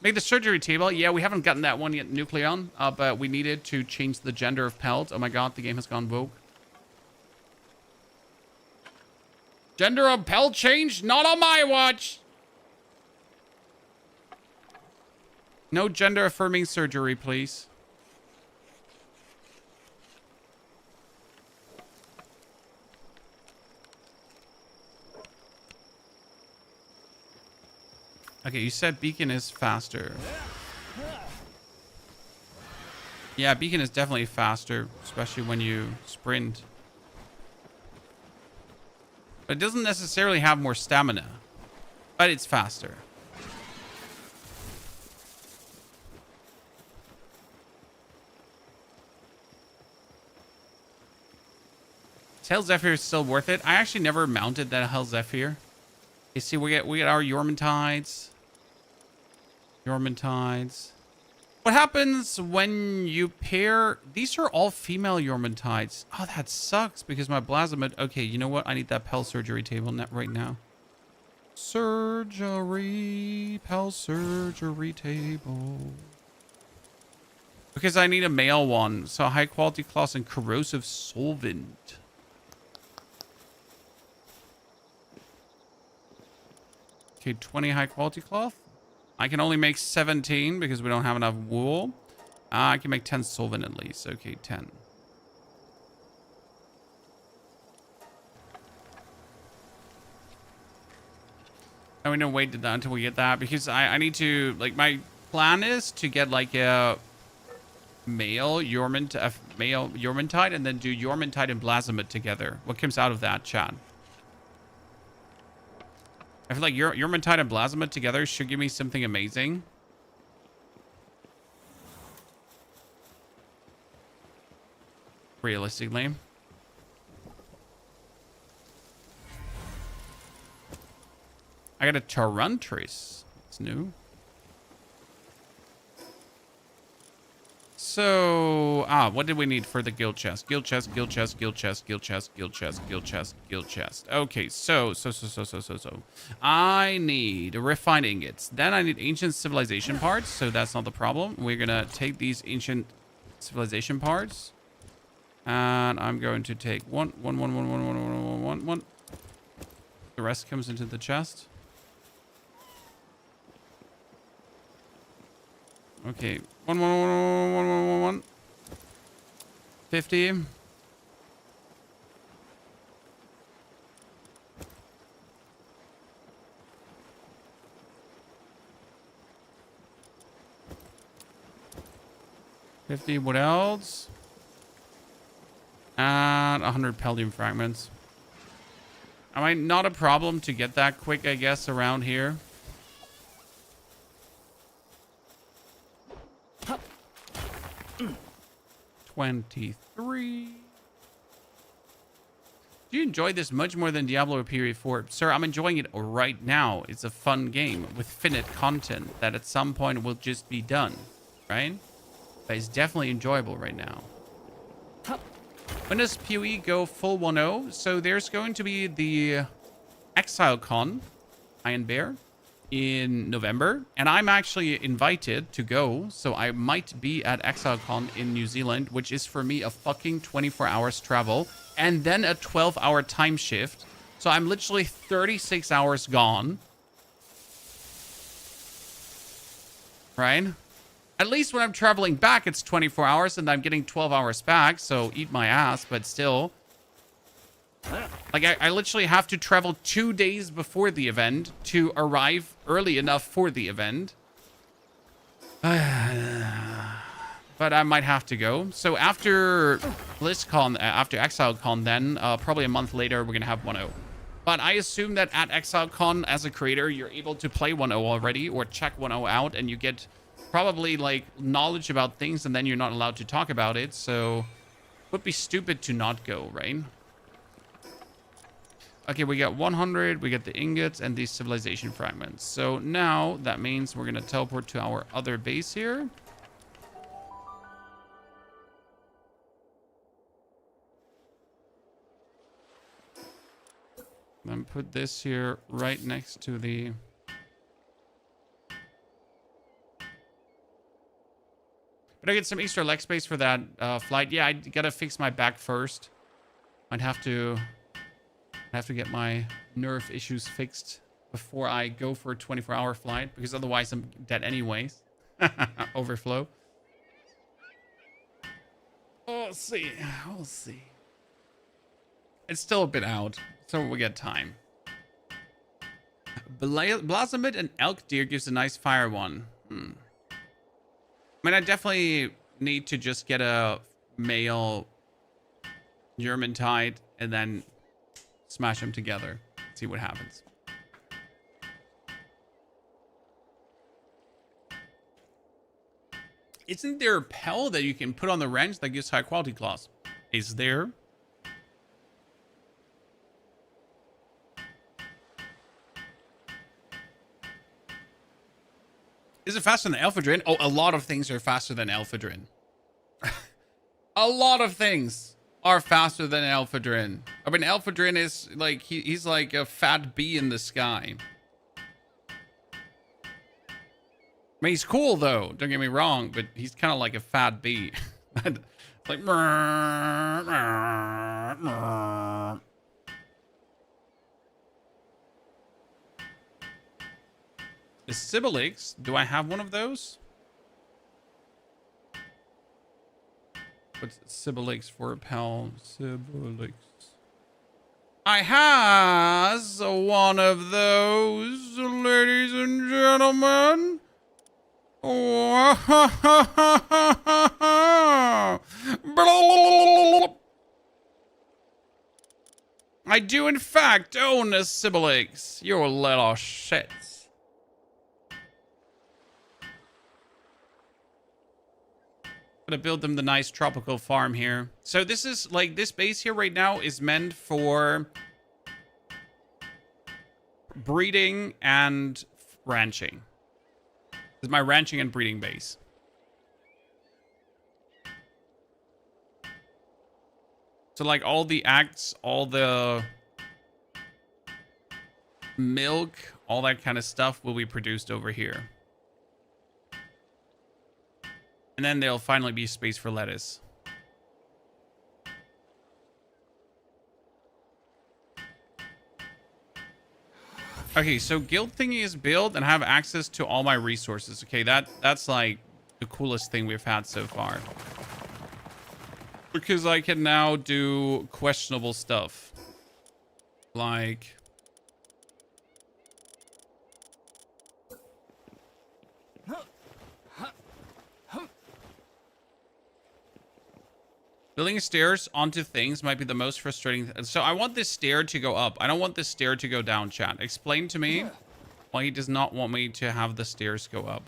Make the surgery table. Yeah, we haven't gotten that one yet, Nucleon. But we needed to change the gender of pelt. Oh my god, the game has gone woke. Gender of pelt changed? Not on my watch! No gender affirming surgery, please. Okay, you said beacon is faster. Yeah, beacon is definitely faster, especially when you sprint. But it doesn't necessarily have more stamina, but it's faster. Hell Zephyr is still worth it. I actually never mounted that Hell Zephyr. You see, we get our Yormantides. Yormantides. What happens when you pair... These are all female Yormantides. Oh, that sucks because my Blasmid... Okay, you know what? I need that Pell surgery table right now. Surgery. Pell surgery table. Because I need a male one. So high quality cloths and corrosive solvent. Okay, 20 high quality cloth. I can only make 17 because we don't have enough wool. I can make 10 solvent at least. Okay, 10. And we don't wait until we get that because I need to, like, my plan is to get like a male Yormantide and then do Yormantide and Blasmid together. What comes out of that, Chad? I feel like Urmintide and Blasma together should give me something amazing. Realistically. I got a Tarantris. It's new. So, what did we need for the guild chest? Guild chest, guild chest, guild chest, guild chest, guild chest, guild chest, guild chest. Okay, so. I need refined ingots. Then I need ancient civilization parts, so that's not the problem. We're gonna take these ancient civilization parts. And I'm going to take one. The rest comes into the chest. Okay, one. 50. What else? And 100 Palladium fragments. I mean, not a problem to get that quick, I guess, around here. $23. Do you enjoy this much more than Diablo or Period 4? Sir, I'm enjoying it right now. It's a fun game with finite content that at some point will just be done, right? But it's definitely enjoyable right now. When does PoE go full 1.0? So there's going to be the Exile Con, Iron Bear, in November. And I'm actually invited to go. So I might be at Exile Con in New Zealand, which is for me a fucking 24 hours travel. And then a 12-hour time shift. So I'm literally 36 hours gone. Right? At least when I'm traveling back, it's 24 hours and I'm getting 12 hours back. So eat my ass, but still. Like, I literally have to travel 2 days before the event to arrive early enough for the event. But I might have to go. So after BlizzCon, after ExileCon, then probably a month later, we're going to have 1.0. But I assume that at ExileCon, as a creator, you're able to play 1.0 already or check 1.0 out, and you get probably like knowledge about things, and then you're not allowed to talk about it. So it would be stupid to not go, right? Okay, we got 100, we got the ingots and these civilization fragments. So now that means we're going to teleport to our other base here. Then put this here right next to the... But I get some extra leg space for that flight. Yeah, I gotta fix my back first. I'd have to get my nerve issues fixed before I go for a 24-hour flight, because otherwise I'm dead anyways. Overflow. We'll see. We'll see. It's still a bit out, so we get time. Blasomid and elk deer gives a nice fire one. I mean, I definitely need to just get a male Urmintide and then smash them together. See what happens. Isn't there a Pell that you can put on the wrench that gives high quality claws? Is there? Is it faster than Elphadrin? Oh, a lot of things are faster than Elphadrin. A lot of things are faster than Elphadrin. I mean, Elphadrin is like, he's like a fat bee in the sky. I mean, he's cool though, don't get me wrong, but he's kind of like a fat bee. Like, the Sibilix, do I have one of those? What's Sibilix for a pal? Sibilix. I has one of those, ladies and gentlemen. I do, in fact, own a siblings. You little shits. Gonna build them the nice tropical farm here. So this is like this base here right now is meant for breeding and ranching. This is my ranching and breeding base. So like all the eggs, all the milk, all that kind of stuff will be produced over here. And then there'll finally be space for lettuce. Okay, so guild thingy is built and have access to all my resources. Okay, that's like the coolest thing we've had so far. Because I can now do questionable stuff. Like... building stairs onto things might be the most frustrating. So I want this stair to go up. I don't want this stair to go down, chat. Explain to me why he does not want me to have the stairs go up.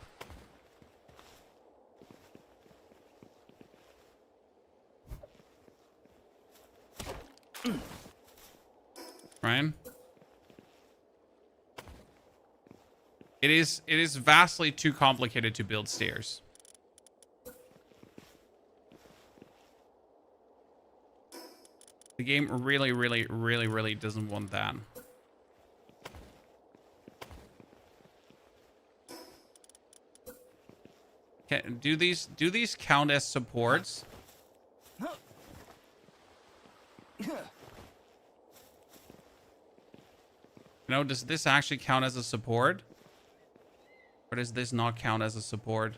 Ryan? It is vastly too complicated to build stairs. The game really doesn't want that. Okay, do these count as supports? No, does this actually count as a support? Or does this not count as a support?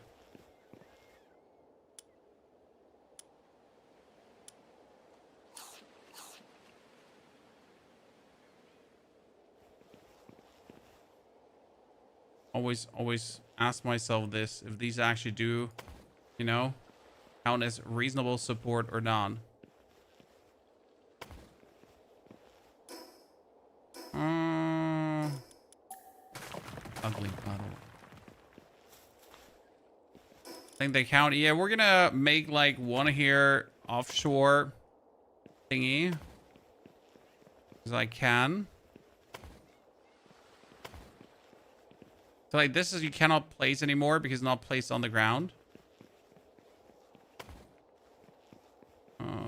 Always ask myself this, if these actually do, you know, count as reasonable support or not. Ugly puddle. I think they count. Yeah, we're gonna make like one here offshore thingy. Because I can. So like this is you cannot place anymore because it's not placed on the ground.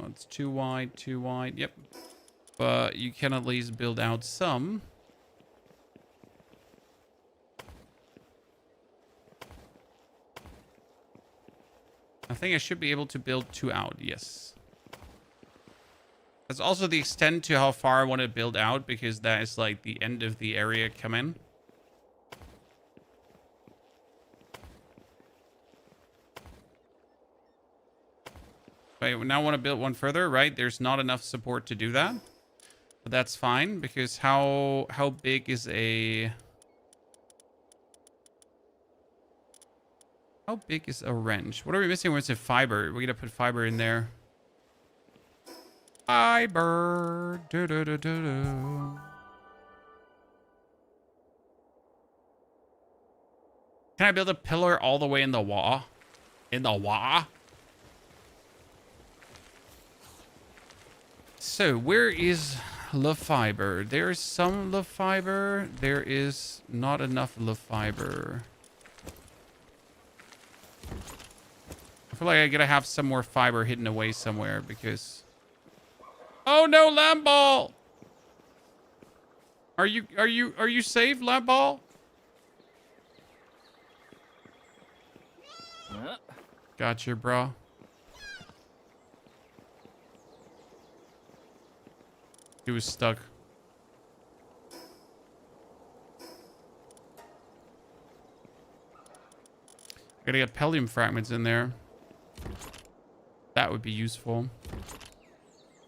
It's too wide, too wide. Yep. But you can at least build out some. I think I should be able to build 2 out. Yes. That's also the extent to how far I want to build out because that is like the end of the area come in. Wait, we now want to build one further, right? There's not enough support to do that. But that's fine because how big is a... How big is a wrench? What are we missing when it's a fiber? We're gonna put fiber in there. Fiber. Do, do, do, do, do. Can I build a pillar all the way in the wall? In the wall? So, where is the fiber? There is some the fiber. There is not enough the fiber. I feel like I gotta have some more fiber hidden away somewhere because... Oh no, lamb ball! Are you safe, lamb ball? Gotcha, bro. He was stuck. Gotta get Pelium fragments in there. That would be useful.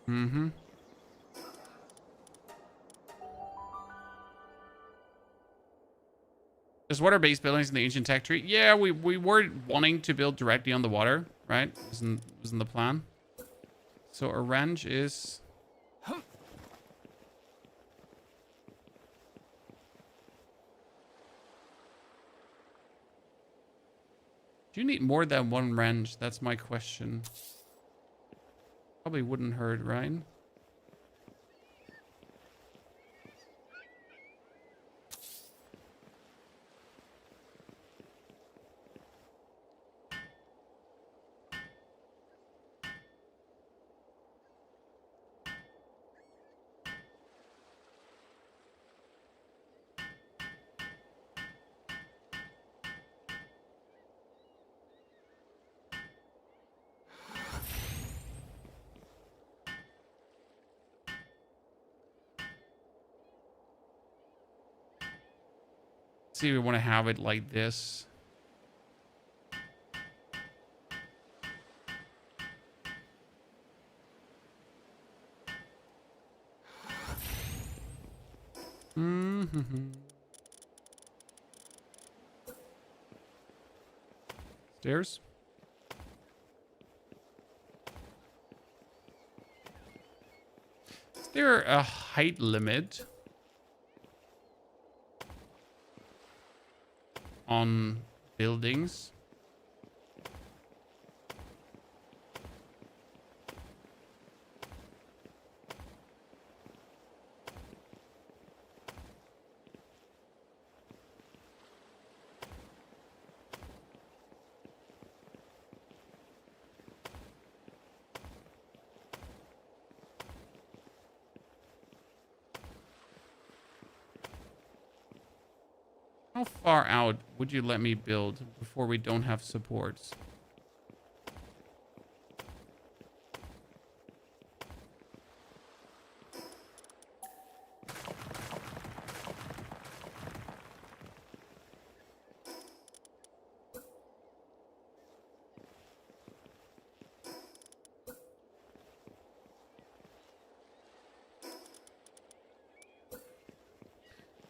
Mm-hmm. There's water-based buildings in the ancient tech tree. Yeah, we were wanting to build directly on the water, right? Wasn't the plan. So a wrench is... Do you need more than one wrench? That's my question. Probably wouldn't hurt, right? See, we want to have it like this. Stairs. Is there a height limit on buildings? How far out would you let me build before we don't have supports?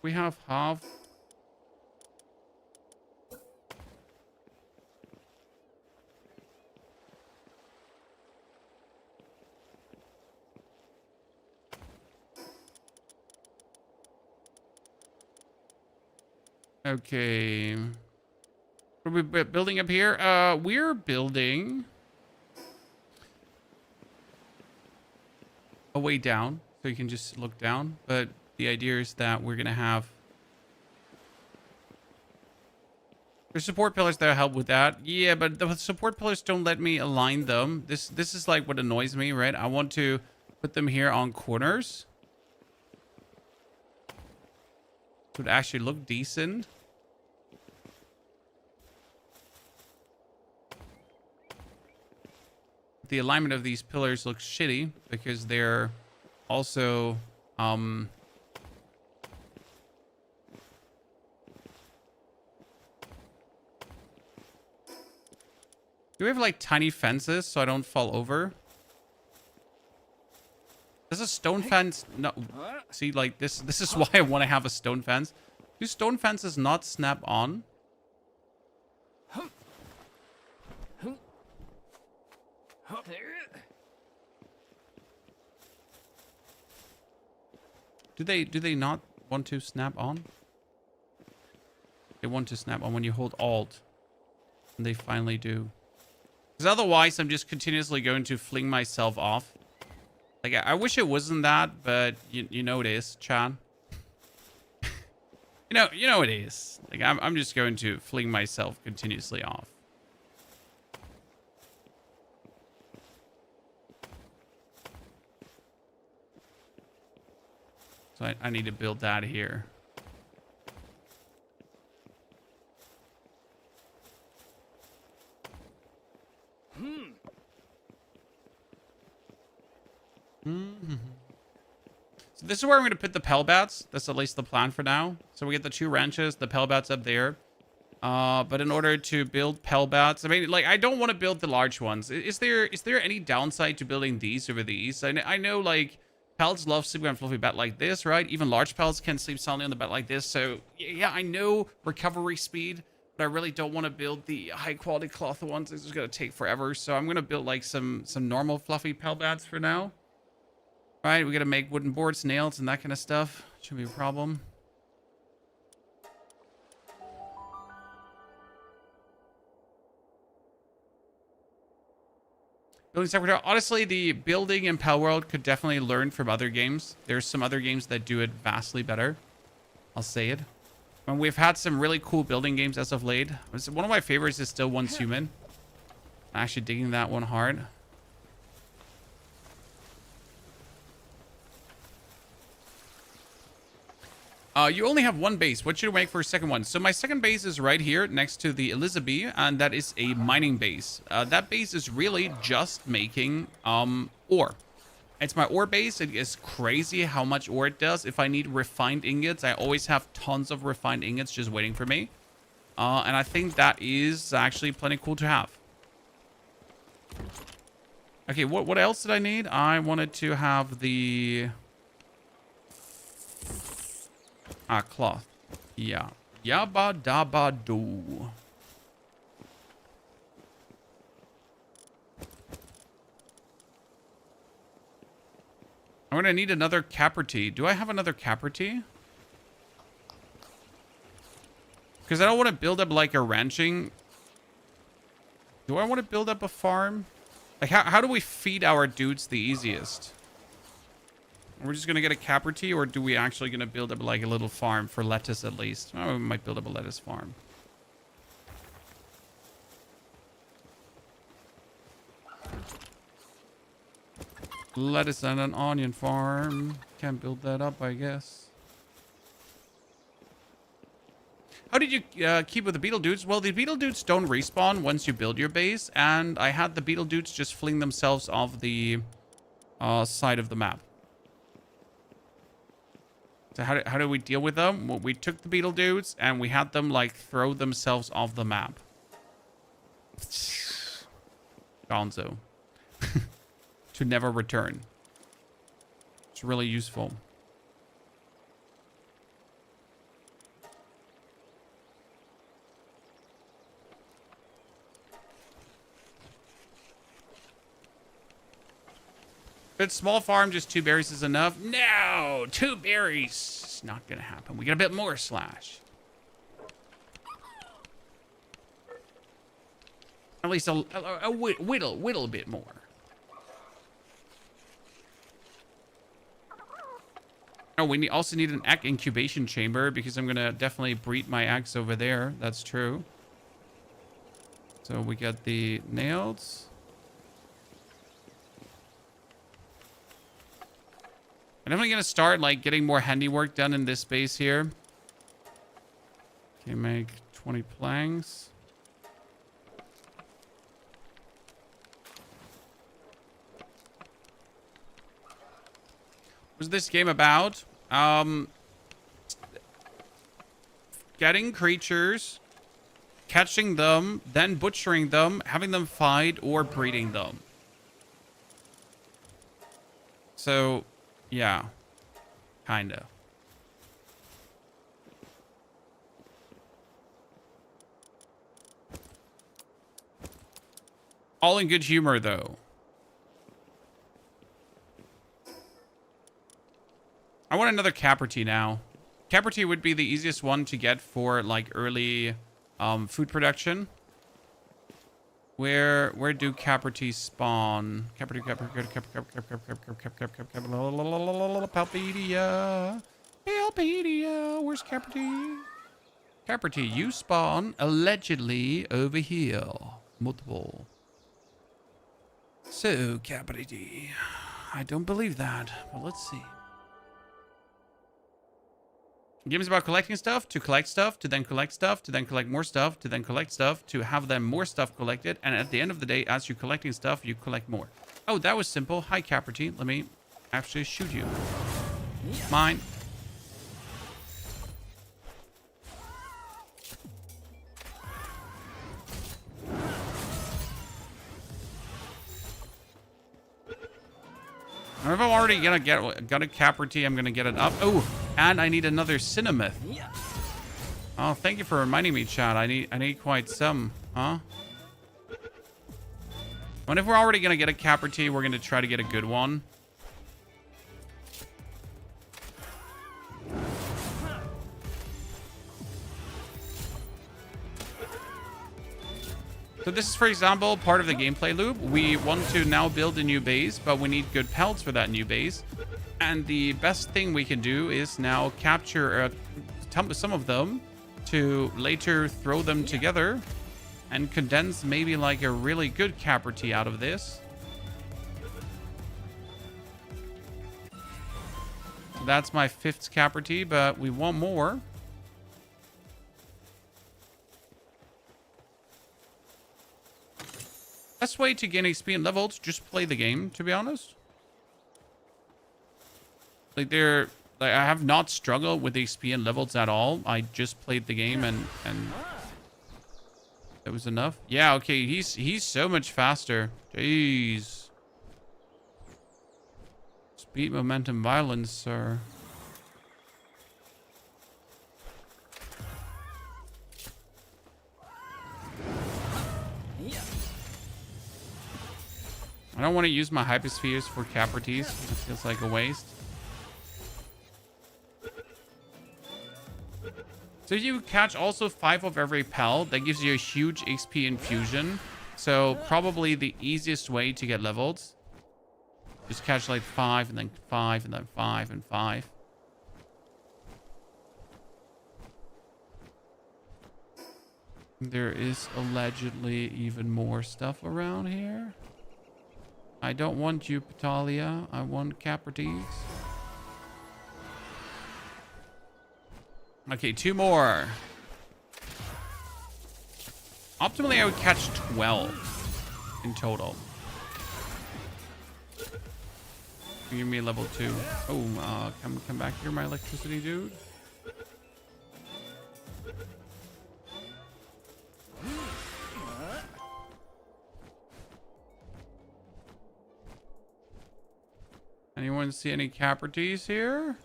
We have half. Okay. What are we building up here? We're building a way down, so you can just look down. But the idea is that we're gonna have there's support pillars that help with that. Yeah, but the support pillars don't let me align them. This is like what annoys me, right? I want to put them here on corners. It would actually look decent. The alignment of these pillars looks shitty because they're also do we have like tiny fences so I don't fall over? Does a stone fence no see like this is why I want to have a stone fence. Do stone fences not snap on? Do they not want to snap on? They want to snap on when you hold Alt. And they finally do. Because otherwise I'm just continuously going to fling myself off. Like I wish it wasn't that, but you know it is, Chan. you know it is. Like I'm just going to fling myself continuously off. So I need to build that here. So this is where I'm going to put the Pellbats. That's at least the plan for now. So we get the 2 wrenches, the Pellbats up there. But in order to build Pellbats, I mean, like, I don't want to build the large ones. Is there any downside to building these over these? I know, like, Pals love sleeping on fluffy bed like this, right? Even large Pals can sleep soundly on the bed like this. So, yeah, I know recovery speed, but I really don't want to build the high-quality cloth ones. It's just going to take forever. So I'm going to build, like, some normal fluffy Pellbats for now. All right, we got to make wooden boards, nails, and that kind of stuff. Shouldn't be a problem. Building secretary. Honestly, the building in Palworld could definitely learn from other games. There's some other games that do it vastly better. I'll say it. And we've had some really cool building games as of late. One of my favorites is still Once Human. I'm actually digging that one hard. You only have one base. What should you make for a second one? So my second base is right here next to the Elizabeth, and that is a mining base. That base is really just making ore. It's my ore base. It is crazy how much ore it does. If I need refined ingots, I always have tons of refined ingots just waiting for me. And I think that is actually plenty cool to have. Okay, what else did I need? I wanted to have the... cloth. Yeah. Yabba dabba doo. I'm gonna need another Capertee. Do I have another Capertee? Because I don't want to build up like a ranching. Do I want to build up a farm? Like how do we feed our dudes the easiest? We're just gonna get a Capertee, or do we actually gonna build up like a little farm for lettuce at least? Oh, we might build up a lettuce farm. Lettuce and an onion farm. Can't build that up, I guess. How did you keep with the beetle dudes? Well, the beetle dudes don't respawn once you build your base, and I had the beetle dudes just fling themselves off the side of the map. So how do we deal with them? Well, we took the beetle dudes and we had them like throw themselves off the map. Gonzo. To never return. It's really useful. But small farm, just 2 berries is enough. No, 2 berries. It's not gonna happen. We get a bit more slash. At least a whittle bit more. Oh, we also need an egg incubation chamber because I'm gonna definitely breed my eggs over there. That's true. So we get the nails. I'm definitely gonna start like getting more handiwork done in this space here. Okay, make 20 planks. What's this game about? Getting creatures, catching them, then butchering them, having them fight, or breeding them. So, yeah, kinda. All in good humor, though. I want another Capertee now. Capertee would be the easiest one to get for like early food production. Where do Capertee spawn? Palpedia. Palpedia. Where's Capertee? Capertee, you spawn allegedly over here. Multiple. So, Capertee. I don't believe that, but let's see. Game is about collecting stuff, to collect stuff, to then collect stuff, to then collect more stuff, to then collect stuff, to have them more stuff collected. And at the end of the day, as you're collecting stuff, you collect more. Oh, that was simple. Hi, Capertee. Let me actually shoot you. Mine. If I'm already gonna got a Capertee, I'm gonna get it up. Oh, and I need another Cinnamith. Oh, thank you for reminding me, Chad. I need quite some, huh? And if we're already gonna get a Capertee, we're gonna try to get a good one. So this is, for example, part of the gameplay loop. We want to now build a new base, but we need good pelts for that new base. And the best thing we can do is now capture some of them to later throw them together and condense maybe like a really good caperty out of this. So that's my 5th caperty, but we want more. Best way to gain XP and levels, just play the game, to be honest. Like I have not struggled with XP and levels at all. I just played the game and it was enough. Yeah, okay, he's so much faster. Jeez. Speed, momentum, violence, sir. I don't want to use my hyperspheres for caperties. It feels like a waste. So you catch also 5 of every pal. That gives you a huge XP infusion. So probably the easiest way to get leveled. Just catch like 5 and then 5 and then 5 and 5. There is allegedly even more stuff around here. I don't want you, Patalia. I want caperties. Okay, 2 more. Optimally, I would catch 12 in total. Give me level 2. Oh, come back here, my electricity dude. Anyone see any caperties here?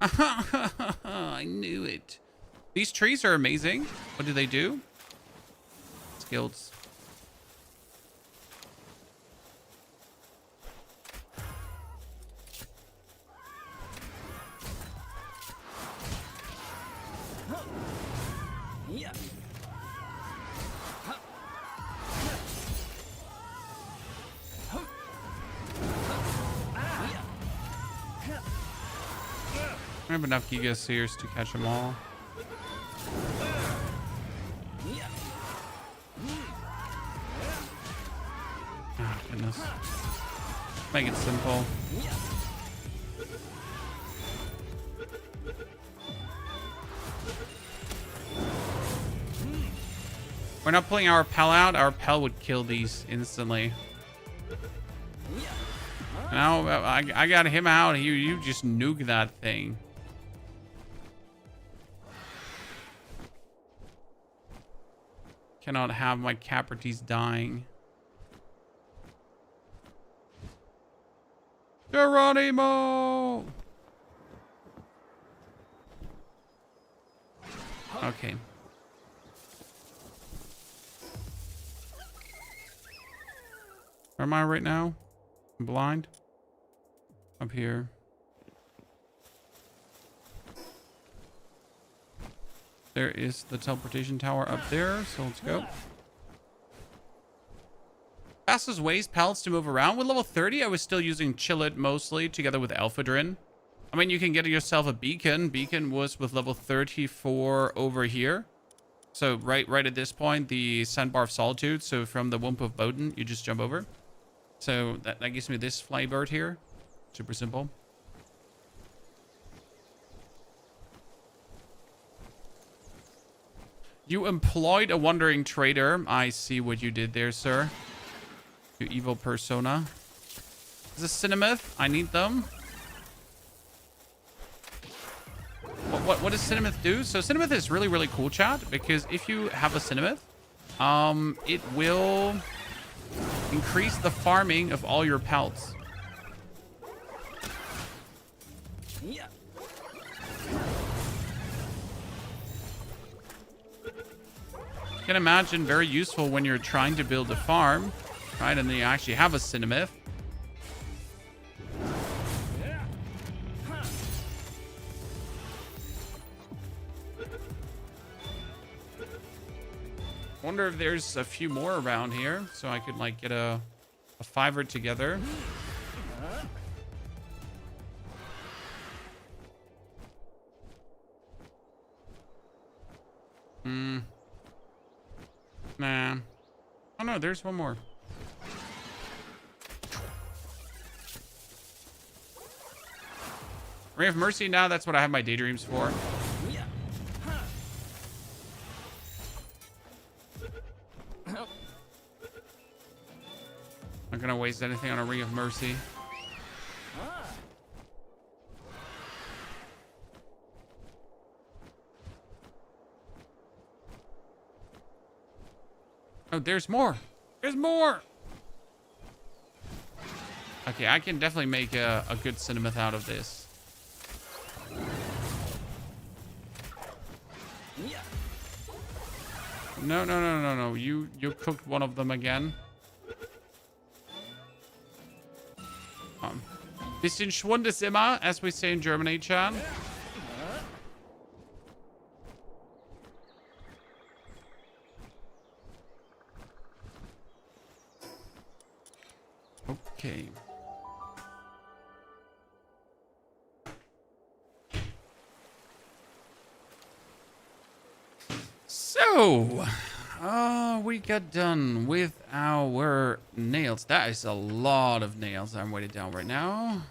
I knew it. These trees are amazing. What do they do? Skills. I have enough Giga Seers to catch them all. Oh, goodness. Make it simple. We're not pulling our Pal out. Our Pal would kill these instantly. Now I got him out. You just nuke that thing. Cannot have my caperties dying. Geronimo! Okay. Where am I right now? I'm blind. Up here. There is the teleportation tower up there, so let's go. Fastest ways pallets to move around. With level 30, I was still using Chillet mostly, together with Alphadrin. I mean, you can get yourself a beacon. Beacon was with level 34 over here. So right at this point, the Sandbar of Solitude. So from the Womb of Bodin, you just jump over. So that gives me this flybird here. Super simple. You employed a wandering trader. I see what you did there, sir. You evil persona. Is this Cinemith? I need them. What does Cinemith do? So Cinemith is really, really cool, chat, because if you have a Cinemith, it will increase the farming of all your pelts. You can imagine very useful when you're trying to build a farm, right? And then you actually have a Cinemith. Wonder if there's a few more around here, so I could like get a fiver together. Nah. Oh no, there's one more. Ray of Mercy, now that's what I have my daydreams for. Not gonna waste anything on a Ring of Mercy. Oh, there's more. There's more. Okay, I can definitely make a good cinnamon out of this. No, no, no, no, no. You cooked one of them again. Bisschen Schwund ist immer, as we say in Germany, Chan. Okay. So, we got done with our nails. That is a lot of nails I'm weighted down right now.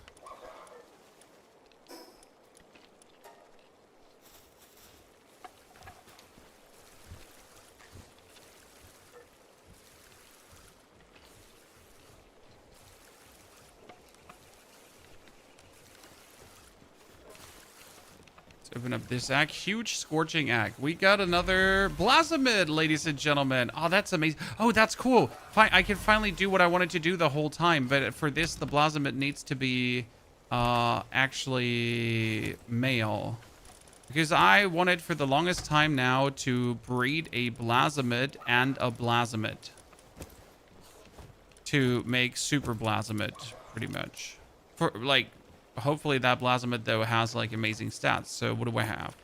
Open up this act. Huge scorching act. We got another Blasomid, ladies and gentlemen. Oh, that's amazing. Oh, that's cool. Fine, I can finally do what I wanted to do the whole time. But for this, the Blasomid needs to be actually male. Because I wanted for the longest time now to breed a Blasomid and a Blasomid. To make Super Blasomid, pretty much. For, like... Hopefully that Blasomid, though, has, like, amazing stats. So what do I have?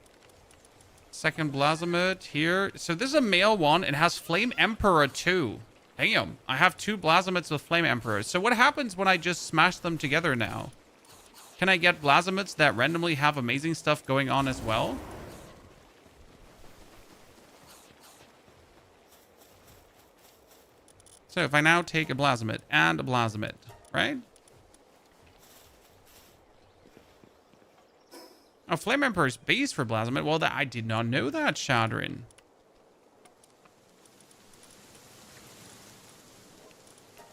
Second Blasomid here. So this is a male one. It has Flame Emperor, too. Damn. I have 2 Blasomids with Flame Emperor. So what happens when I just smash them together now? Can I get Blasomids that randomly have amazing stuff going on as well? So if I now take a Blasomid and a Blasomid, right? Oh, Flame Emperor's base for Blasomid. Well, I did not know that, Shadrin.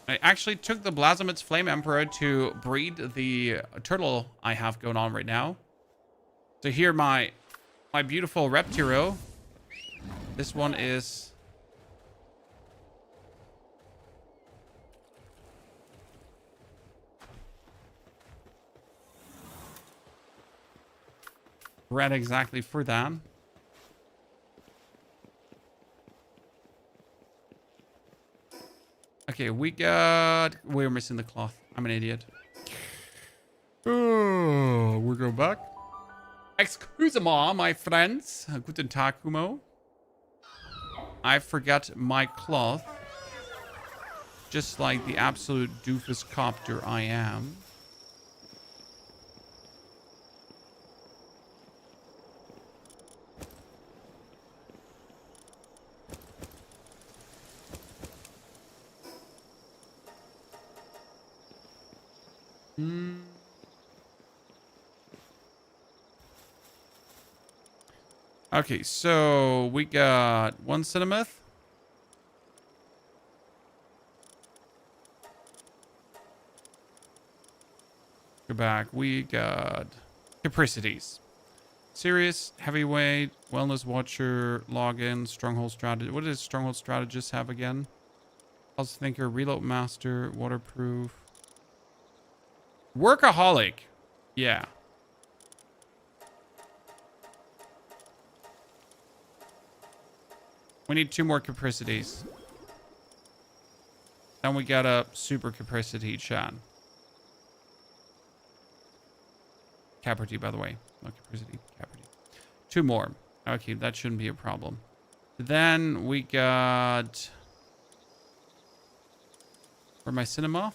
I actually took the Blasomid's Flame Emperor to breed the turtle I have going on right now. So here, my beautiful Reptiro. This one is... bred exactly for that. Okay, we're missing the cloth. I'm an idiot. Oh, we'll go back. Excuse-moi, my friends. Guten Tag, Kumo. I forgot my cloth. Just like the absolute doofus copter I am. Okay, so we got 1 Cinemeth. Go back. We got Capricities. Serious, Heavyweight, Wellness Watcher, Login, Stronghold Strategist. What does Stronghold Strategist have again? Pulse Thinker, Reload Master, Waterproof. Workaholic. Yeah. We need 2 more Capricities. Then we got a Super Capricity Chan. Caprity, by the way. Not Capricity, Caprity. 2 more. Okay, that shouldn't be a problem. Then we got... For my Cinema?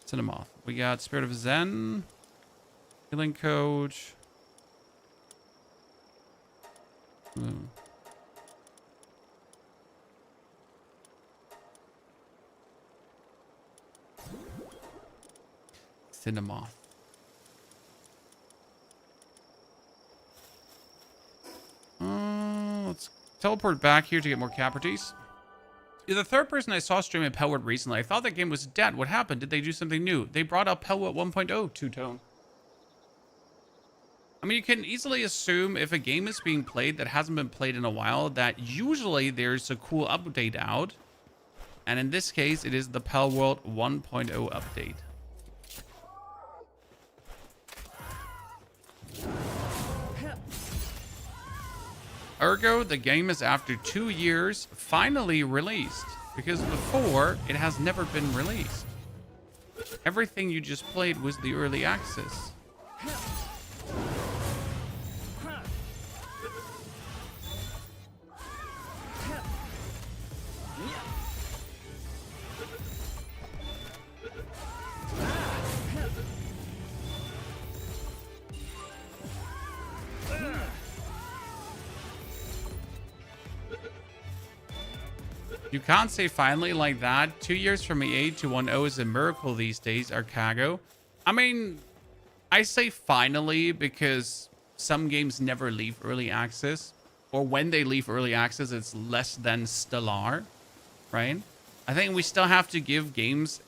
Cinema. We got Spirit of Zen. Healing Coach. Cinema. Let's teleport back here to get more Caprities. You're the third person I saw stream at Palworld recently. I thought that game was dead. What happened? Did they do something new? They brought out Palworld 1.0 two-tone. I mean, you can easily assume if a game is being played that hasn't been played in a while, that usually there's a cool update out. And in this case, it is the Palworld 1.0 update. Ergo, the game is after 2 years finally released, because before it has never been released. Everything you just played was the early access. You can't say finally like that. 2 years from EA to 1.0 is a miracle these days, Arcago. I mean, I say finally because some games never leave early access. Or when they leave early access, it's less than stellar, right? I think we still have to give games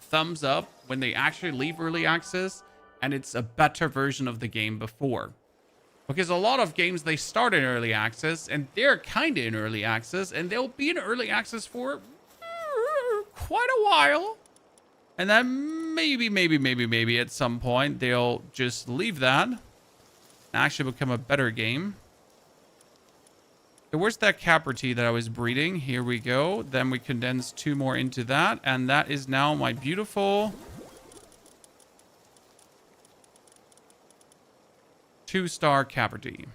thumbs up when they actually leave early access and it's a better version of the game before. Because a lot of games, they start in early access, and they're kind of in early access, and they'll be in early access for quite a while. And then maybe at some point, they'll just leave that and actually become a better game. So where's that Caprity that I was breeding? Here we go. Then we condense 2 more into that, and that is now my beautiful... 2-star Capricorn.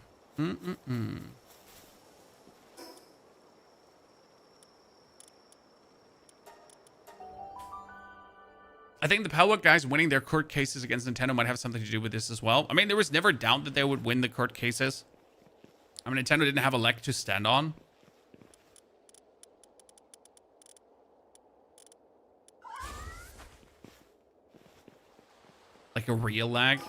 I think the Palworld guys winning their court cases against Nintendo might have something to do with this as well. I mean, there was never doubt that they would win the court cases. I mean, Nintendo didn't have a leg to stand on. Like a real leg.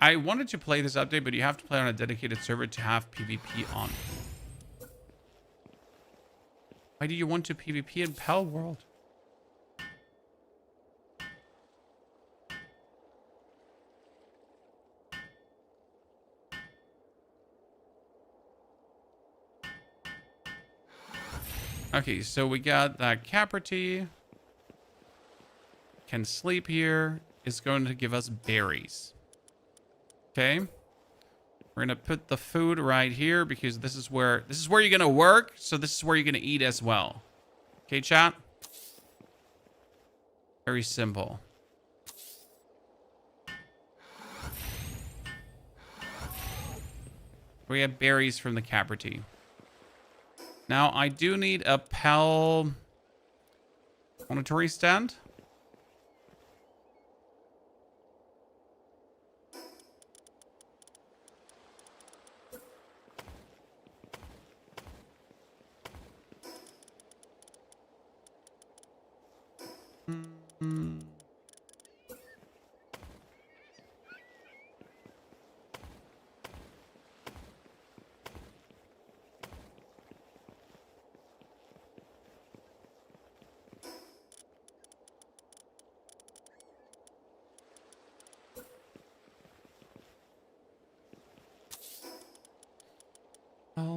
I wanted to play this update, but you have to play on a dedicated server to have PvP on. Why do you want to PvP in Palworld? Okay, so we got that Caprity. Can sleep here. Is going to give us berries. Okay. We're gonna put the food right here because this is where you're gonna work, so this is where you're gonna eat as well. Okay, chat? Very simple. We have berries from the Caprity. Now, I do need a Pal monitoring stand.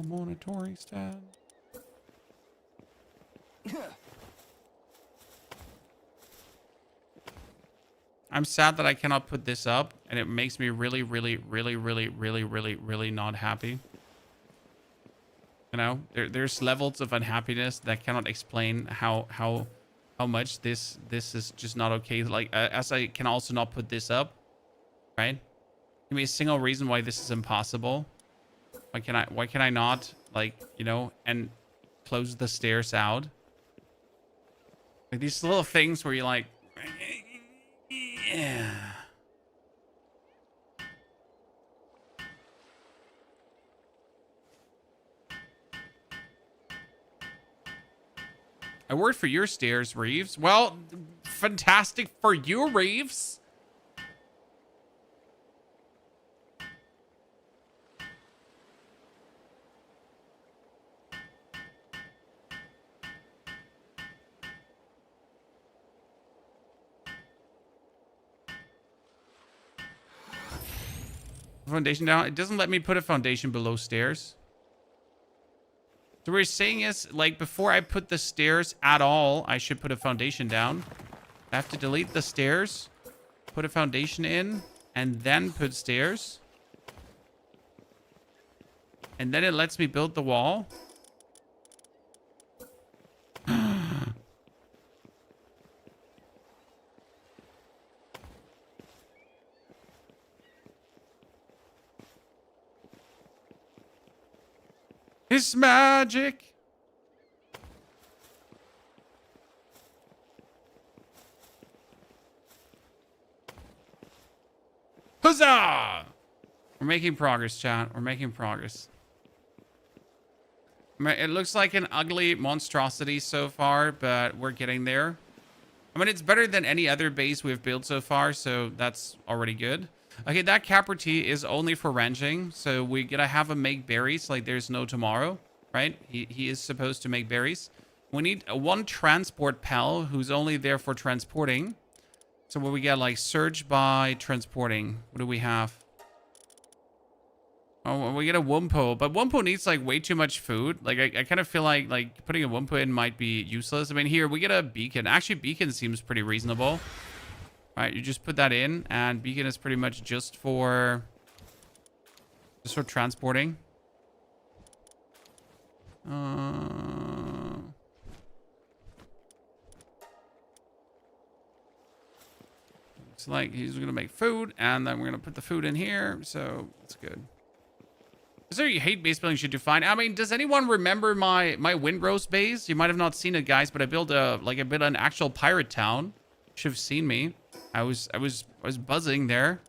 Monitoring stand. I'm sad that I cannot put this up, and it makes me really, really, really, really, really, really, really not happy. You know, there's levels of unhappiness that cannot explain how much this is just not okay. Like, as I can also not put this up, right? Give me a single reason why this is impossible. Why can I not, like, you know, and close the stairs out? Like these little things where you're like, yeah. I worked for your stairs, Reeves. Well, fantastic for you, Reeves. Foundation down. It doesn't let me put a foundation below stairs. So what we're saying is, like, before I put the stairs at all, I should put a foundation down. I have to delete the stairs, put a foundation in, and then put stairs. And then it lets me build the wall. It's magic. Huzzah! We're making progress, chat. We're making progress. It looks like an ugly monstrosity so far, but we're getting there. I mean, it's better than any other base we've built so far, so that's already good. Okay, that capper tea is only for ranching, so we gotta have him make berries like there's no tomorrow, right? He is supposed to make berries. We need one transport pal who's only there for transporting. So what we get, like, surge by transporting. What do we have? Oh, we get a Wumpo, but Wumpo needs, like, way too much food. Like, I kind of feel like putting a Wumpo in might be useless. I mean, here we get a beacon. Actually, beacon seems pretty reasonable. All right, you just put that in, and beacon is pretty much just for transporting. Looks like he's gonna make food, and then we're gonna put the food in here, so that's good. Is there you hate base building should do fine? I mean, does anyone remember my Windrose base? You might have not seen it, guys, but I built an actual pirate town. Should have seen me. I was buzzing there.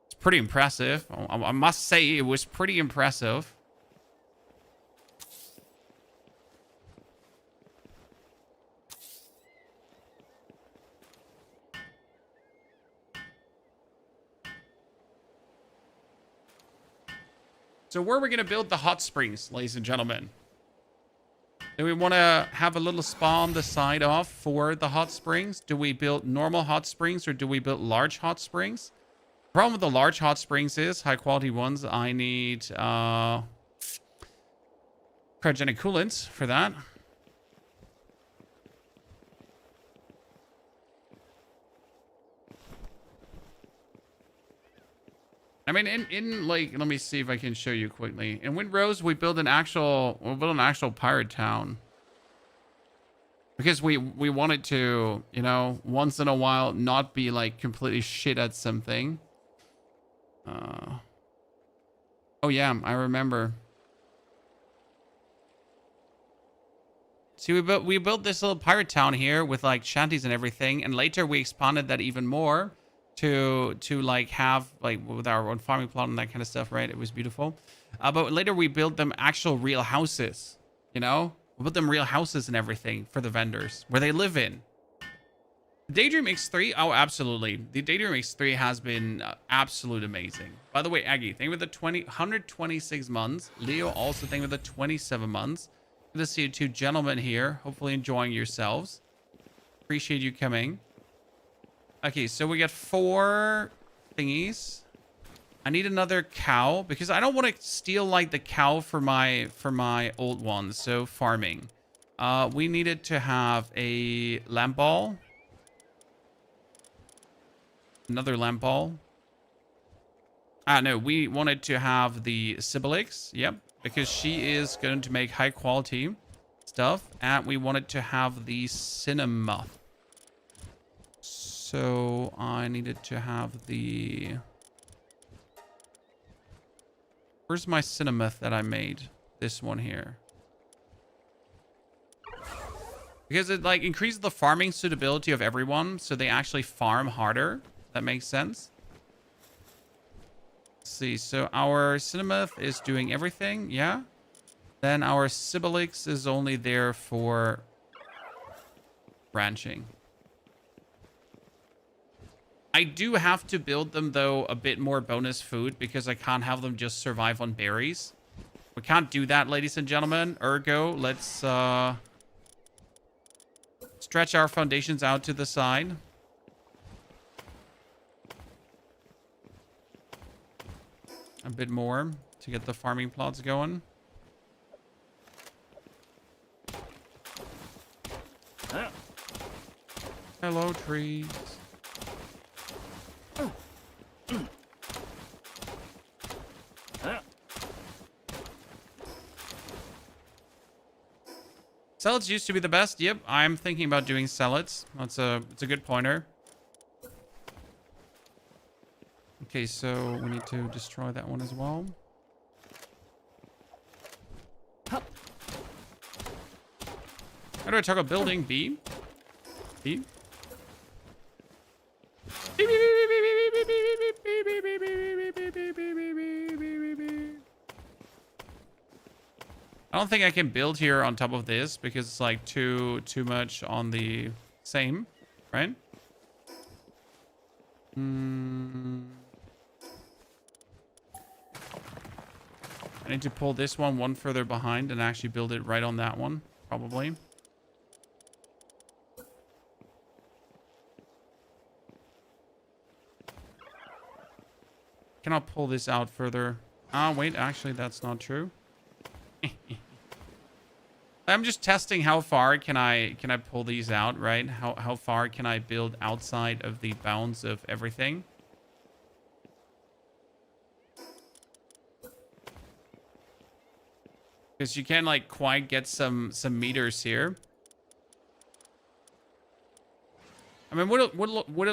It's pretty impressive. I must say it was pretty impressive. So where are we going to build the hot springs, ladies and gentlemen? Do we want to have a little spa on the side off for the hot springs? Do we build normal hot springs or do we build large hot springs? The problem with the large hot springs is high quality ones. I need cryogenic coolants for that. I mean, in like, let me see if I can show you quickly. In Windrose, we'll build an actual pirate town. Because we wanted to, you know, once in a while not be like completely shit at something. Oh yeah, I remember. See, we built this little pirate town here with like shanties and everything, and later we expanded that even more to like have like with our own farming plot and that kind of stuff, right? It was beautiful. But later we built them actual real houses, you know? We built them real houses and everything for the vendors where they live in. Daydream X3, oh, absolutely. The Daydream X3 has been absolute amazing. By the way, Aggie, thank you for the 126 months. Leo, also thank you for the 27 months. Good to see you two gentlemen here. Hopefully enjoying yourselves. Appreciate you coming. Okay, so we got 4 thingies. I need another cow because I don't want to steal like the cow for my old ones. So farming. We needed to have a lamp ball. Another lamp ball. Ah, no, we wanted to have the Sibylix. Yep, because she is going to make high quality stuff. And we wanted to have the Cinema. So I needed to have the... Where's my Cinemeth that I made? This one here. Because it like increases the farming suitability of everyone, so they actually farm harder. That makes sense. Let's see, so our Cinemeth is doing everything, yeah. Then our Sibylix is only there for ranching. I do have to build them, though, a bit more bonus food because I can't have them just survive on berries. We can't do that, ladies and gentlemen. Ergo, let's stretch our foundations out to the side. A bit more to get the farming plots going. Hello, trees. Salads used to be the best. Yep, I'm thinking about doing salads. It's a good pointer. Okay, so we need to destroy that one as well. How do I talk about building? B? B? I don't think I can build here on top of this because it's like too much on the same, right? I need to pull this one further behind and actually build it right on that one, probably. Cannot pull this out further. Ah, wait, actually, that's not true. I'm just testing how far can I pull these out, right? How far can I build outside of the bounds of everything? Because you can like quite get some meters here. I mean, would it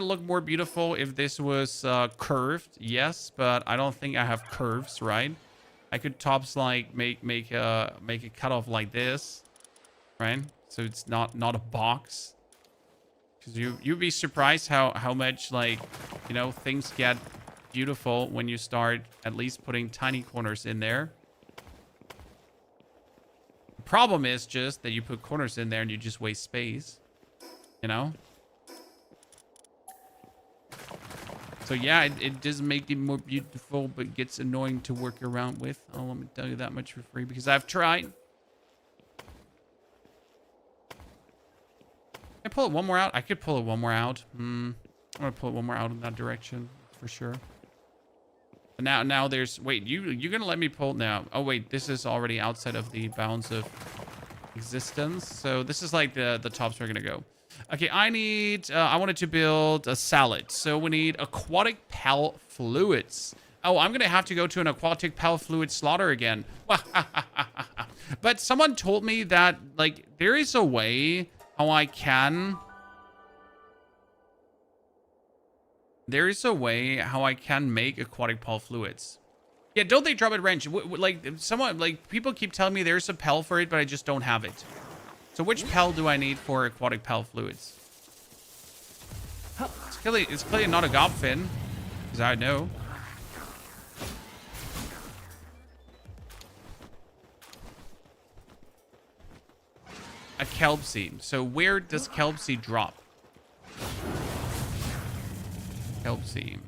look more beautiful if this was curved? Yes, but I don't think I have curves, right? I could tops like make a cutoff like this, right? So it's not a box. Because you'd be surprised how much like, you know, things get beautiful when you start at least putting tiny corners in there. The problem is just that you put corners in there and you just waste space, you know? So yeah, it does make it more beautiful, but gets annoying to work around with. Oh, let me tell you that much for free because I've tried. Can I pull it one more out? I could pull it one more out. I'm gonna pull it one more out in that direction for sure. But now there's wait, you're gonna let me pull now? Oh wait, this is already outside of the bounds of existence. So this is like the tops we're gonna go. Okay, I wanted to build a salad. So we need aquatic pal fluids. Oh, I'm going to have to go to an aquatic pal fluid slaughter again. But someone told me that, like, there is a way how I can... There is a way how I can make aquatic pal fluids. Yeah, don't they drop it range? Like, people keep telling me there's a pal for it, but I just don't have it. So which pal do I need for aquatic pal fluids? It's clearly not a gobfin, because I know. A kelp seed. So where does kelp seed drop? Kelp seed.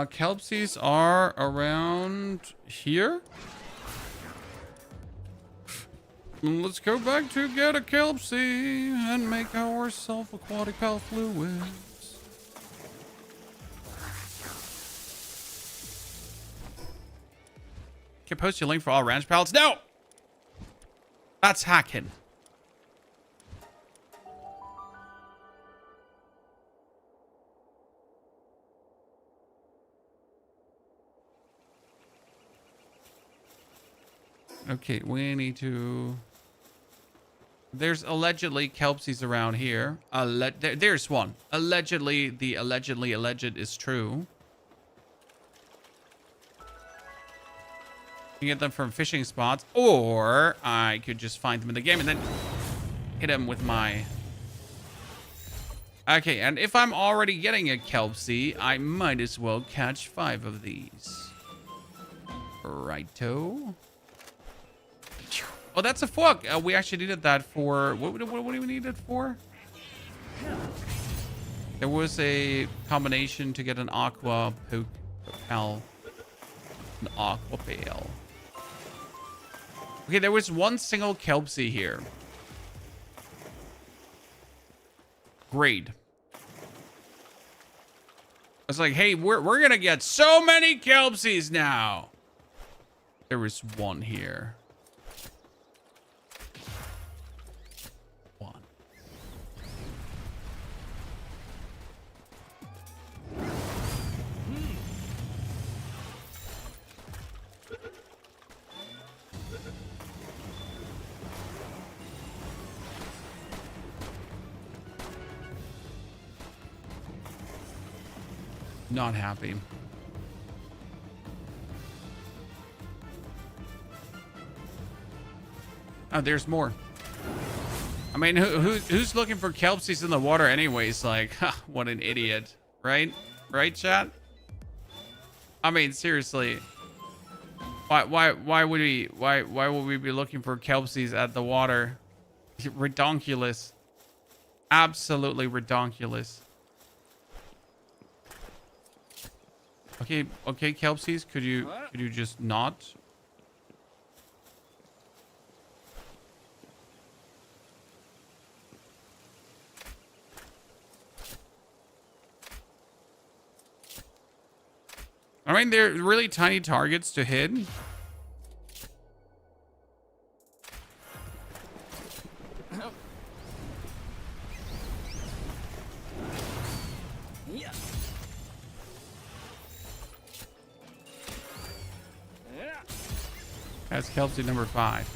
Kelp seeds are around here. Let's go back to get a kelp seed and make ourselves aquatic pal fluids. Can I post your link for all ranch pallets? No! That's hacking. Okay, we need to... There's allegedly kelpsies around here. There's one. Allegedly, the alleged is true. You get them from fishing spots, or I could just find them in the game and then hit them with my... Okay, and if I'm already getting a kelpsie, I might as well catch 5 of these. Righto. Oh, that's a fork. We actually needed that for... What do we need it for? There was a combination to get an aqua pail. An aqua pail. Okay, there was one single kelpsie here. Great. I was like, hey, we're gonna get so many kelpsies now. There was one here. One. Not happy. Oh, there's more. I mean, who's looking for kelpsies in the water anyways? Like, what an idiot, right? Right, chat? I mean, seriously. Why would we be looking for kelpsies at the water? Redonkulous. Absolutely redonkulous. Okay, kelpsies, could you just not? I mean, they're really tiny targets to hit. That's kelpsie number 5.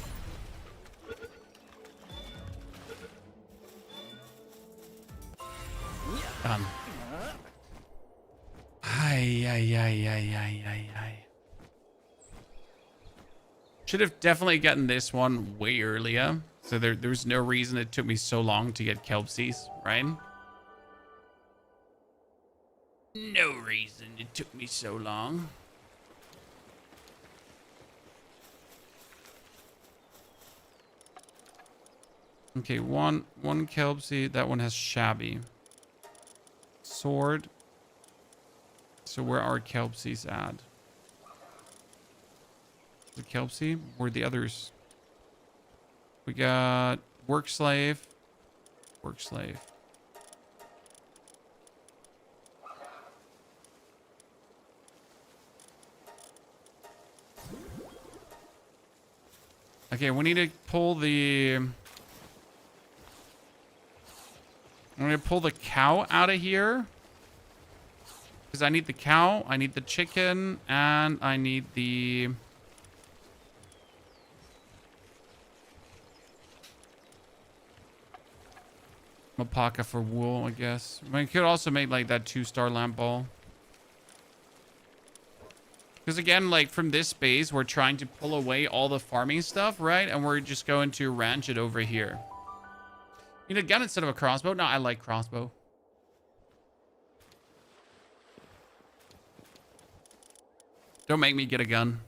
Done. Ay. Should have definitely gotten this one way earlier. So there's no reason it took me so long to get kelpsies, right? No reason it took me so long. Okay, one kelpsie. That one has shabby. Sword. So where are kelpsies at? The kelpsie? Where are the others? We got work slave. Work slave. Okay, we need to pull the... I'm going to pull the cow out of here. Because I need the cow, I need the chicken, and I need the... Mapaka for wool, I guess. I mean, could also make like that 2-star lamp ball. Because again, like from this base, we're trying to pull away all the farming stuff, right? And we're just going to ranch it over here. You need a gun instead of a crossbow? No, I like crossbow. Don't make me get a gun.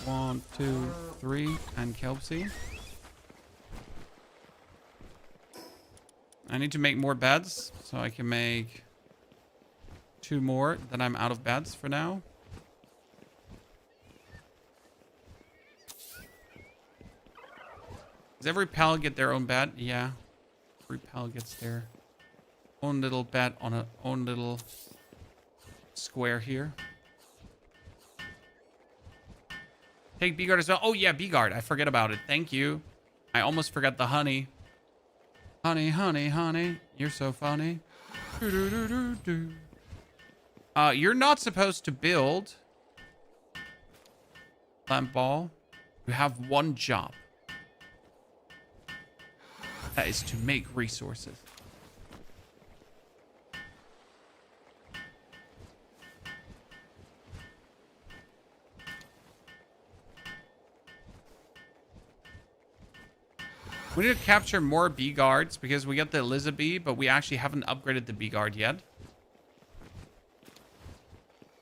1, 2, 3, and kelpsie. I need to make more beds, so I can make 2 more. Then I'm out of beds for now. Does every pal get their own bed? Yeah. Every pal gets their own little bed on a own little square here. Take B-guard as well. Oh yeah, B-guard. I forget about it. Thank you. I almost forgot the honey. Honey, honey, honey. You're so funny. You're not supposed to build Plant ball. You have one job. That is to make resources. We need to capture more bee guards because we got the Elizabeth, but we actually haven't upgraded the bee guard yet.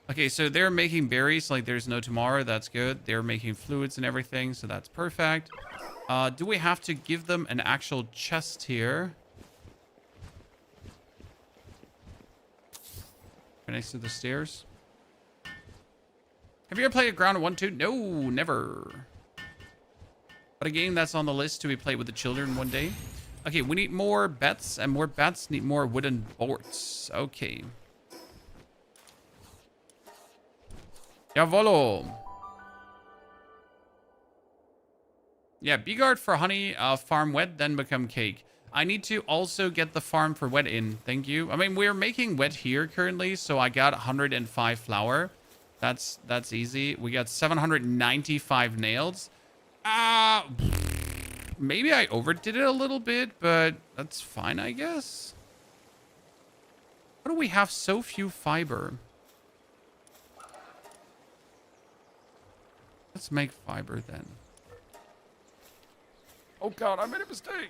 Okay, so they're making berries like there's no tomorrow. That's good. They're making fluids and everything, so that's perfect. Do we have to give them an actual chest here? Right next to the stairs. Have you ever played a Ground 1.2? No, never. But a game that's on the list to be played with the children one day. Okay, we need more beds, and more beds need more wooden boards. Okay. Javolo. Yeah, bee guard for honey, farm wet, then become cake. I need to also get the farm for wet in. Thank you. I mean, we're making wet here currently, so I got 105 flour. That's easy. We got 795 nails. Maybe I overdid it a little bit, but that's fine, I guess. Why do we have so few fiber? Let's make fiber then. Oh god, I made a mistake.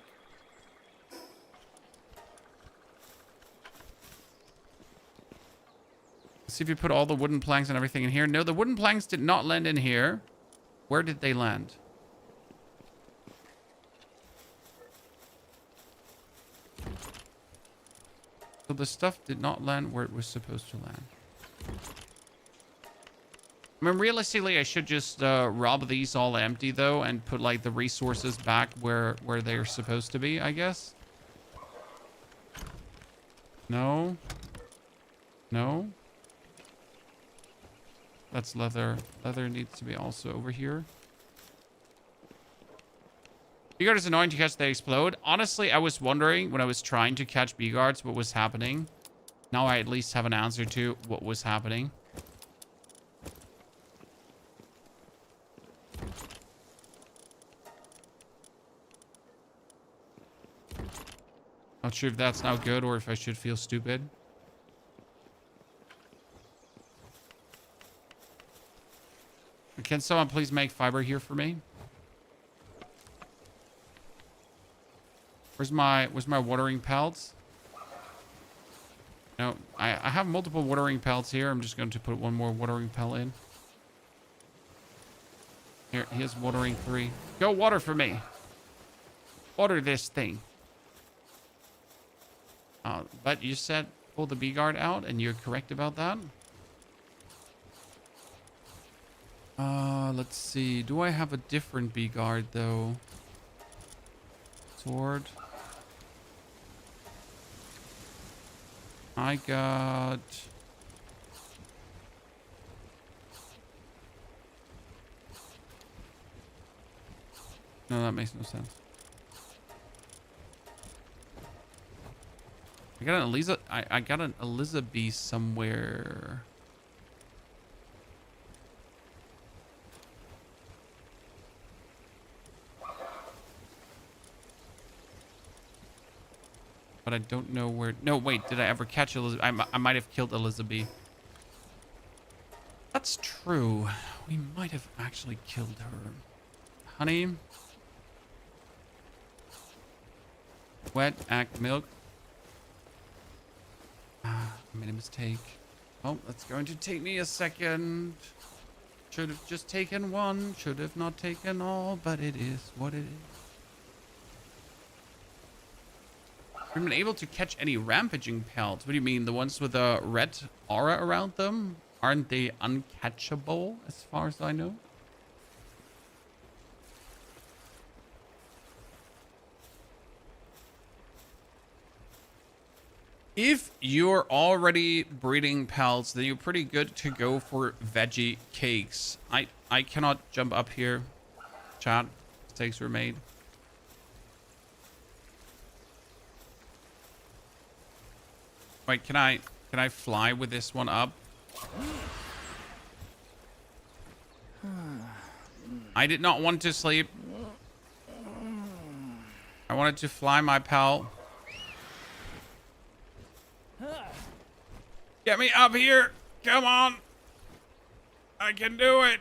See if you put all the wooden planks and everything in here. No, the wooden planks did not land in here. Where did they land? So the stuff did not land where it was supposed to land. I mean, realistically, I should just rob these all empty, though, and put, like, the resources back where they're supposed to be, I guess. No. No. That's leather. Leather needs to be also over here. Bee guard is annoying to catch, they explode. Honestly, I was wondering when I was trying to catch bee guards what was happening. Now I at least have an answer to what was happening. Not sure if that's now good or if I should feel stupid. Can someone please make fiber here for me? Where's my watering pellets? No, I have multiple watering pellets here. I'm just going to put one more watering pellet in. Here's watering 3. Go water for me. Water this thing. But you said pull the bee guard out, and you're correct about that. Let's see. Do I have a different bee guard though? Sword. I got... No, that makes no sense. I got an Elizabeth somewhere. But I don't know where... No, wait. Did I ever catch Elizabeth? I might have killed Elizabeth. That's true. We might have actually killed her. Honey. Wet, act, milk. I made a mistake. Oh, that's going to take me a second. Should have just taken one. Should have not taken all, but it is what it is. I've been able to catch any rampaging pelts. What do you mean? The ones with a red aura around them? Aren't they uncatchable as far as I know? If you're already breeding pelts, then you're pretty good to go for veggie cakes. I cannot jump up here. Chat. Mistakes were made. Wait, can I fly with this one up? I did not want to sleep. I wanted to fly my pal. Get me up here. Come on. I can do it.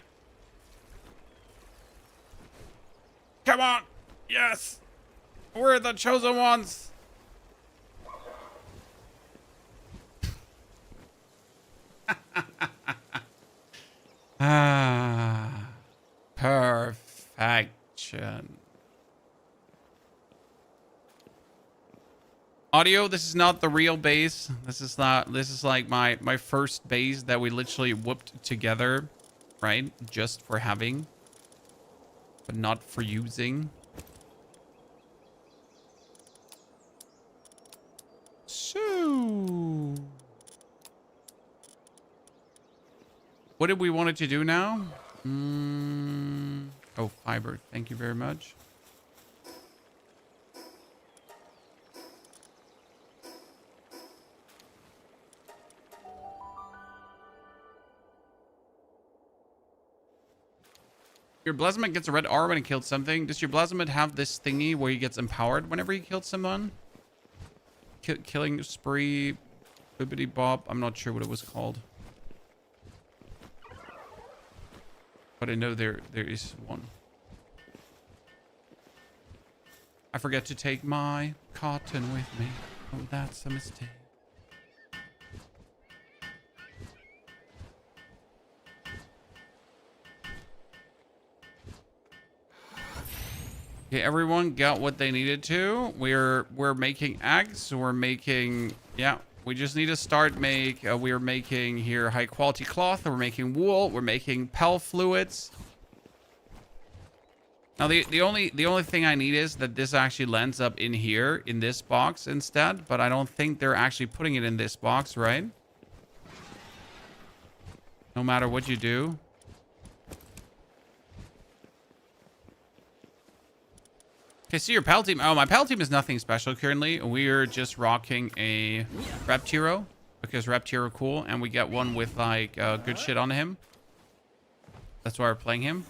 Come on. Yes. We're the chosen ones. Ah, perfection. Audio, this is not the real base. This is like my first base that we literally whooped together, right? Just for having, but not for using. So, what did we want it to do now? Oh, fiber. Thank you very much. Your Blasmid gets a red R when he killed something. Does your Blasmid have this thingy where he gets empowered whenever he killed someone? Killing spree, bibbity bop. I'm not sure what it was called. But I know there is one. I forget to take my cotton with me. Oh, that's a mistake. Okay, everyone got what they needed to. We're making eggs. We're making, yeah. We just need to start we're making here high quality cloth. We're making wool. We're making Pel fluids. Now the only thing I need is that this actually lands up in here in this box instead. But I don't think they're actually putting it in this box, right? No matter what you do. Okay, so your Pal team. Oh, my Pal team is nothing special currently. We're just rocking a Reptiro because Reptiro cool, and we get one with like good shit on him. That's why we're playing him.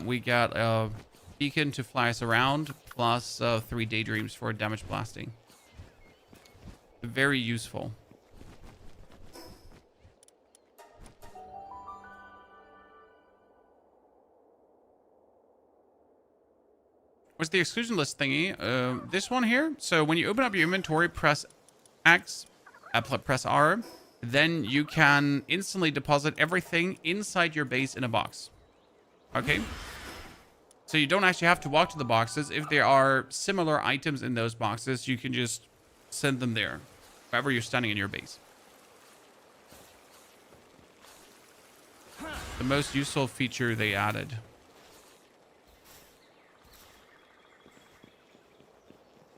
We got a beacon to fly us around, plus 3 daydreams for damage blasting. Very useful. What's the exclusion list thingy? This one here. So when you open up your inventory, press X, press R, then you can instantly deposit everything inside your base in a box. Okay? So you don't actually have to walk to the boxes. If there are similar items in those boxes, you can just send them there, wherever you're standing in your base. The most useful feature they added.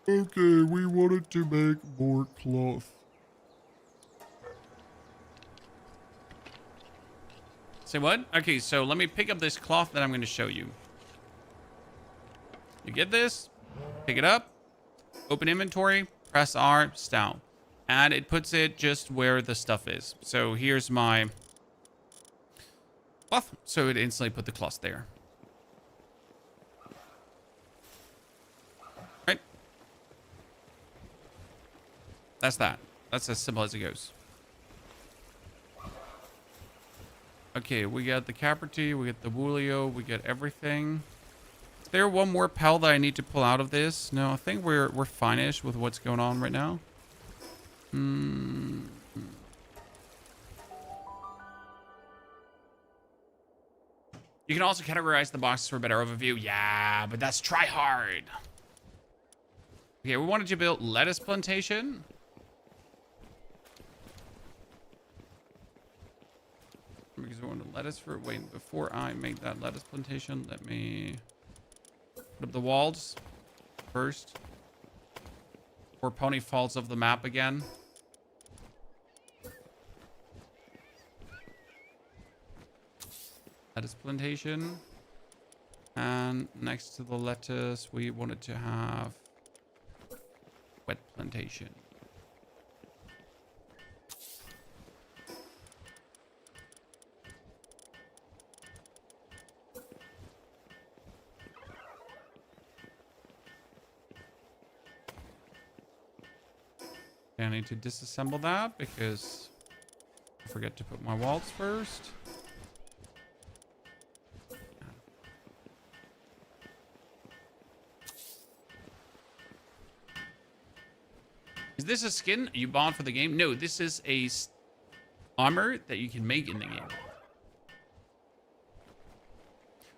Okay, we wanted to make more cloth. Say what? Okay, so let me pick up this cloth that I'm going to show you. You get this, pick it up, open inventory, press R, style. And it puts it just where the stuff is. So here's my cloth. So it instantly put the cloth there. Right? That's that. That's as simple as it goes. Okay, we got the Caperty, we got the Woolio, we got everything. Is there one more Pel that I need to pull out of this? No, I think we're fine-ish with what's going on right now. You can also categorize the boxes for a better overview. Yeah, but that's try hard. Okay, we wanted to build lettuce plantation. Because we want a lettuce for... Wait, before I make that lettuce plantation, let me put up the walls first. Before Pony falls off the map again. Lettuce plantation. And next to the lettuce, we wanted to have wet plantation. Okay, I need to disassemble that because I forget to put my walls first. Is this a skin you bought for the game? No, this is a armor that you can make in the game.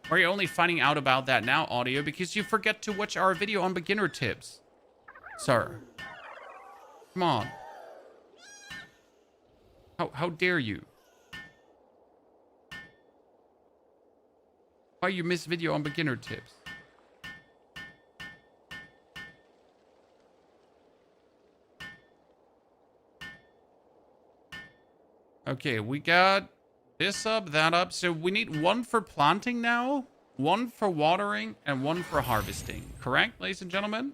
Or are you only finding out about that now, Audio, because you forget to watch our video on beginner tips? Sir. Come on. How dare you? Why you miss video on beginner tips? Okay, we got this up, that up. So we need one for planting now, one for watering, and one for harvesting. Correct, ladies and gentlemen?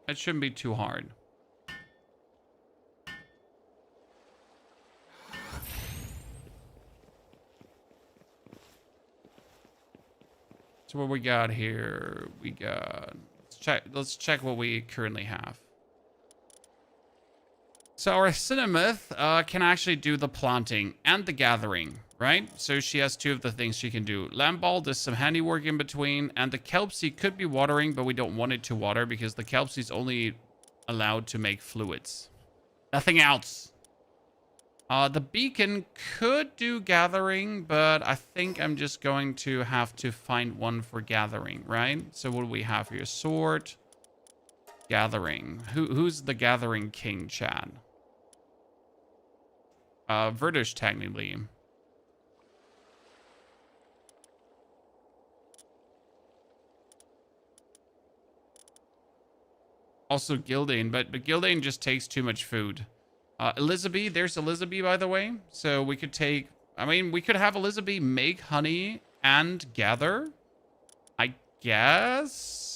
That shouldn't be too hard. So what we got here? We got... Let's check what we currently have. So our Cinemith can actually do the planting and the gathering, right? So she has two of the things she can do. Lamball does some handiwork in between, and the Kelpsie could be watering, but we don't want it to water because the Kelpsie is only allowed to make fluids. Nothing else. The Beacon could do gathering, but I think I'm just going to have to find one for gathering, right? So what do we have here? Sort. Gathering. Who's the gathering king, Chad? Verdish, technically. Also Gildane, but Gildane just takes too much food. Elizabeth, there's Elizabeth, by the way. So we could take... I mean, we could have Elizabeth make honey and gather. I guess...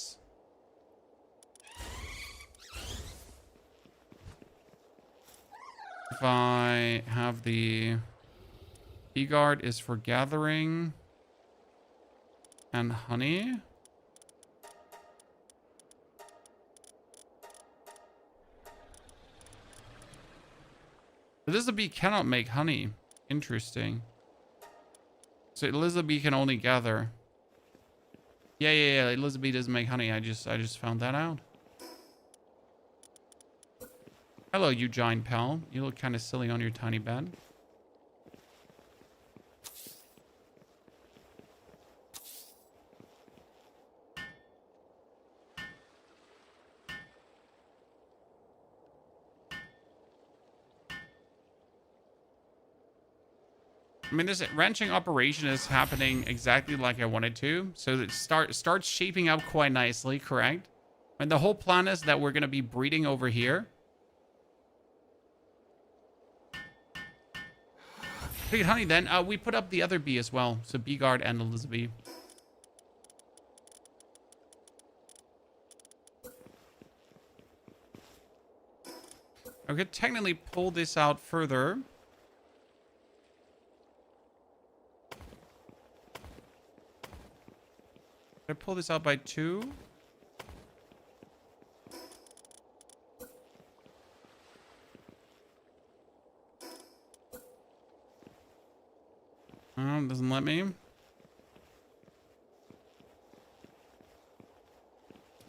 If I have the E-Guard is for gathering and honey. Elizabeth cannot make honey. Interesting. So Elizabeth can only gather. Yeah. Elizabeth doesn't make honey. I just found that out. Hello, you giant pal. You look kind of silly on your tiny bed. I mean, this ranching operation is happening exactly like I wanted to. So it starts shaping up quite nicely, correct? And the whole plan is that we're going to be breeding over here. Good honey, then. We put up the other bee as well. So Bee-Guard and Elizabeth. I could technically pull this out further. Could I pull this out by 2? Doesn't let me.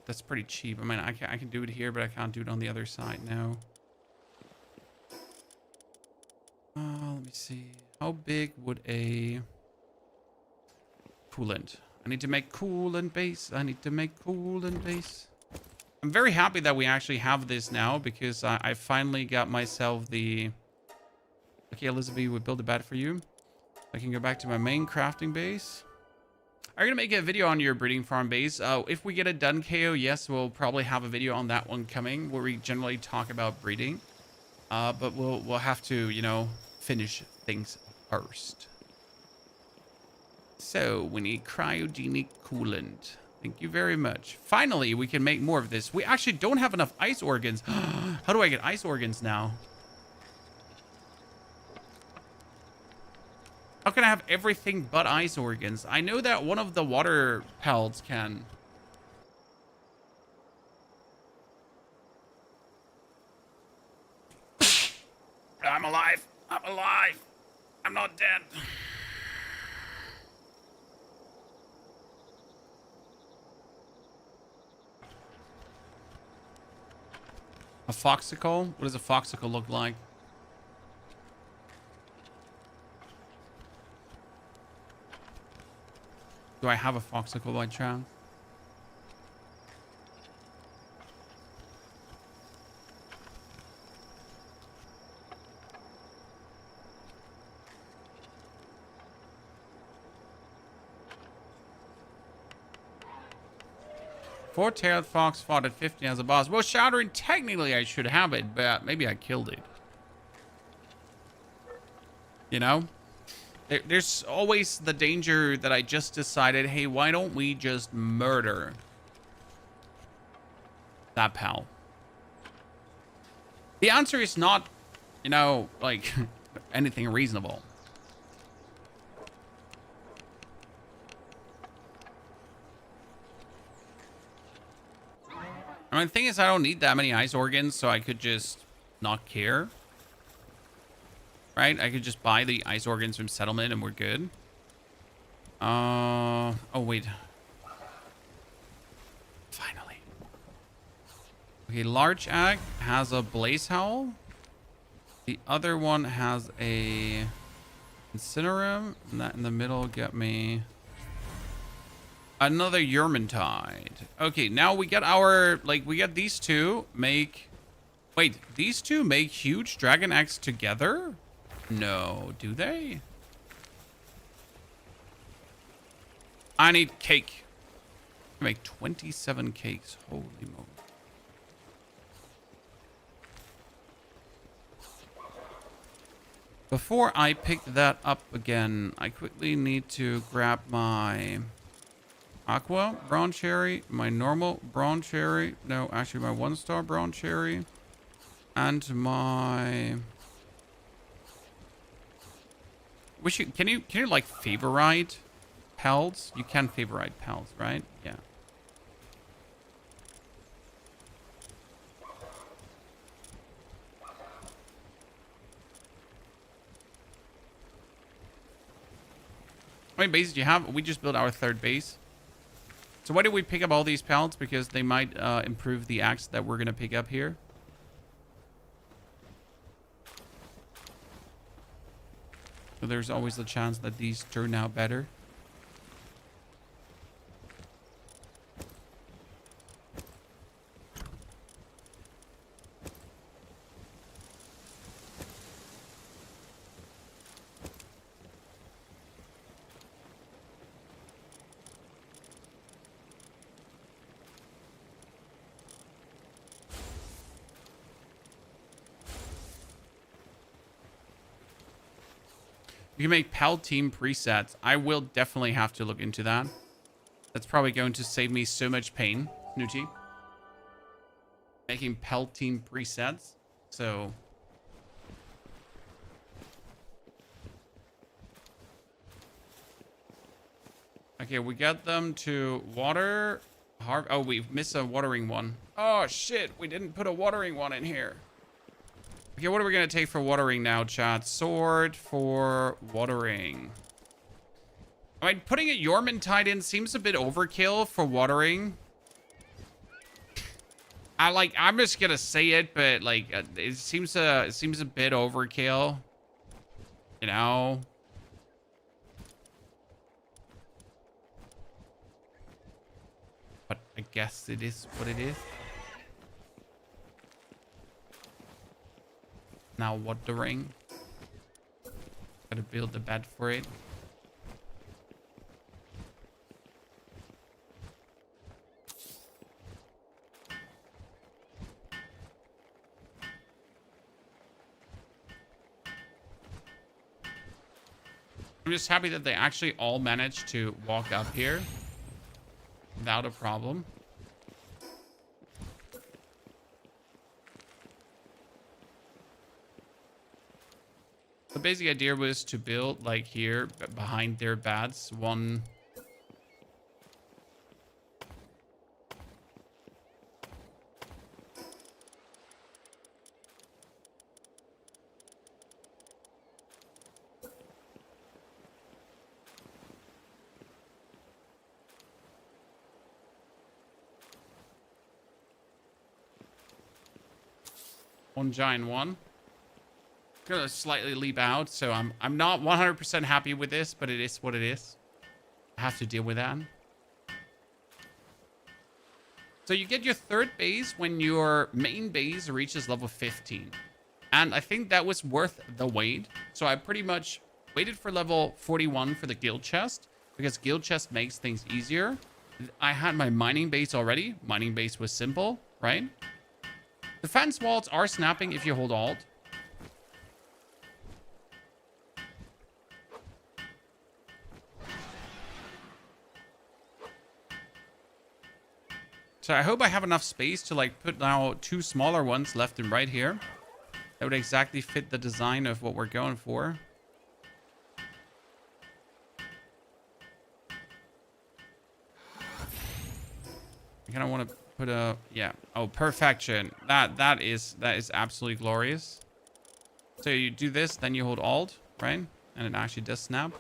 That's pretty cheap. I mean, I can do it here, but I can't do it on the other side now. Let me see. How big would a coolant? I need to make coolant base. I'm very happy that we actually have this now because I finally got myself the... Okay, Elizabeth, we build a bed for you. I can go back to my main crafting base. I'm going to make a video on your breeding farm base. If we get it done, KO, yes, we'll probably have a video on that one coming where we generally talk about breeding. But we'll have to, you know, finish things first. So we need cryogenic coolant. Thank you very much. Finally, we can make more of this. We actually don't have enough ice organs. How do I get ice organs now? How can I have everything but ice organs? I know that one of the water pellets can. I'm alive. I'm alive. I'm not dead. A foxicle? What does a foxicle look like? Do I have a foxicle by chance? Four-tailed fox fought at 50 as a boss. Well, Shadowing, technically I should have it, but maybe I killed it. You know? There's always the danger that I just decided, hey, why don't we just murder that pal? The answer is not, you know, like, anything reasonable. I mean, the thing is, I don't need that many ice organs, so I could just not care. Right? I could just buy the ice organs from settlement and we're good. Oh, wait. Finally. Okay, Large Ag has a Blaze Howl. The other one has a Incinerum. And that in the middle get me another Yermintide. Okay, now we get our, like, we get these two make... Wait, these two make huge Dragon Eggs together? No, do they? I need cake. I make 27 cakes. Holy moly. Before I pick that up again, I quickly need to grab my Aqua Brown Cherry, my normal Brown Cherry. No, actually my 1-star Brown Cherry. And my... Can you like favorite pelts? You can favorite pelts, right? Yeah. How many bases do you have? We just built our 3rd base. So why did we pick up all these pelts? Because they might improve the axe that we're gonna pick up here. So there's always the chance that these turn out better. You can make Pal Team presets. I will definitely have to look into that. That's probably going to save me so much pain, Snooty. Making Pal Team presets. So... Okay, we got them to water. Oh, we missed a watering one. Oh, shit. We didn't put a watering one in here. Okay, what are we going to take for watering now, chat? Sword for watering. I mean, putting a Yormintide in seems a bit overkill for watering. I'm just going to say it, but, like, it seems a bit overkill. You know? But I guess it is what it is. Now watering. Gotta build the bed for it. I'm just happy that they actually all managed to walk up here without a problem. The basic idea was to build, like, here behind their beds, one One giant one. Gonna slightly leap out, so I'm not 100% happy with this, but it is what it is. I have to deal with that. So you get your third base when your main base reaches level 15. And I think that was worth the wait. So I pretty much waited for level 41 for the guild chest, because guild chest makes things easier. I had my mining base already. Mining base was simple, right? Defense walls are snapping if you hold alt. So I hope I have enough space to like put now 2 smaller ones left and right here. That would exactly fit the design of what we're going for. I kind of want to put a, yeah. Oh, perfection. That is absolutely glorious. So you do this, then you hold alt, right? And it actually does snap.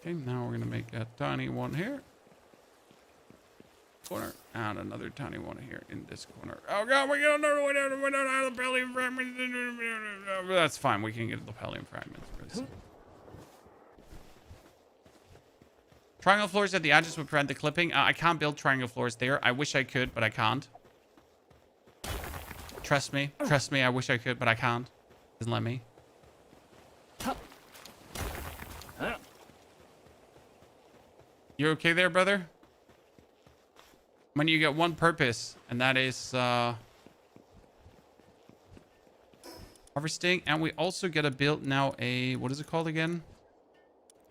Okay, now we're gonna make a tiny one here. Corner. And another tiny one here in this corner. Oh god, we got another one. We don't have the Pallium fragments. That's fine, we can get the Pallium fragments. Triangle floors at the edges would prevent the clipping. I can't build triangle floors there. I wish I could, but I can't. Trust me. Trust me, I wish I could, but I can't. Doesn't let me. You okay there, brother? When you get one purpose, and that is harvesting, and we also get to build now a, what is it called again?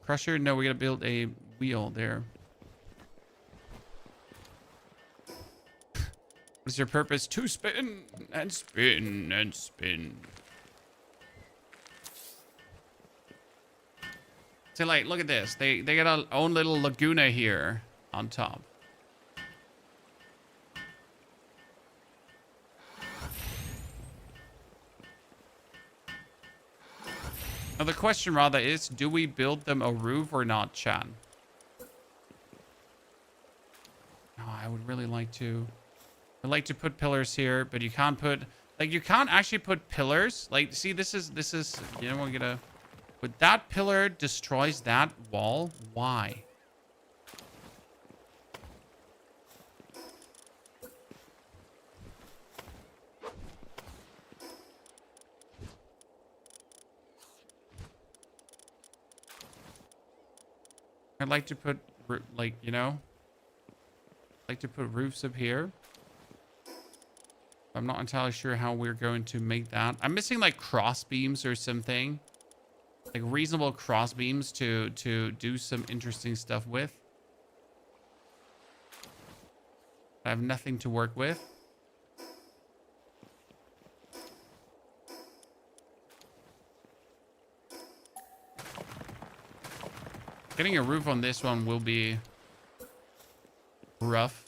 Crusher? No, we gotta build a wheel there. What is your purpose? To spin and spin and spin. So like, look at this. They got our own little laguna here on top. Now the question rather is, do we build them a roof or not, chat? Oh, I would really like to. I'd like to put pillars here, but you can't put, like, you can't actually put pillars. Like, see, this is, you know, we're gonna, but that pillar destroys that wall. Why? I'd like to put, like, you know, I'd like to put roofs up here. I'm not entirely sure how we're going to make that. I'm missing like cross beams or something. Like reasonable cross beams to do some interesting stuff with. I have nothing to work with. Getting a roof on this one will be rough.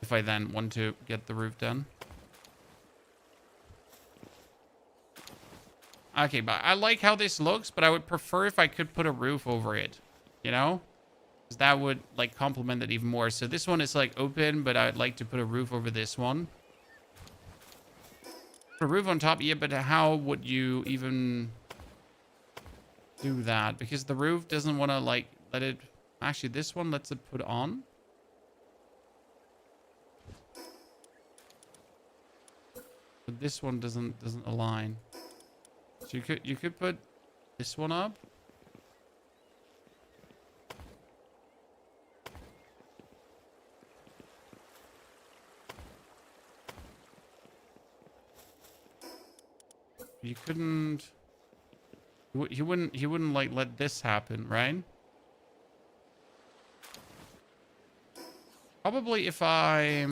If I then want to get the roof done. Okay, but I like how this looks, but I would prefer if I could put a roof over it, you know? Because that would, like, complement it even more. So this one is, like, open, but I'd like to put a roof over this one. Put a roof on top, yeah, but how would you even do that? Because the roof doesn't want to, like, let it... Actually, this one lets it put on. But this one doesn't align. So you could put this one up. You couldn't. He wouldn't like let this happen, right? Probably if I.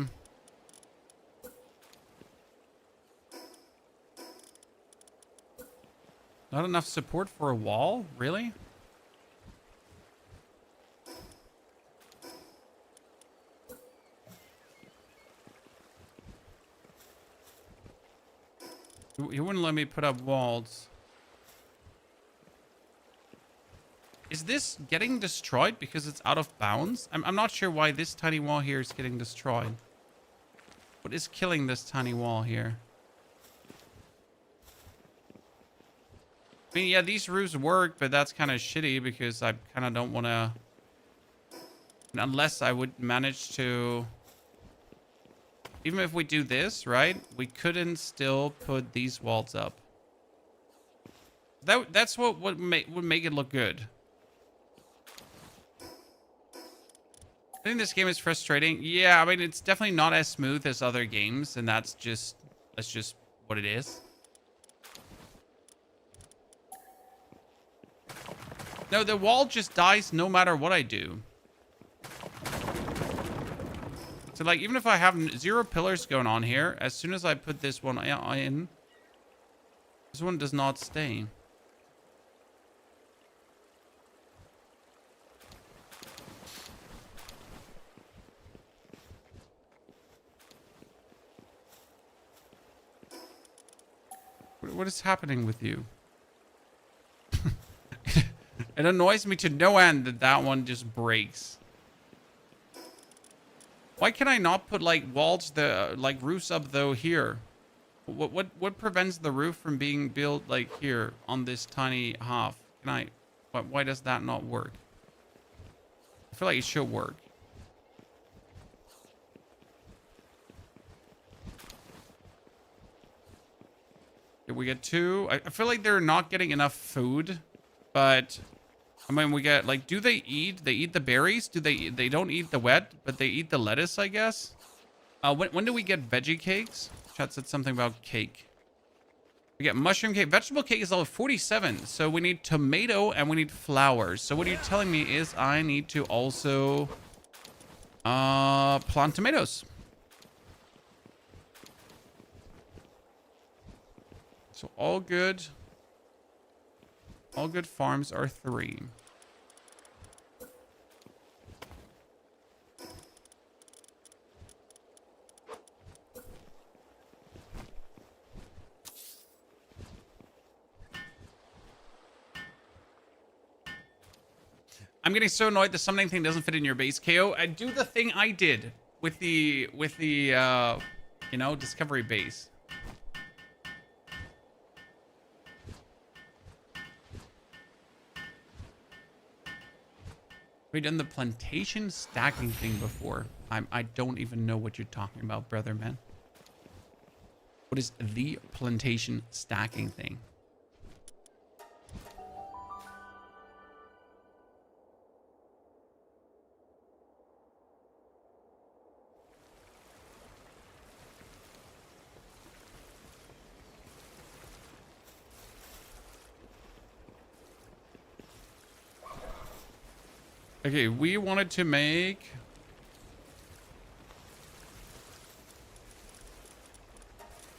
Not enough support for a wall? Really? He wouldn't let me put up walls. Is this getting destroyed because it's out of bounds? I'm not sure why this tiny wall here is getting destroyed. What is killing this tiny wall here? I mean, yeah, these roofs work, but that's kind of shitty because I kind of don't want to... Unless I would manage to... Even if we do this, right? We couldn't still put these walls up. That's what would make it look good. I think this game is frustrating. Yeah, I mean, it's definitely not as smooth as other games, and that's just what it is. No, the wall just dies no matter what I do. So, like, even if I have 0 pillars going on here, as soon as I put this one in, this one does not stay. What is happening with you? It annoys me to no end that that one just breaks. Why can I not put like walls, like roofs up though here? What prevents the roof from being built like here on this tiny half? Can I? Why does that not work? I feel like it should work. Okay, we get 2. I feel like they're not getting enough food, but I mean, we get like, do they eat? They eat the berries? Do they don't eat the wet, but they eat the lettuce, I guess. When do we get veggie cakes? Chat said something about cake. We get mushroom cake. Vegetable cake is level 47. So we need tomato and we need flowers. So what you're telling me is I need to also plant tomatoes. So all good. All good farms are 3. I'm getting so annoyed the summoning thing doesn't fit in your base, KO. I do the thing I did with the you know, discovery base. We've done the plantation stacking thing before. I don't even know what you're talking about, brother man. What is the plantation stacking thing? Okay, we wanted to make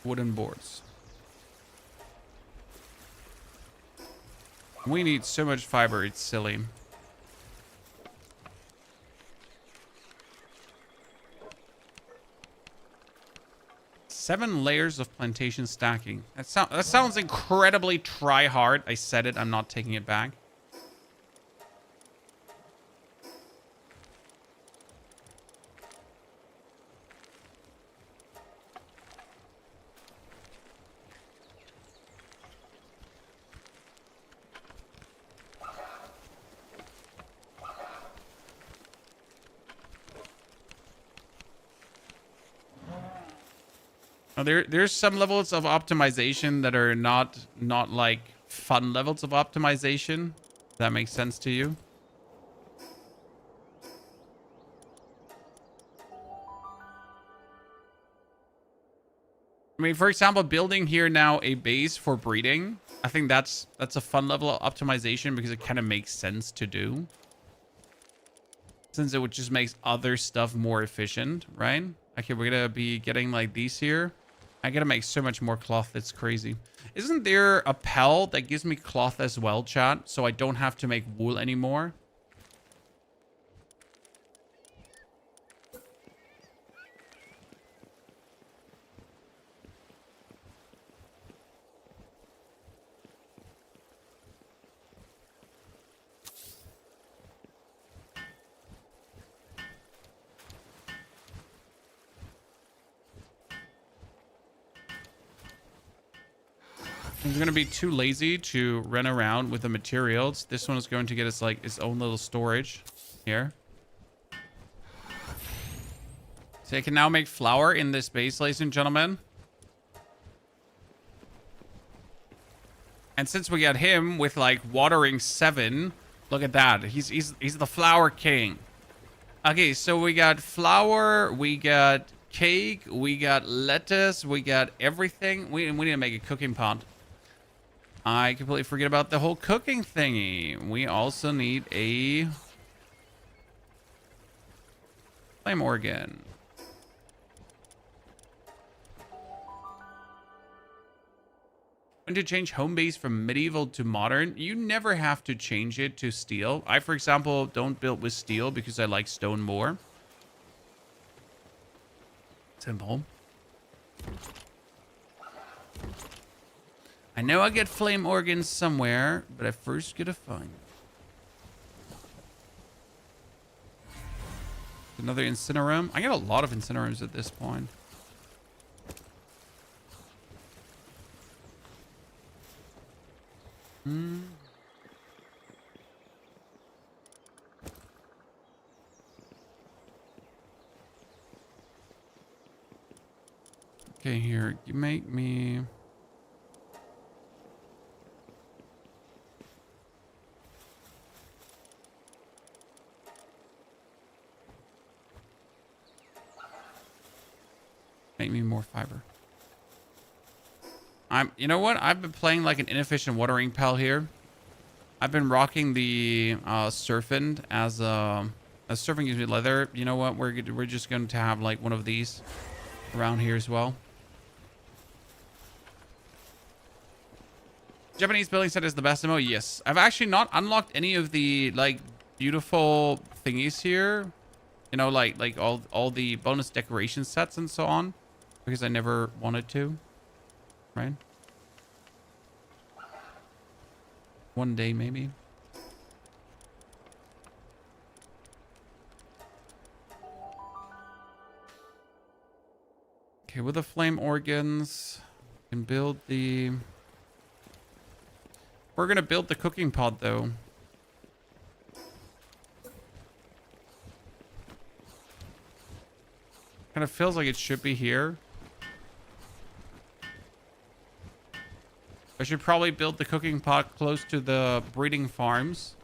wooden boards. We need so much fiber, it's silly. Seven layers of plantation stacking. That sounds incredibly try hard. I said it, I'm not taking it back. There's some levels of optimization that are not like fun levels of optimization. Does that make sense to you? I mean, for example, building here now a base for breeding. I think that's a fun level of optimization because it kind of makes sense to do. Since it would just makes other stuff more efficient, right? Okay, we're gonna be getting like these here. I gotta make so much more cloth. It's crazy. Isn't there a pal that gives me cloth as well, chat? So I don't have to make wool anymore? We're gonna be too lazy to run around with the materials. This one is going to get us like its own little storage here. So I can now make flour in this base, ladies and gentlemen. And since we got him with like watering 7, look at that. He's the flour king. Okay, so we got flour, we got cake, we got lettuce, we got everything. We need to make a cooking pot. I completely forget about the whole cooking thingy. We also need a flame organ. When to change home base from medieval to modern, you never have to change it to steel. I, for example, don't build with steel because I like stone more. Simple. I know I get flame organs somewhere, but I first gotta find another incinerum. I get a lot of incinerums at this point. Okay, here, you make me... Make me more fiber. You know what? I've been playing like an inefficient watering pal here. I've been rocking the Serpent as Serpent gives me leather. You know what? We're just going to have like one of these around here as well. Japanese building set is the best demo. Yes, I've actually not unlocked any of the like beautiful thingies here. You know, like all the bonus decoration sets and so on, because I never wanted to. Right? One day, maybe. Okay, with the flame organs, we can build the... We're gonna build the cooking pod, though. Kind of feels like it should be here. I should probably build the cooking pot close to the breeding farms.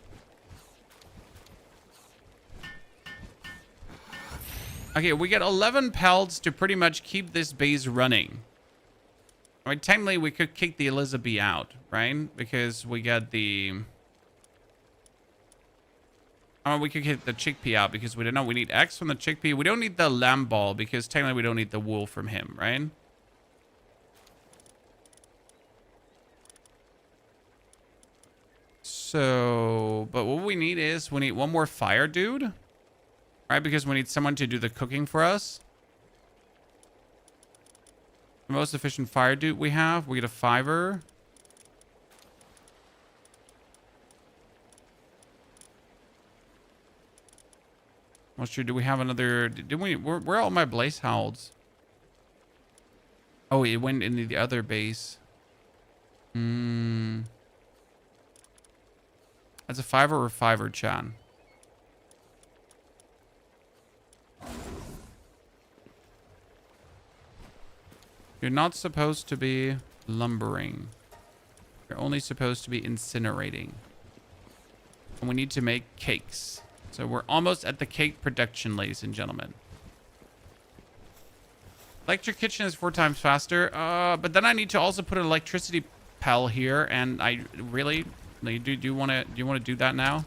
Okay, we get 11 pelts to pretty much keep this base running. I mean, technically, we could kick the Elizabeth out, right? Because we got the... Oh, we could kick the chickpea out because we don't know. We need X from the chickpea. We don't need the lamb ball because technically we don't need the wool from him, right? So, but what we need is we need one more fire dude, right? Because we need someone to do the cooking for us. The most efficient fire dude we have, we get a 5er. Not sure. Do we have another? Did we? Where are all my blaze howls? Oh, it went into the other base. That's a 5er or 5er, Chan. You're not supposed to be lumbering. You're only supposed to be incinerating. And we need to make cakes. So we're almost at the cake production, ladies and gentlemen. Electric kitchen is 4 times faster. But then I need to also put an electricity pal here, and I really do you want to do that now?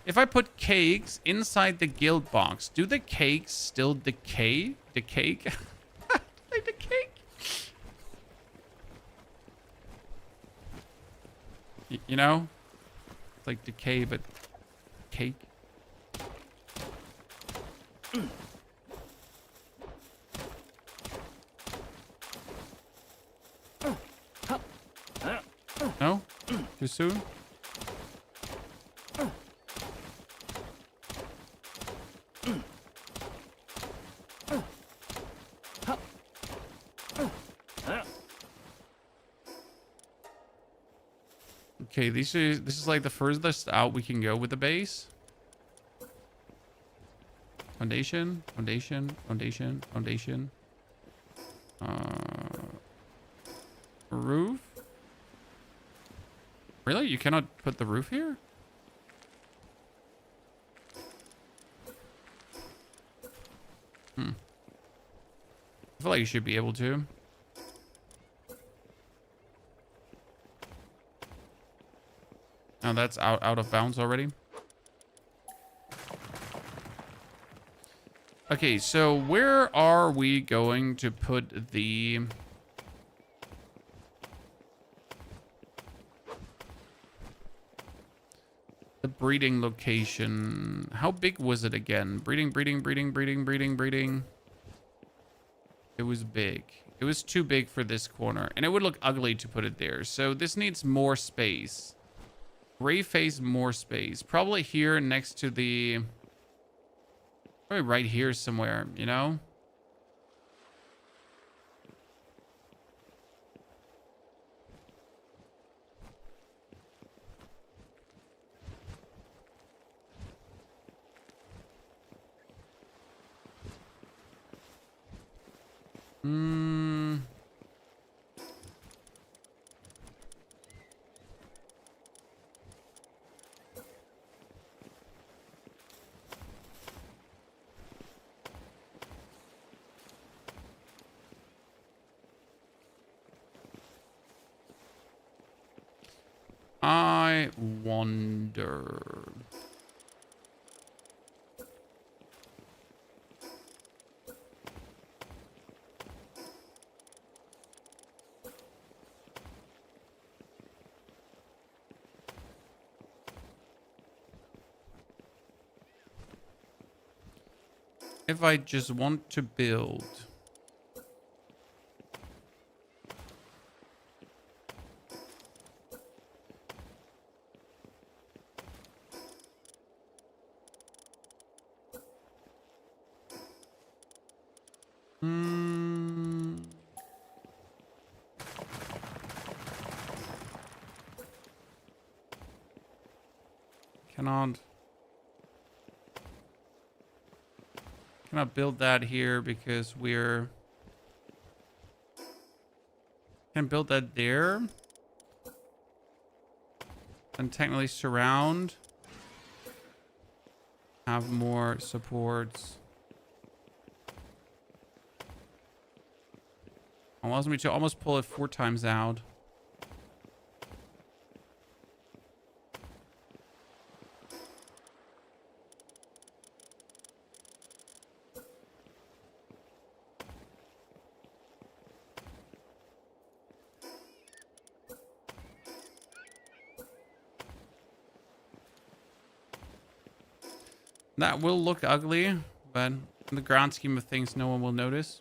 If I put cakes inside the guild box, do the cakes still decay? The cake? Like the cake? You know? It's like decay, but cake. No? Too soon? Okay, this is like the furthest out we can go with the base. Foundation, foundation, foundation, foundation. Roof? Really? You cannot put the roof here? I feel like you should be able to. Oh, that's out of bounds already. Okay, so where are we going to put the... the breeding location? How big was it again? Breeding. It was big. It was too big for this corner, and it would look ugly to put it there. So this needs more space. Gray phase, more space. Probably here next to the... probably right here somewhere, you know? I wonder... if I just want to build... cannot build that here because we're... can build that there. And technically surround. Have more supports. Allows me to almost pull it 4 times out. That will look ugly, but in the grand scheme of things, no one will notice.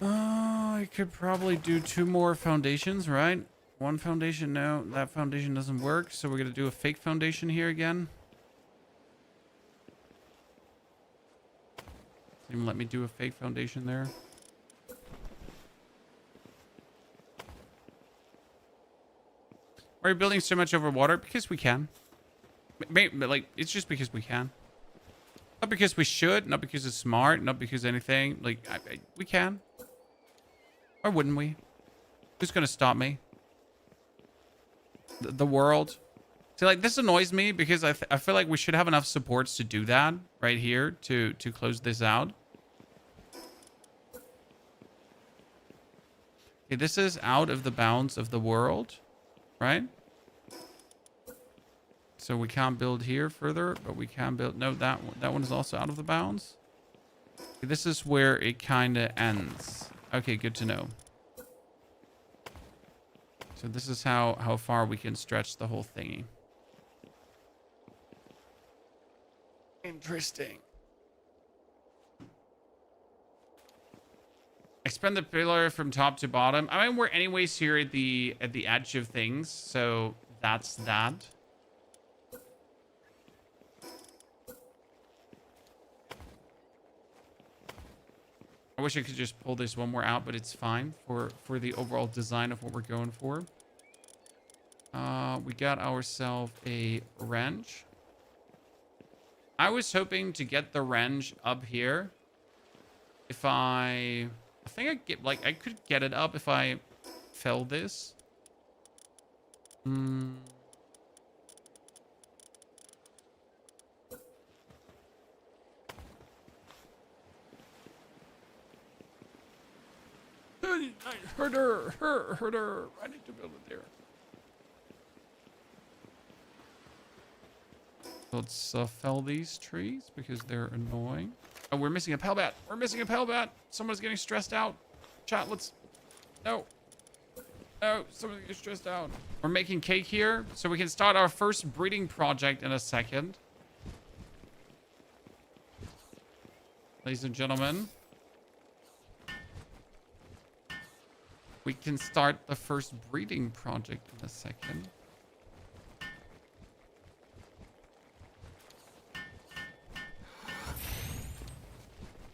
I could probably do 2 more foundations, right? 1 foundation, no, that foundation doesn't work, so we're gonna do a fake foundation here again. Even let me do a fake foundation there. Why are you building so much over water? Because we can. Like, it's just because we can. Not because we should, not because it's smart, not because anything. Like, we can. Why wouldn't we? Who's gonna stop me? The world. See, like, this annoys me because I feel like we should have enough supports to do that right here to close this out. Okay, this is out of the bounds of the world, right? So we can't build here further, but we can build... no, that one is also out of the bounds. Okay, this is where it kind of ends. Okay, good to know. So this is how far we can stretch the whole thingy. Interesting. Expand the pillar from top to bottom. I mean, we're anyways here at the edge of things, so that's that. I wish I could just pull this one more out, but it's fine for the overall design of what we're going for. We got ourselves a wrench. I was hoping to get the wrench up here. If I think I could get it up if I fell this. Hurt her. I need to build it there. Let's fell these trees because they're annoying. Oh, we're missing a pell bat. We're missing a pell bat. Someone's getting stressed out. Chat, let's... No. No, someone's getting stressed out. We're making cake here, so we can start our first breeding project in a second. Ladies and gentlemen. We can start the first breeding project in a second.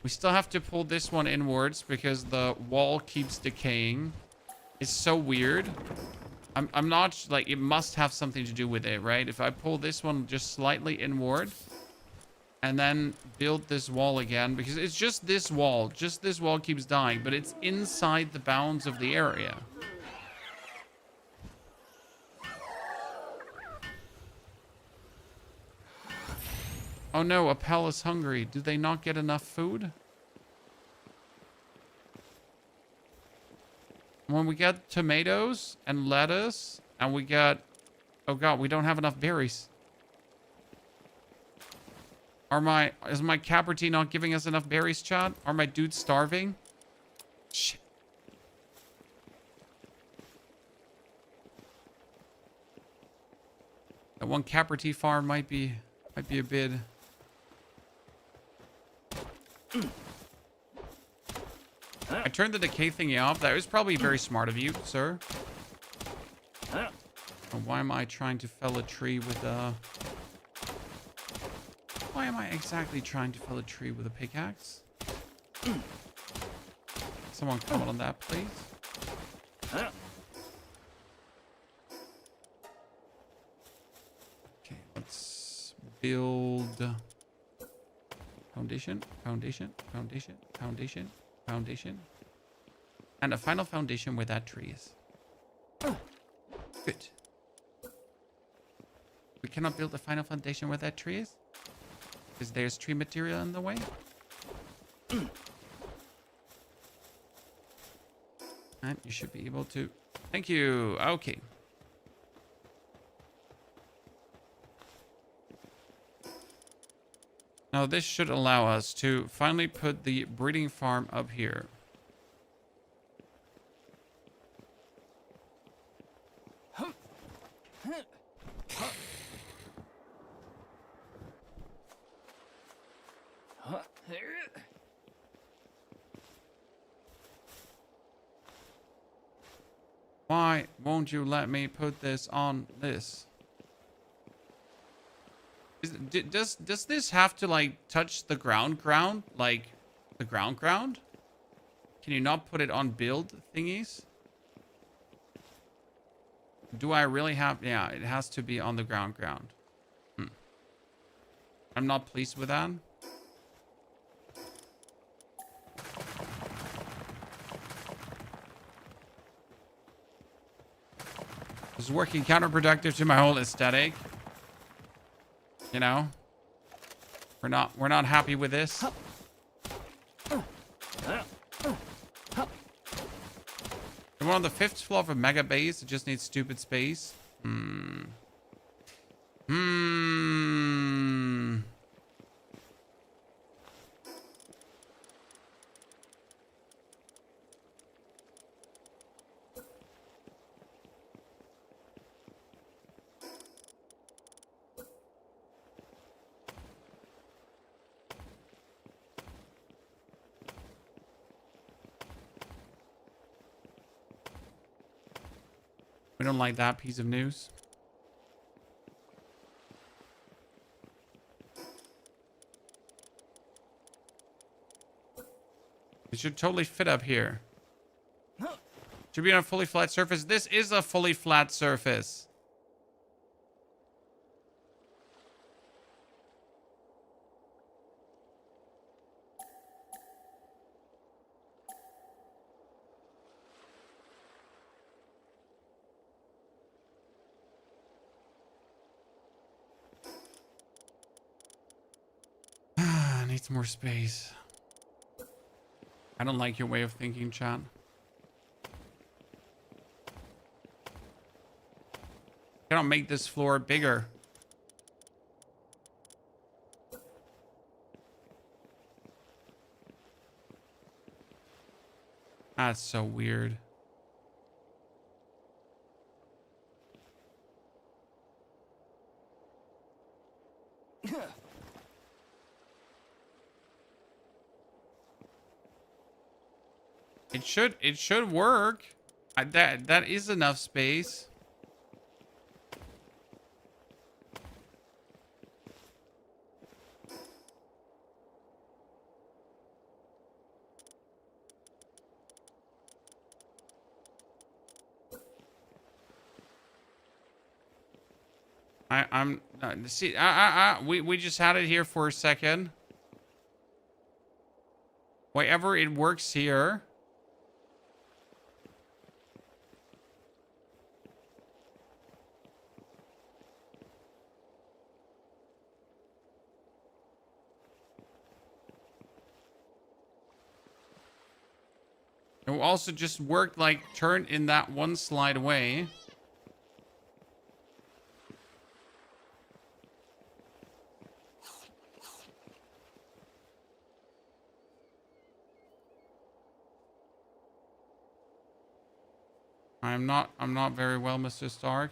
We still have to pull this one inwards because the wall keeps decaying. It's so weird. I'm not like, it must have something to do with it, right? If I pull this one just slightly inward and then build this wall again, because it's just this wall keeps dying, but it's inside the bounds of the area. Oh no, a pal is hungry. Do they not get enough food? When we get tomatoes and lettuce and we get... Oh god, we don't have enough berries. Is my Capertine not giving us enough berries, chat? Are my dudes starving? Shit. That one Capertine farm might be a bit... I turned the decay thingy off. That was probably very smart of you, sir. Why am I trying to fell a tree with a... Why am I exactly trying to fell a tree with a pickaxe? Someone comment on that, please. Okay, let's build... Foundation. And a final foundation where that tree is. Good. We cannot build a final foundation where that tree is? Because there's tree material in the way? And you should be able to... Thank you. Okay. Now this should allow us to finally put the breeding farm up here. Why won't you let me put this on this? Does this have to like touch the ground? Like the ground? Can you not put it on build thingies? Do I really have... Yeah, it has to be on the ground. I'm not pleased with that. This is working counterproductive to my whole aesthetic. You know? We're not happy with this. We're on the 5th floor of a mega base. It just needs stupid space. We don't like that piece of news. It should totally fit up here. Should be on a fully flat surface. This is a fully flat surface. Needs more space. I don't like your way of thinking, chat. Cannot make this floor bigger. That's so weird. It should work. That is enough space. I'm see. We just had it here for a second. Whatever it works here. It will also just work like turn in that one slide away. I'm not very well, Mr. Stark.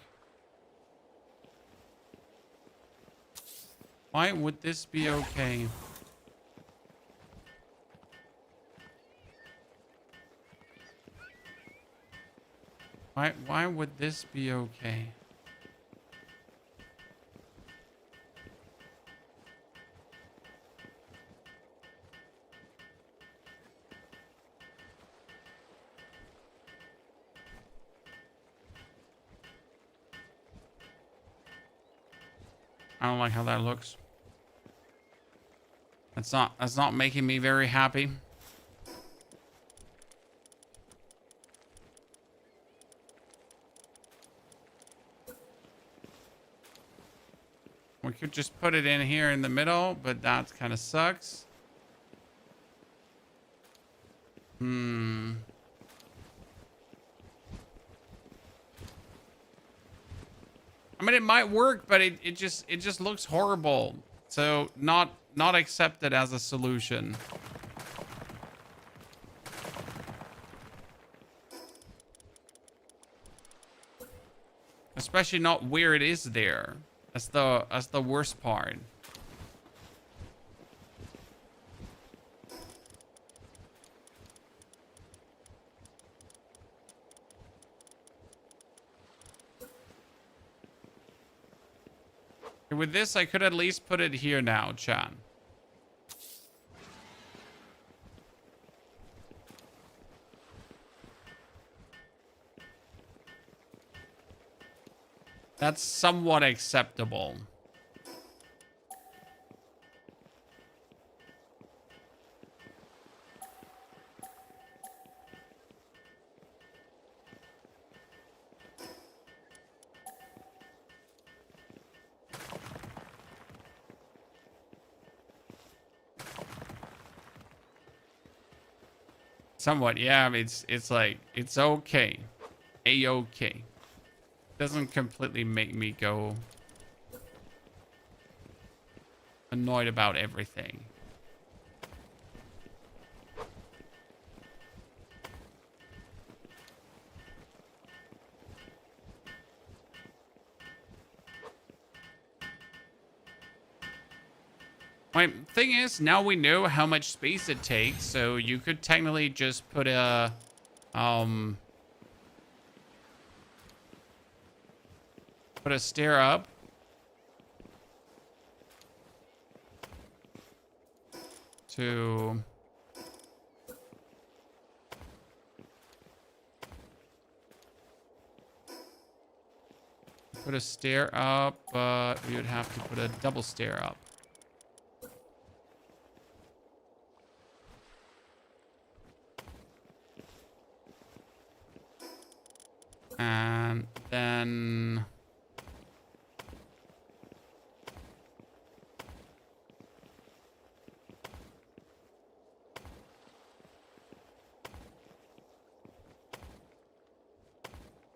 Why would this be okay? Why would this be okay? I don't like how that looks. That's not making me very happy. We could just put it in here in the middle, but that kind of sucks. I mean, it might work, but it just looks horrible. So not accepted as a solution. Especially not where it is there. That's the worst part. With this, I could at least put it here now, chat. That's somewhat acceptable. Somewhat, yeah. It's like it's okay, a-okay. Doesn't completely make me go annoyed about everything. My thing is, now we know how much space it takes, so you could technically just put a stair up. To put a stair up, but we would have to put a double stair up. And then...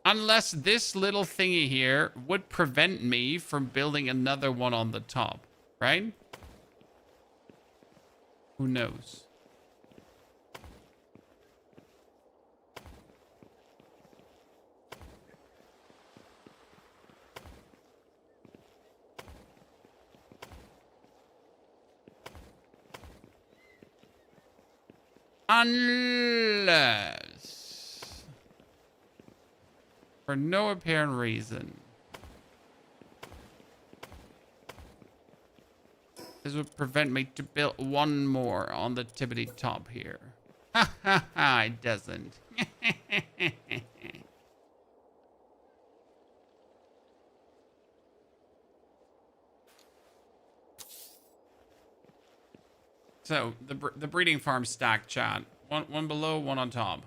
unless this little thingy here would prevent me from building another one on the top, right? Who knows? Unless, for no apparent reason, this would prevent me to build one more on the tippity top here. Ha ha ha, it doesn't. So, the breeding farm stack, chat. One below, one on top.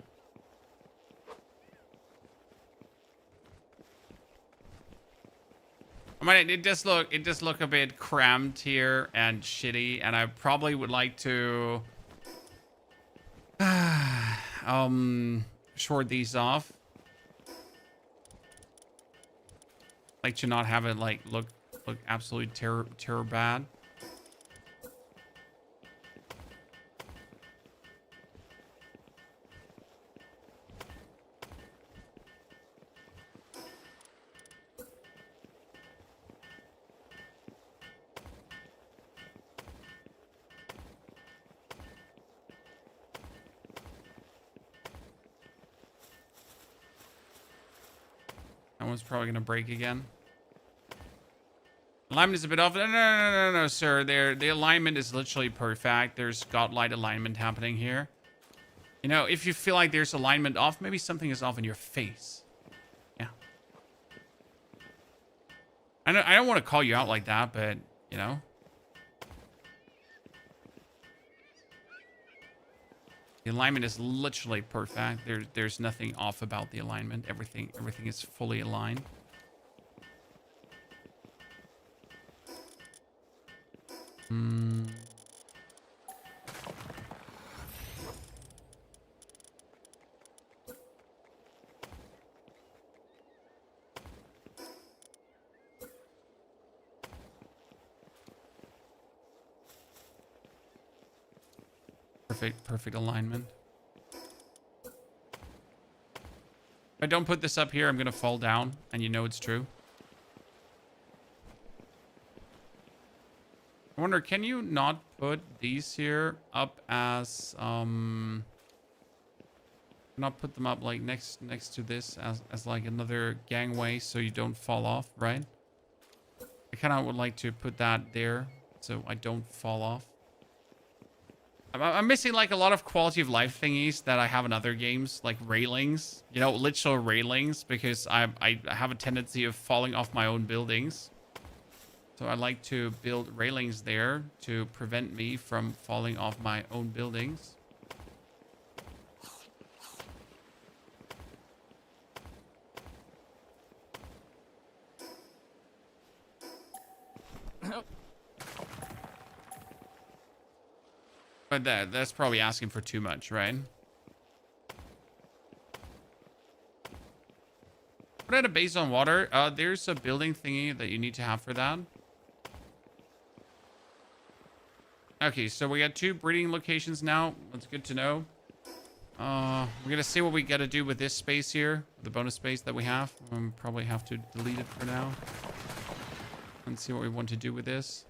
I mean, it does look a bit cramped here and shitty, and I probably would like to short these off. Like to not have it like look absolutely terror bad. That one's probably gonna break again. Alignment is a bit off. No, sir. The alignment is literally perfect. There's godlike alignment happening here. You know, if you feel like there's alignment off, maybe something is off in your face. Yeah. I don't want to call you out like that, but you know. The alignment is literally perfect. There's nothing off about the alignment. Everything is fully aligned. Perfect alignment. If I don't put this up here, I'm gonna fall down, and you know it's true. I wonder, can you not put these here up as not put them up like next to this as like another gangway so you don't fall off, right? I kind of would like to put that there so I don't fall off. I'm missing like a lot of quality of life thingies that I have in other games, like railings, you know, literal railings, because I have a tendency of falling off my own buildings. So I like to build railings there to prevent me from falling off my own buildings. But that's probably asking for too much, right? Put out a base on water. There's a building thingy that you need to have for that. Okay, so we got 2 breeding locations now. That's good to know. We're gonna see what we gotta do with this space here, the bonus space that we have. Probably have to delete it for now. And see what we want to do with this.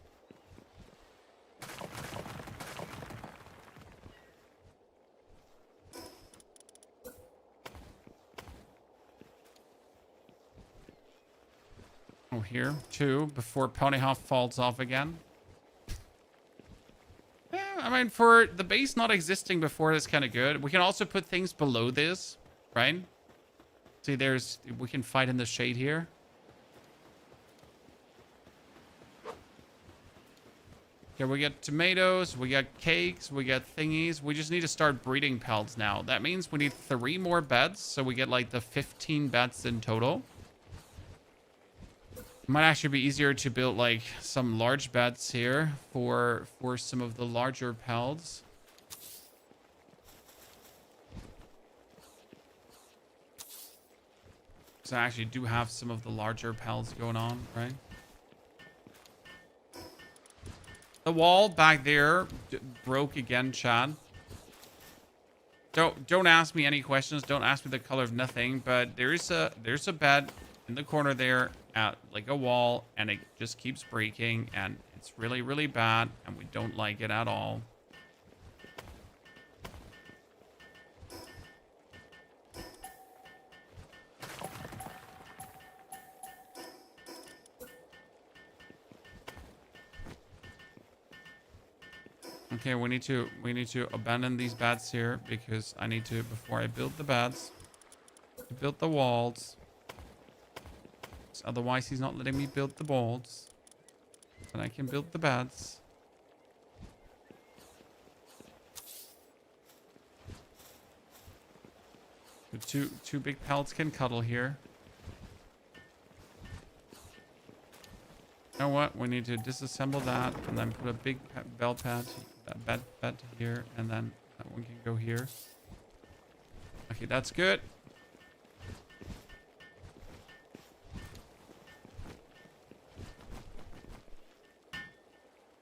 Oh, here, 2, before Ponyhoff falls off again. Yeah, I mean, for the base not existing before, that's kind of good. We can also put things below this, right? See, we can fight in the shade here. Okay, we get tomatoes, we got cakes, we got thingies. We just need to start breeding pelts now. That means we need 3 more beds, so we get like the 15 beds in total. It might actually be easier to build like some large beds here for some of the larger pelts. So I actually do have some of the larger pelts going on, right? The wall back there broke again, Chad. Don't ask me any questions. Don't ask me the color of nothing. But there's a bed in the corner there at like a wall, and it just keeps breaking, and it's really, really bad, and we don't like it at all. Okay, we need to abandon these beds here because I need to, before I build the beds, to build the walls. Otherwise, he's not letting me build the walls. And I can build the beds. The two big pellets can cuddle here. You know what? We need to disassemble that and then put a big bed here, and then that one can go here. Okay, that's good.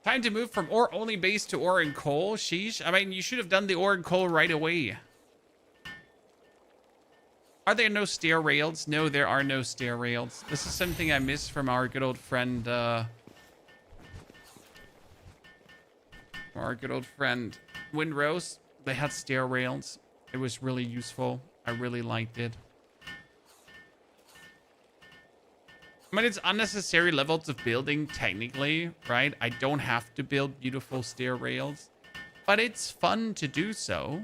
Time to move from ore only base to ore and coal. Sheesh. I mean, you should have done the ore and coal right away. Are there no stair rails? No, there are no stair rails. This is something I miss from our good old friend, Windrose. They had stair rails. It was really useful. I really liked it. I mean, it's unnecessary levels of building, technically, right? I don't have to build beautiful stair rails, but it's fun to do so,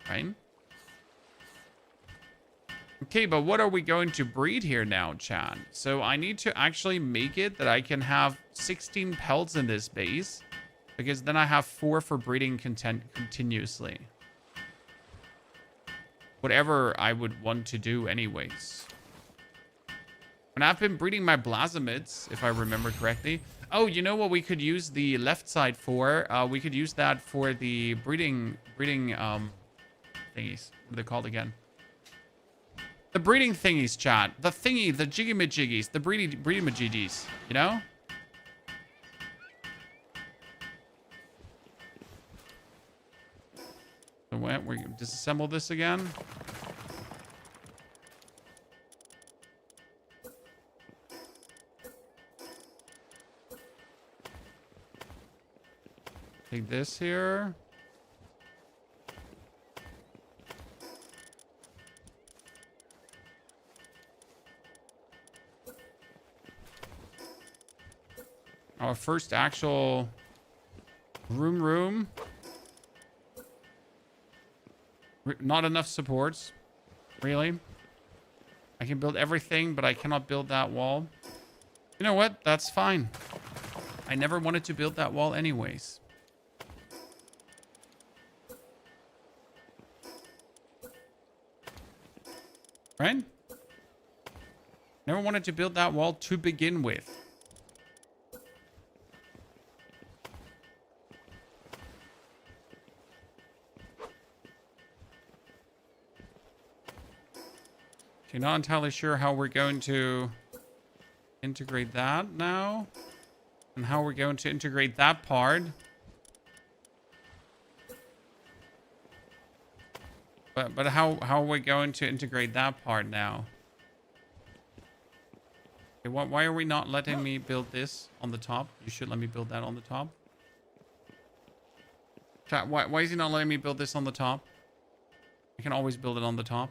right? Okay, but what are we going to breed here now, Chad? So I need to actually make it that I can have 16 pelts in this base, because then I have 4 for breeding content continuously. Whatever I would want to do anyways. And I've been breeding my Blasamids, if I remember correctly. Oh, you know what we could use the left side for? We could use that for the breeding thingies. What are they called again? The breeding thingies, chat. The thingy, the jiggy-majiggies, the breedy-majiggies, you know? So we're going to disassemble this again. Take this here. Our first actual room. Not enough supports. Really? I can build everything, but I cannot build that wall. You know what? That's fine. I never wanted to build that wall anyways. Right? Never wanted to build that wall to begin with. Okay, not entirely sure how we're going to integrate that now. And how we're going to integrate that part. But how are we going to integrate that part now? Okay, why are we not letting me build this on the top? You should let me build that on the top. Chat, why is he not letting me build this on the top? I can always build it on the top.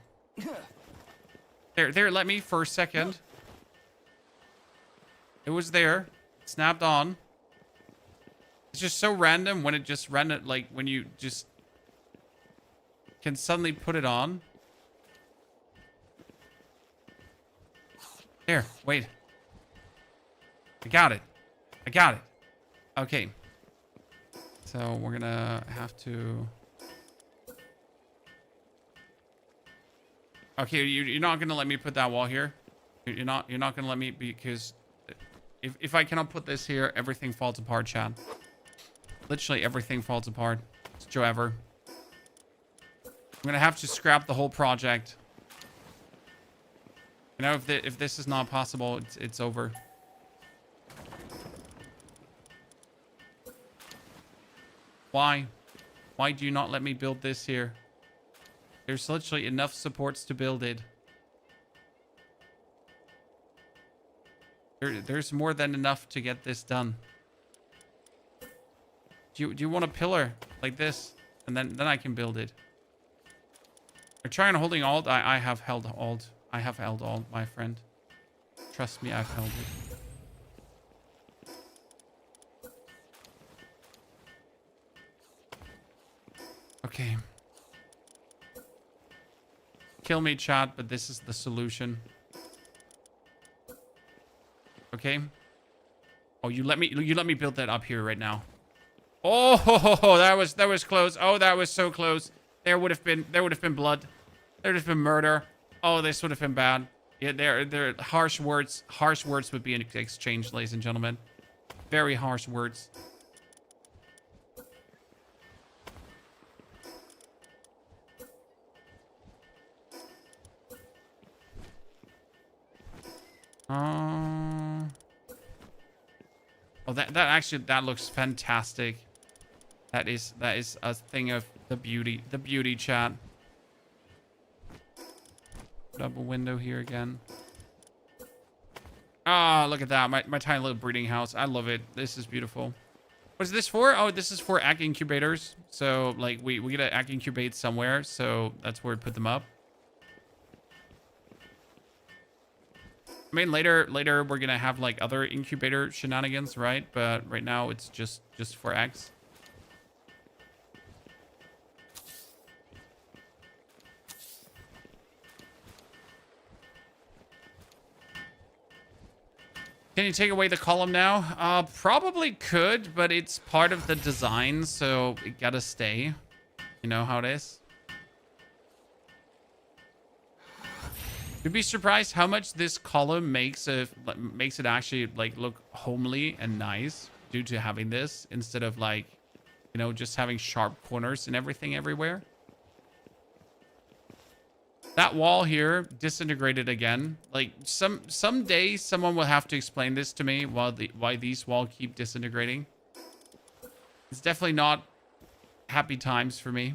There, let me for a second. It was there. It snapped on. It's just so random when it just random, like when you just can suddenly put it on. Here, wait. I got it. Okay. So we're gonna have to... Okay, you're not gonna let me put that wall here. You're not gonna let me, because if I cannot put this here, everything falls apart, Chad. Literally everything falls apart. It's Joe ever. I'm gonna have to scrap the whole project. You know, if this is not possible, it's over. Why? Why do you not let me build this here? There's literally enough supports to build it. There's more than enough to get this done. Do you want a pillar like this? And then I can build it. I'm trying holding alt. I have held alt. I have held alt, my friend. Trust me, I've held it. Okay. Kill me, chat, but this is the solution. Okay. Oh, you let me build that up here right now. Oh, that was close. Oh, that was so close. There would have been blood. There would have been murder. Oh, this would have been bad. Yeah, there harsh words would be exchanged, ladies and gentlemen. Very harsh words. Oh, that looks fantastic. That is a thing of the beauty chat. Double window here again. Ah, look at that. My tiny little breeding house. I love it. This is beautiful. What is this for? Oh, this is for egg incubators. So, like, we gotta egg incubate somewhere. So, that's where we put them up. I mean, later we're gonna have, like, other incubator shenanigans, right? But right now, it's just for eggs. Can you take away the column now? Probably could, but it's part of the design, so it gotta stay. You know how it is. You'd be surprised how much this column makes it actually like look homely and nice due to having this instead of like, you know, just having sharp corners and everything everywhere. That wall here disintegrated again. Like someday someone will have to explain this to me why these walls keep disintegrating. It's definitely not happy times for me.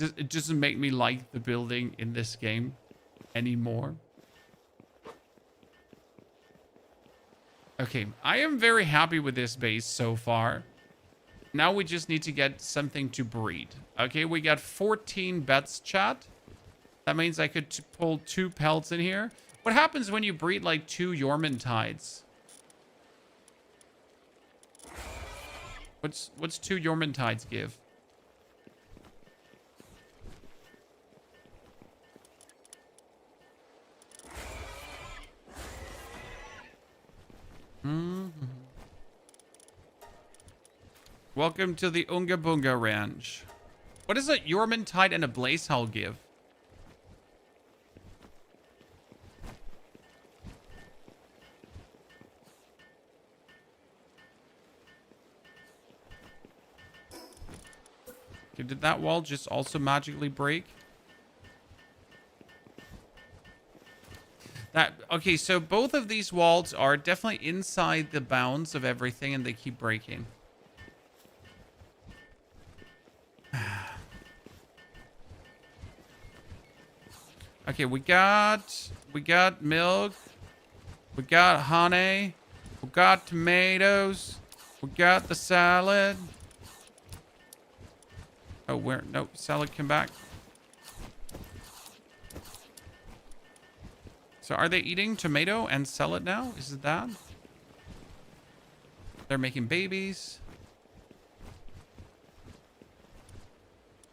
It doesn't make me like the building in this game anymore. Okay, I am very happy with this base so far. Now we just need to get something to breed. Okay, we got 14 bets, chat. That means I could pull 2 pelts in here. What happens when you breed like 2 Yormantides? What's 2 Yormantides give? Welcome to the Unga Bunga Ranch. What does a Yormantide and a Blaze Hull give? Okay, did that wall just also magically break? Okay, so both of these walls are definitely inside the bounds of everything and they keep breaking. Okay, we got milk, we got honey, we got tomatoes, we got the salad. Oh, where? Nope, salad come back. So are they eating tomato and salad now? Is it that? They're making babies.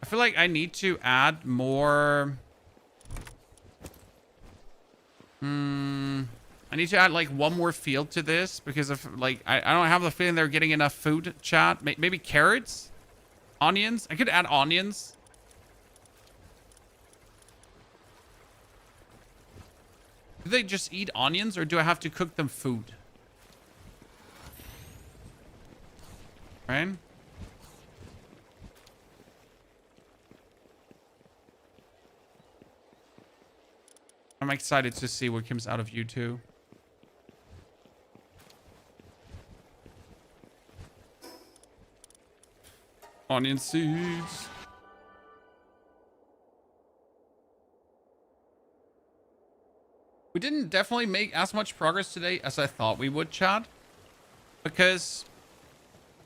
I feel like I need to add more... I I need to add like one more field to this because if like I don't have the feeling they're getting enough food. Chat, maybe carrots, onions. I could add onions. Do they just eat onions or do I have to cook them food? Right? I'm excited to see what comes out of you two. Onion seeds. We didn't definitely make as much progress today as I thought we would, Chad. Because,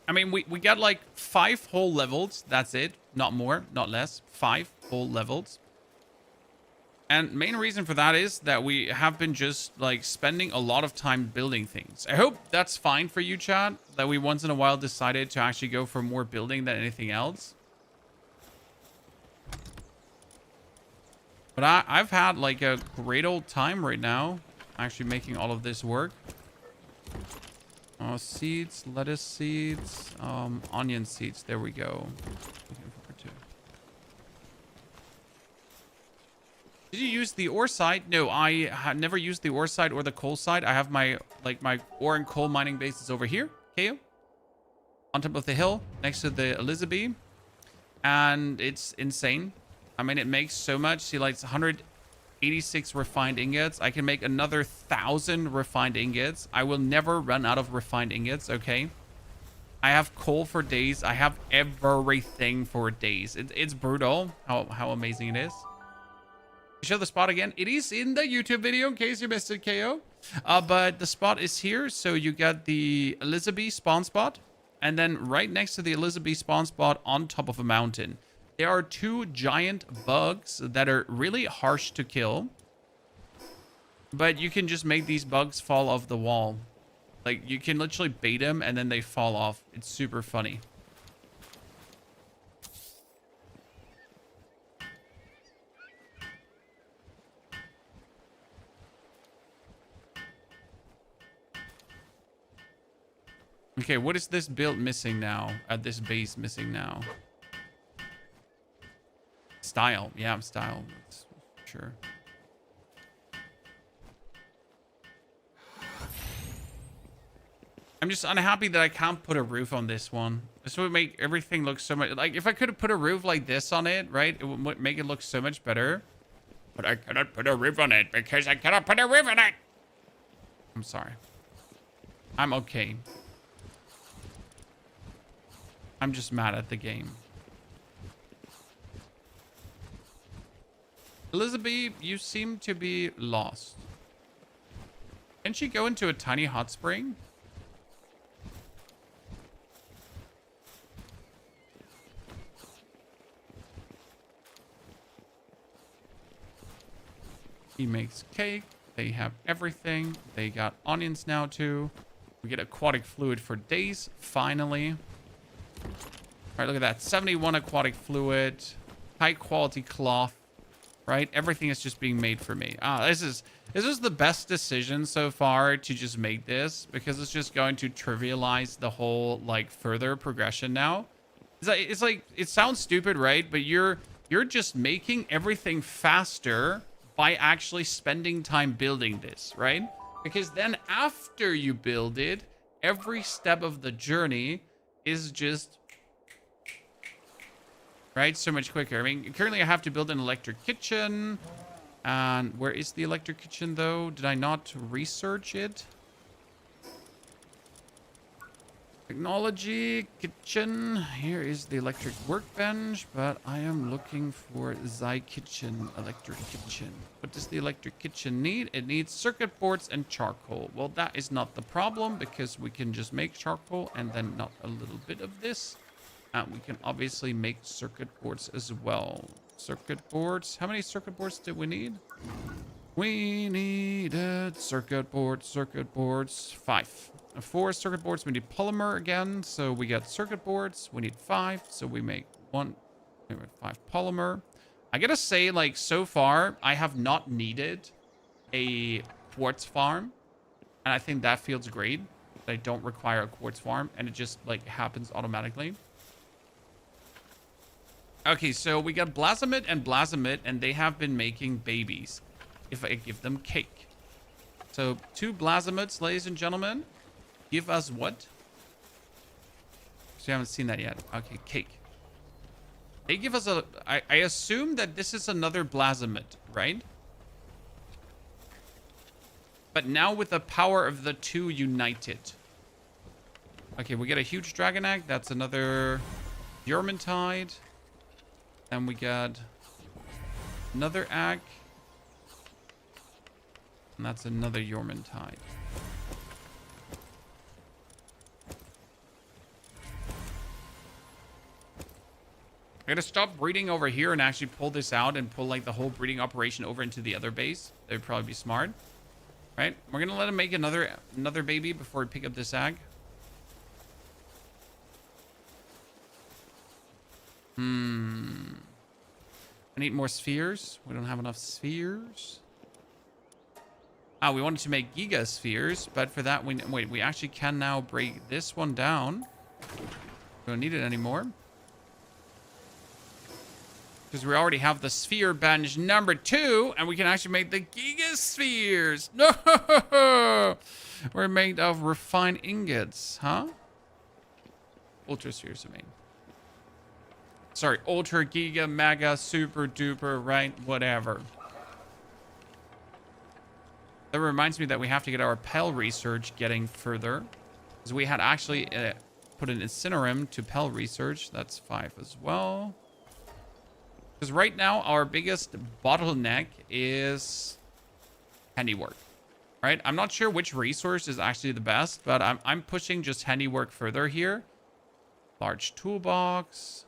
I mean, we got like 5 whole levels. That's it. Not more, not less. 5 whole levels. And main reason for that is that we have been just like spending a lot of time building things. I hope that's fine for you, Chad. That we once in a while decided to actually go for more building than anything else. But I've had like a great old time right now actually making all of this work. Seeds, lettuce seeds, onion seeds. There we go. Did you use the ore side? No, I have never used the ore side or the coal side. I have my ore and coal mining bases over here, KO. On top of the hill, next to the Elizabeth. And it's insane. I mean, it makes so much. See, like, it's 186 refined ingots. I can make another 1,000 refined ingots. I will never run out of refined ingots, okay? I have coal for days. I have everything for days. It's brutal how amazing it is. Show the spot again. It is in the YouTube video in case you missed it, KO. But the spot is here. So you got the Elizabeth spawn spot. And then right next to the Elizabeth spawn spot on top of a mountain. There are 2 giant bugs that are really harsh to kill. But you can just make these bugs fall off the wall. Like, you can literally bait them and then they fall off. It's super funny. Okay, what is this build missing now? This base missing now? Style. Yeah, style. That's sure. I'm just unhappy that I can't put a roof on this one. This would make everything look so much... Like, if I could have put a roof like this on it, right? It would make it look so much better. But I cannot put a roof on it because I cannot put a roof on it. I'm sorry. I'm okay. I'm just mad at the game. Elizabeth, you seem to be lost. Can she go into a tiny hot spring? He makes cake. They have everything. They got onions now too. We get aquatic fluid for days, finally. All right, look at that. 71 aquatic fluid. High quality cloth. Right? Everything is just being made for me. This is the best decision so far to just make this because it's just going to trivialize the whole like further progression now. It's like it sounds stupid, right? But you're just making everything faster by actually spending time building this, right? Because then after you build it, every step of the journey is just right, so much quicker. I mean, currently I have to build an electric kitchen. And where is the electric kitchen, though? Did I not research it? Technology, kitchen. Here is the electric workbench, but I am looking for the kitchen, electric kitchen. What does the electric kitchen need? It needs circuit boards and charcoal. Well, that is not the problem because we can just make charcoal and then not a little bit of this. And we can obviously make circuit boards as well. Circuit boards. How many circuit boards did we need? We needed circuit boards. 5. 4 circuit boards. We need polymer again. So we got circuit boards. We need 5. So we make 5 polymer. I gotta say, like, so far, I have not needed a quartz farm. And I think that feels great. I don't require a quartz farm, and it just like happens automatically. Okay, so we got Blasomit, and they have been making babies if I give them cake. So 2 Blasomits, ladies and gentlemen. Give us what? So you haven't seen that yet. Okay, cake. They give us a... I assume that this is another Blasomit, right? But now with the power of the 2 united. Okay, we get a huge dragon egg. That's another Vermintide. And we got another egg. And that's another Vermintide. I gotta stop breeding over here and actually pull this out and pull like the whole breeding operation over into the other base. That would probably be smart. Right? We're gonna let him make another baby before we pick up this egg. I need more spheres. We don't have enough spheres. Ah, we wanted to make giga spheres, but for that we actually can now break this one down. We don't need it anymore. Because we already have the sphere bench number 2, and we can actually make the giga spheres. No! We're made of refined ingots, huh? Ultra spheres, I mean. Sorry, ultra, giga, mega, super duper, right? Whatever. That reminds me that we have to get our Pell research getting further. Because we had actually put an Incinerum to Pell research. That's 5 as well. Because right now, our biggest bottleneck is handiwork, right? I'm not sure which resource is actually the best, but I'm pushing just handiwork further here. Large toolbox.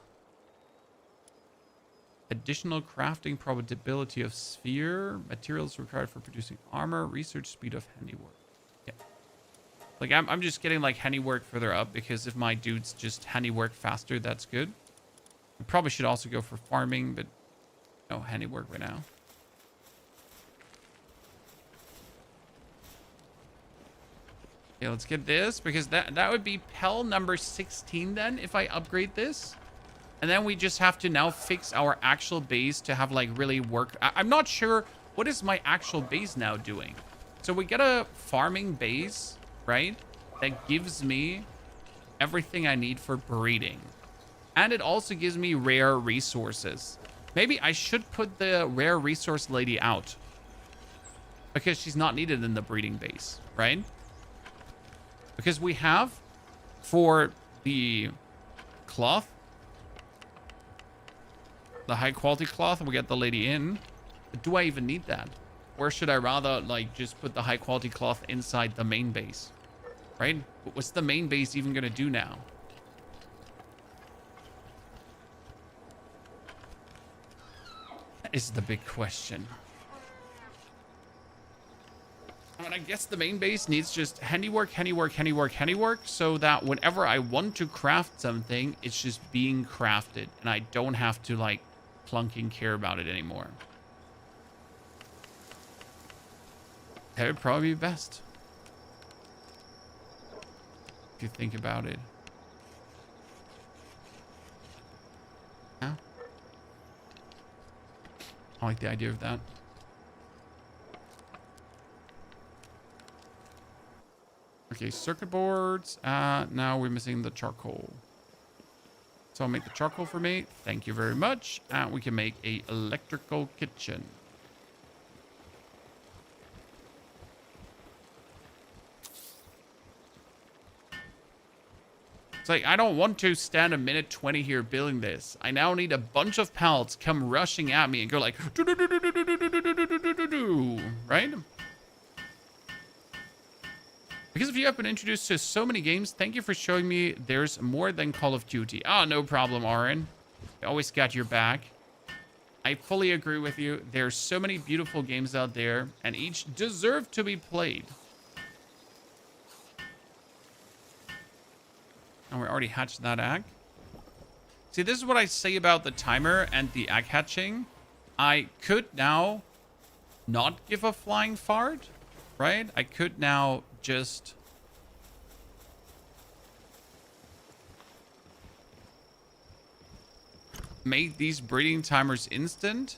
Additional crafting probability of sphere. Materials required for producing armor. Research speed of handiwork. Yeah. Like, I'm just getting, like, handiwork further up, because if my dudes just handiwork faster, that's good. We probably should also go for farming, but no handiwork right now. Okay, let's get this, because that would be Pell number 16 then, if I upgrade this. And then we just have to now fix our actual base to have, like, really work. I'm not sure what is my actual base now doing. So we get a farming base, right? That gives me everything I need for breeding. And it also gives me rare resources. Maybe I should put the rare resource lady out, because she's not needed in the breeding base, right? Because we have, for the cloth, the high quality cloth, we get the lady in. But do I even need that? Or should I rather, like, just put the high quality cloth inside the main base, right? What's the main base even going to do now? Is the big question. I mean, I guess the main base needs just handiwork, so that whenever I want to craft something, it's just being crafted, and I don't have to, like, clunking care about it anymore. That would probably be best, if you think about it. Yeah. I like the idea of that. Okay, circuit boards. Now we're missing the charcoal. So I'll make the charcoal for me. Thank you very much. And we can make a electrical kitchen. It's like, I don't want to stand a minute 20 here building this. I now need a bunch of pallets come rushing at me and go like, right? Because if you have been introduced to so many games, thank you for showing me there's more than Call of Duty. Ah, no problem, Aaron. I always got your back. I fully agree with you. There's so many beautiful games out there, and each deserve to be played. And we already hatched that egg. See, this is what I say about the timer and the egg hatching. I could now not give a flying fart, right? I could now just make these breeding timers instant.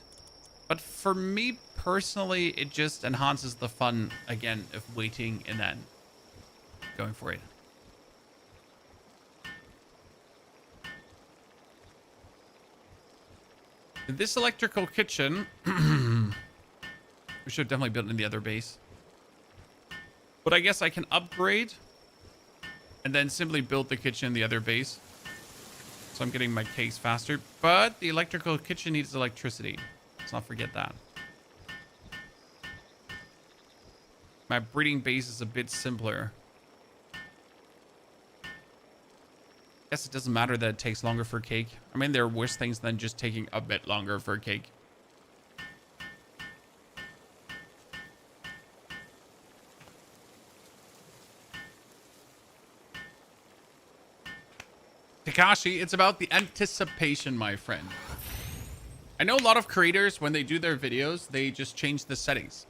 But for me personally, it just enhances the fun, again, of waiting and then going for it. This electrical kitchen, we should have definitely built in the other base. But I guess I can upgrade and then simply build the kitchen in the other base. So I'm getting my cakes faster. But the electrical kitchen needs electricity. Let's not forget that. My breeding base is a bit simpler. Guess it doesn't matter that it takes longer for cake. I mean, there are worse things than just taking a bit longer for cake. Takashi, it's about the anticipation, my friend. I know a lot of creators, when they do their videos, they just change the settings.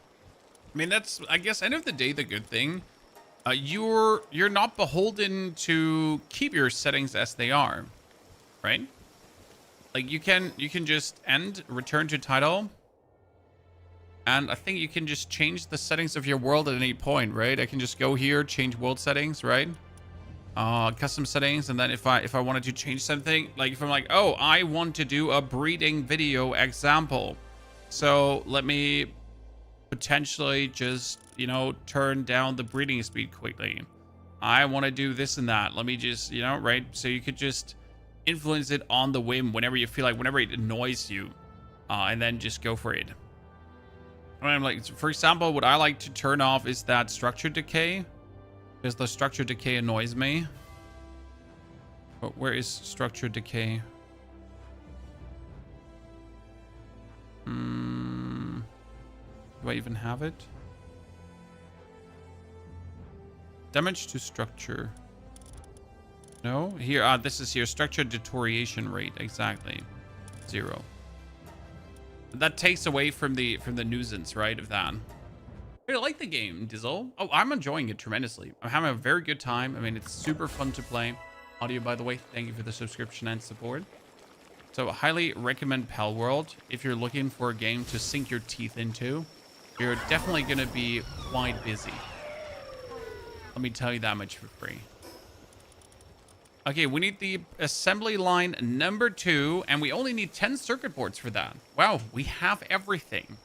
I mean, that's, I guess, end of the day, the good thing. You're not beholden to keep your settings as they are, right? Like you can just return to title, and I think you can just change the settings of your world at any point, right? I can just go here, change world settings, right? Custom settings, and then if I wanted to change something, like if I'm like, oh, I want to do a breeding video example, so let me potentially just, you know, turn down the breeding speed quickly. I want to do this and that. Let me just, you know, right? So you could just influence it on the whim whenever you feel like, whenever it annoys you, and then just go for it. I'm like, for example, what I like to turn off is that structure decay, because the structure decay annoys me. But where is structure decay? Do I even have it? Damage to structure. No? Here, this is here. Structure deterioration rate. Exactly. 0. That takes away from the nuisance, right, of that. I like the game, Dizzle. Oh, I'm enjoying it tremendously. I'm having a very good time. I mean, it's super fun to play. Audio, by the way, thank you for the subscription and support. So, I highly recommend Palworld if you're looking for a game to sink your teeth into. You're definitely going to be quite busy. Let me tell you that much for free. Okay, we need the assembly line number 2, and we only need 10 circuit boards for that. Wow, we have everything.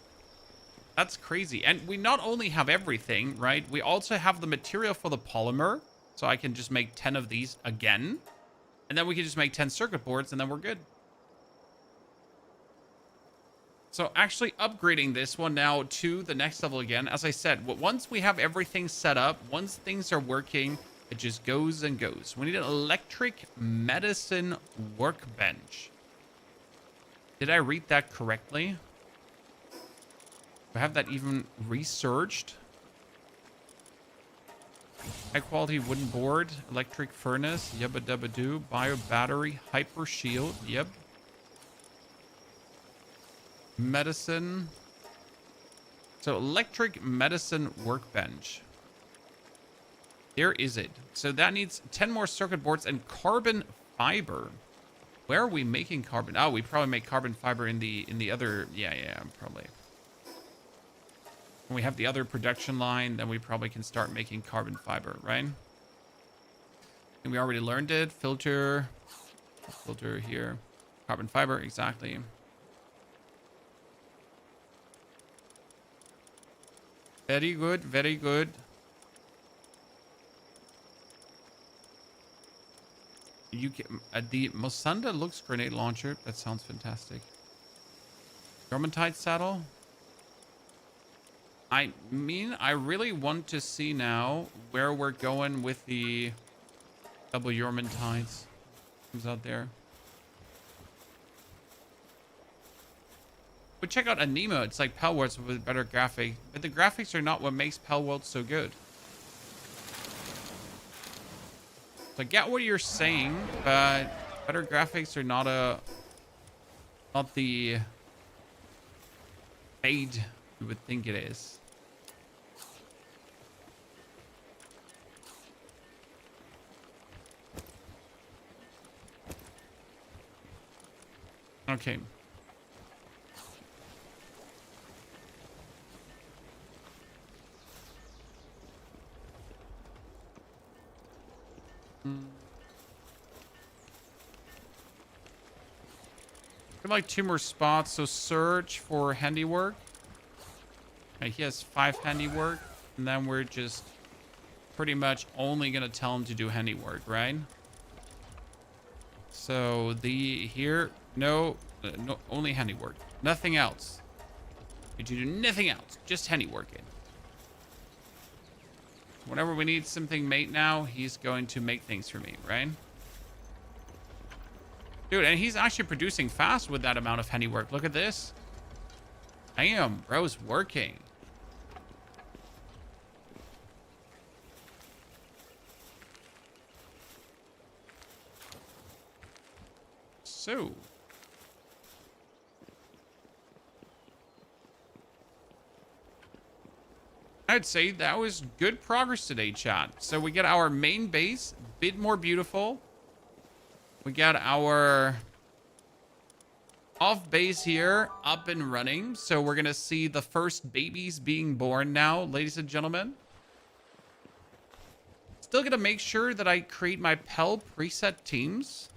That's crazy. And we not only have everything, right? We also have the material for the polymer. So I can just make 10 of these again. And then we can just make 10 circuit boards, and then we're good. So actually upgrading this one now to the next level again. As I said, once we have everything set up, once things are working, it just goes and goes. We need an electric medicine workbench. Did I read that correctly? Do I have that even researched? High quality wooden board, electric furnace, yabba dabba doo, bio battery, hyper shield, yep. Medicine. So electric medicine workbench. There is it. So that needs 10 more circuit boards and carbon fiber. Where are we making carbon? Oh, we probably make carbon fiber in the other. Yeah, probably. When we have the other production line, then we probably can start making carbon fiber, right? And we already learned it. Filter here. Carbon fiber, exactly. Very good, very good. You can, the Mosunda looks grenade launcher. That sounds fantastic. Dormantide saddle. I mean, I really want to see now where we're going with the double Yormantides. Who's out there? But check out Anemo. It's like Palworld with better graphics. But the graphics are not what makes Palworld so good. So I get what you're saying, but better graphics are not the aid you would think it is. Okay. Like 2 more spots, so search for handiwork. Okay, he has 5 handiwork, and then we're just pretty much only gonna tell him to do handiwork, right? So no, only handiwork, nothing else. You do nothing else, just handiworking. Whenever we need something made now, he's going to make things for me, right? Dude, and he's actually producing fast with that amount of handiwork. Look at this. Damn, bro's working. So. I'd say that was good progress today, chat. So we get our main base, a bit more beautiful. We got our off base here up and running. So we're going to see the first babies being born now, ladies and gentlemen. Still going to make sure that I create my Pel preset teams.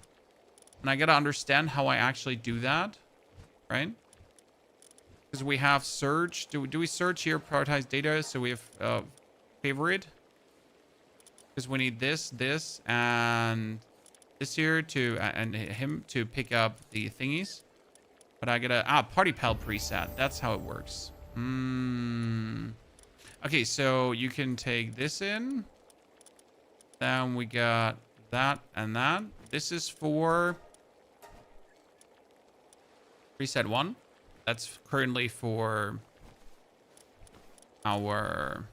And I got to understand how I actually do that, right? Because we have search. Do we search here, prioritize data? So we have favorite. Because we need this, and this here to, and him to pick up the thingies. But I gotta, party Pel preset. That's how it works. Okay, so you can take this in. Then we got that and that. This is for preset 1. That's currently for our...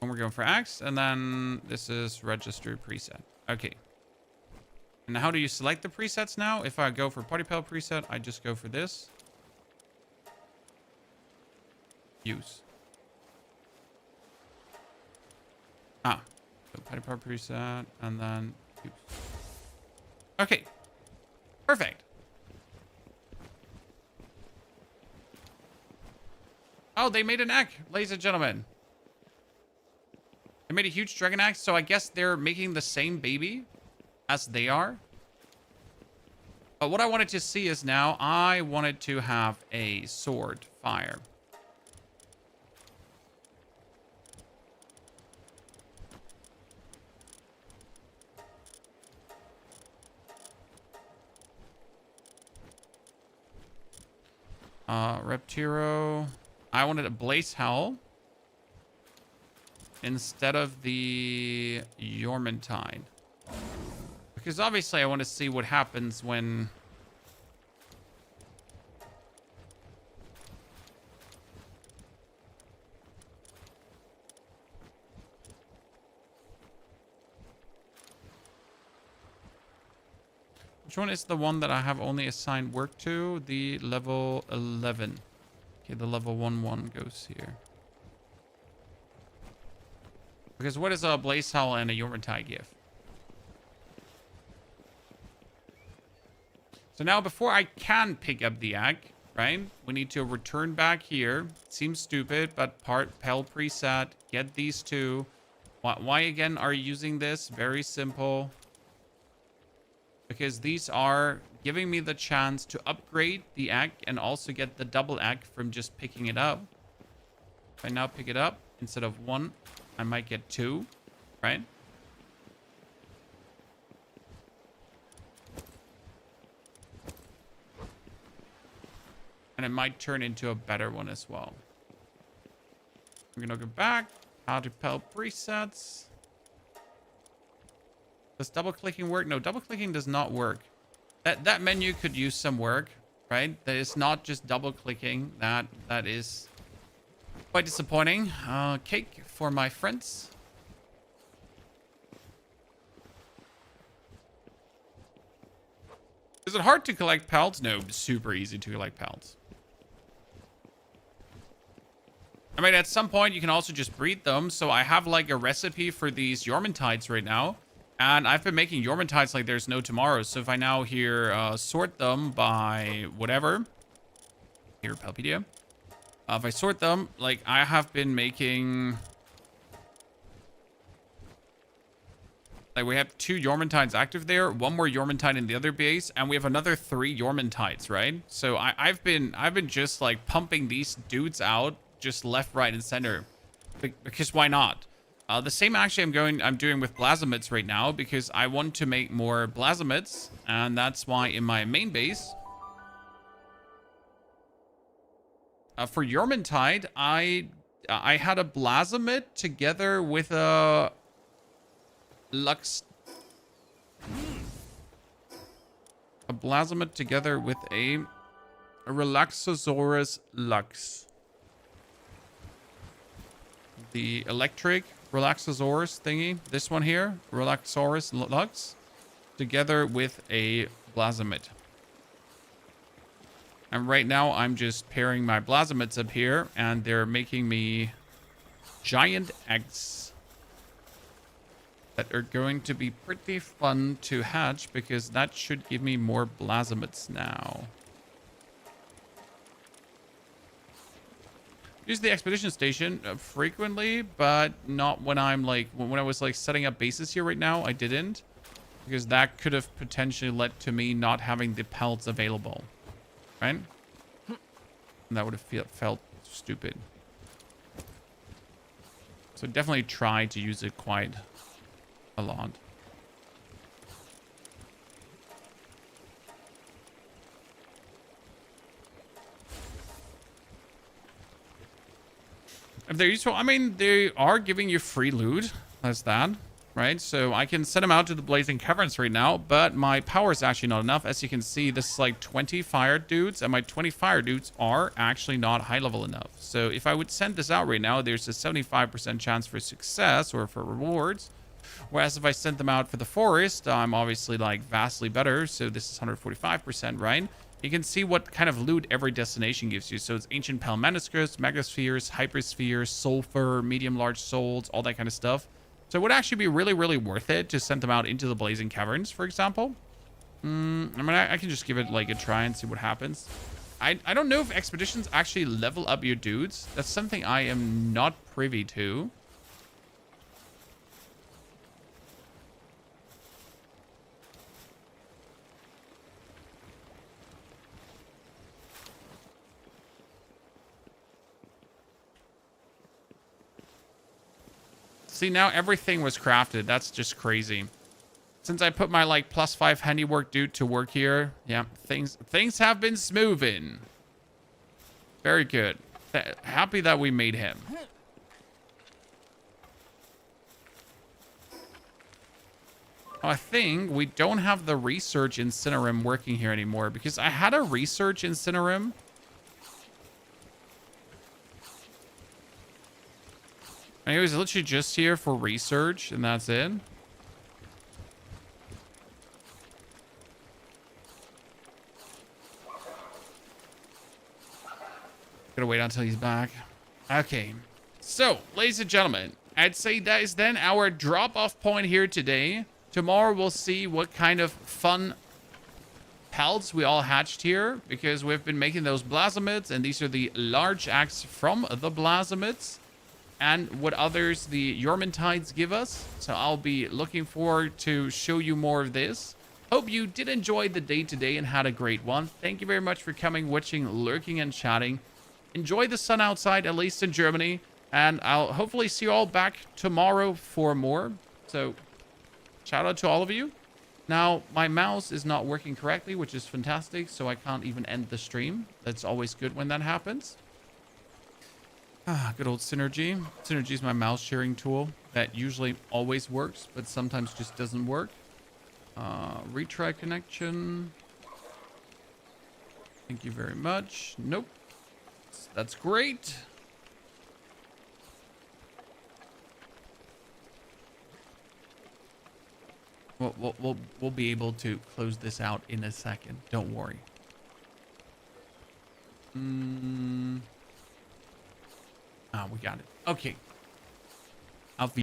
when we're going for X. And then this is registered preset. Okay. And how do you select the presets now? If I go for Party Pel preset, I just go for this. Use. So Party Pel preset and then use. Okay. Perfect. Oh, they made an egg, ladies and gentlemen. They made a huge dragon egg, so I guess they're making the same baby as they are. But what I wanted to see is now I wanted to have a sword fire. Reptiro. I wanted a Blaze Howl instead of the Yormantide. Because obviously I want to see what happens when... Which one is the one that I have only assigned work to? The level 11. Okay, the level 1 goes here. Because what does a Blaze Howl and a Yormantide give? So now before I can pick up the egg, right? We need to return back here. Seems stupid, but Pel preset. Get these two. Why again are you using this? Very simple. Because these are giving me the chance to upgrade the egg and also get the double egg from just picking it up. If I now pick it up, instead of 1, I might get 2, right? And it might turn into a better one as well. We're going to go back. How to Pel presets. Does double clicking work? No, double clicking does not work. That menu could use some work, right? That is not just double clicking. That is quite disappointing. Cake for my friends. Is it hard to collect pelts? No, super easy to collect pelts. I mean, at some point, you can also just breed them. So I have like a recipe for these Yormantides right now. And I've been making Yormantides like there's no tomorrow. So if I now here sort them by whatever. Here, Palpedia. If I sort them, like I have been making... Like we have 2 Yormantides active there, 1 more Yormantide in the other base, and we have another 3 Yormantides, right? So I've been just like pumping these dudes out just left, right, and center. Because why not? The same actually I'm doing with Blasamids right now because I want to make more Blasamids, and that's why in my main base for Yormantide I had a Blasamid together with a Lux. A Blasamid together with a Relaxosaurus Lux. The electric Relaxosaurus thingy. This one here. Relaxosaurus Lux. Together with a Blasamid. And right now I'm just pairing my Blasamids up here. And they're making me giant eggs. That are going to be pretty fun to hatch because that should give me more Blasamids now. Use the expedition station frequently, but not when I'm like, when I was like setting up bases here right now, I didn't. Because that could have potentially led to me not having the pelts available. Right? And that would have felt stupid. So definitely try to use it quite a lot. If they're useful, I mean, they are giving you free loot. That's that, right? So I can send them out to the Blazing Caverns right now, but my power is actually not enough. As you can see, this is like 20 fire dudes, and my 20 fire dudes are actually not high level enough. So if I would send this out right now, there's a 75% chance for success or for rewards. Whereas if I sent them out for the forest, I'm obviously like vastly better. So this is 145%, right? You can see what kind of loot every destination gives you. So it's ancient pale manuscripts, megaspheres, hyperspheres, sulfur, medium large souls, all that kind of stuff. So it would actually be really, really worth it to send them out into the Blazing Caverns, for example. I mean, I can just give it like a try and see what happens. I don't know if expeditions actually level up your dudes. That's something I am not privy to. See, now everything was crafted. That's just crazy. Since I put my like +5 handiwork dude to work here, yeah, things have been smoothing. Very good. Happy that we made him. Oh, I think we don't have the research Incinerim working here anymore because I had a research Incinerim. And he was literally just here for research, and that's it. Gotta wait until he's back. Okay. So, ladies and gentlemen, I'd say that is then our drop-off point here today. Tomorrow we'll see what kind of fun pelts we all hatched here, because we've been making those Blasamids, and these are the large acts from the Blasamids. And what others the Yormantides give us. So I'll be looking forward to show you more of this. Hope you did enjoy the day today and had a great one. Thank you very much for coming, watching, lurking, and chatting. Enjoy the sun outside, at least in Germany. And I'll hopefully see you all back tomorrow for more. So shout out to all of you. Now, my mouse is not working correctly, which is fantastic. So I can't even end the stream. That's always good when that happens. Ah, good old Synergy. Synergy is my mouse sharing tool that usually always works, but sometimes just doesn't work. Retry connection. Thank you very much. Nope. That's great. We'll be able to close this out in a second. Don't worry. We got it. Okay. I'll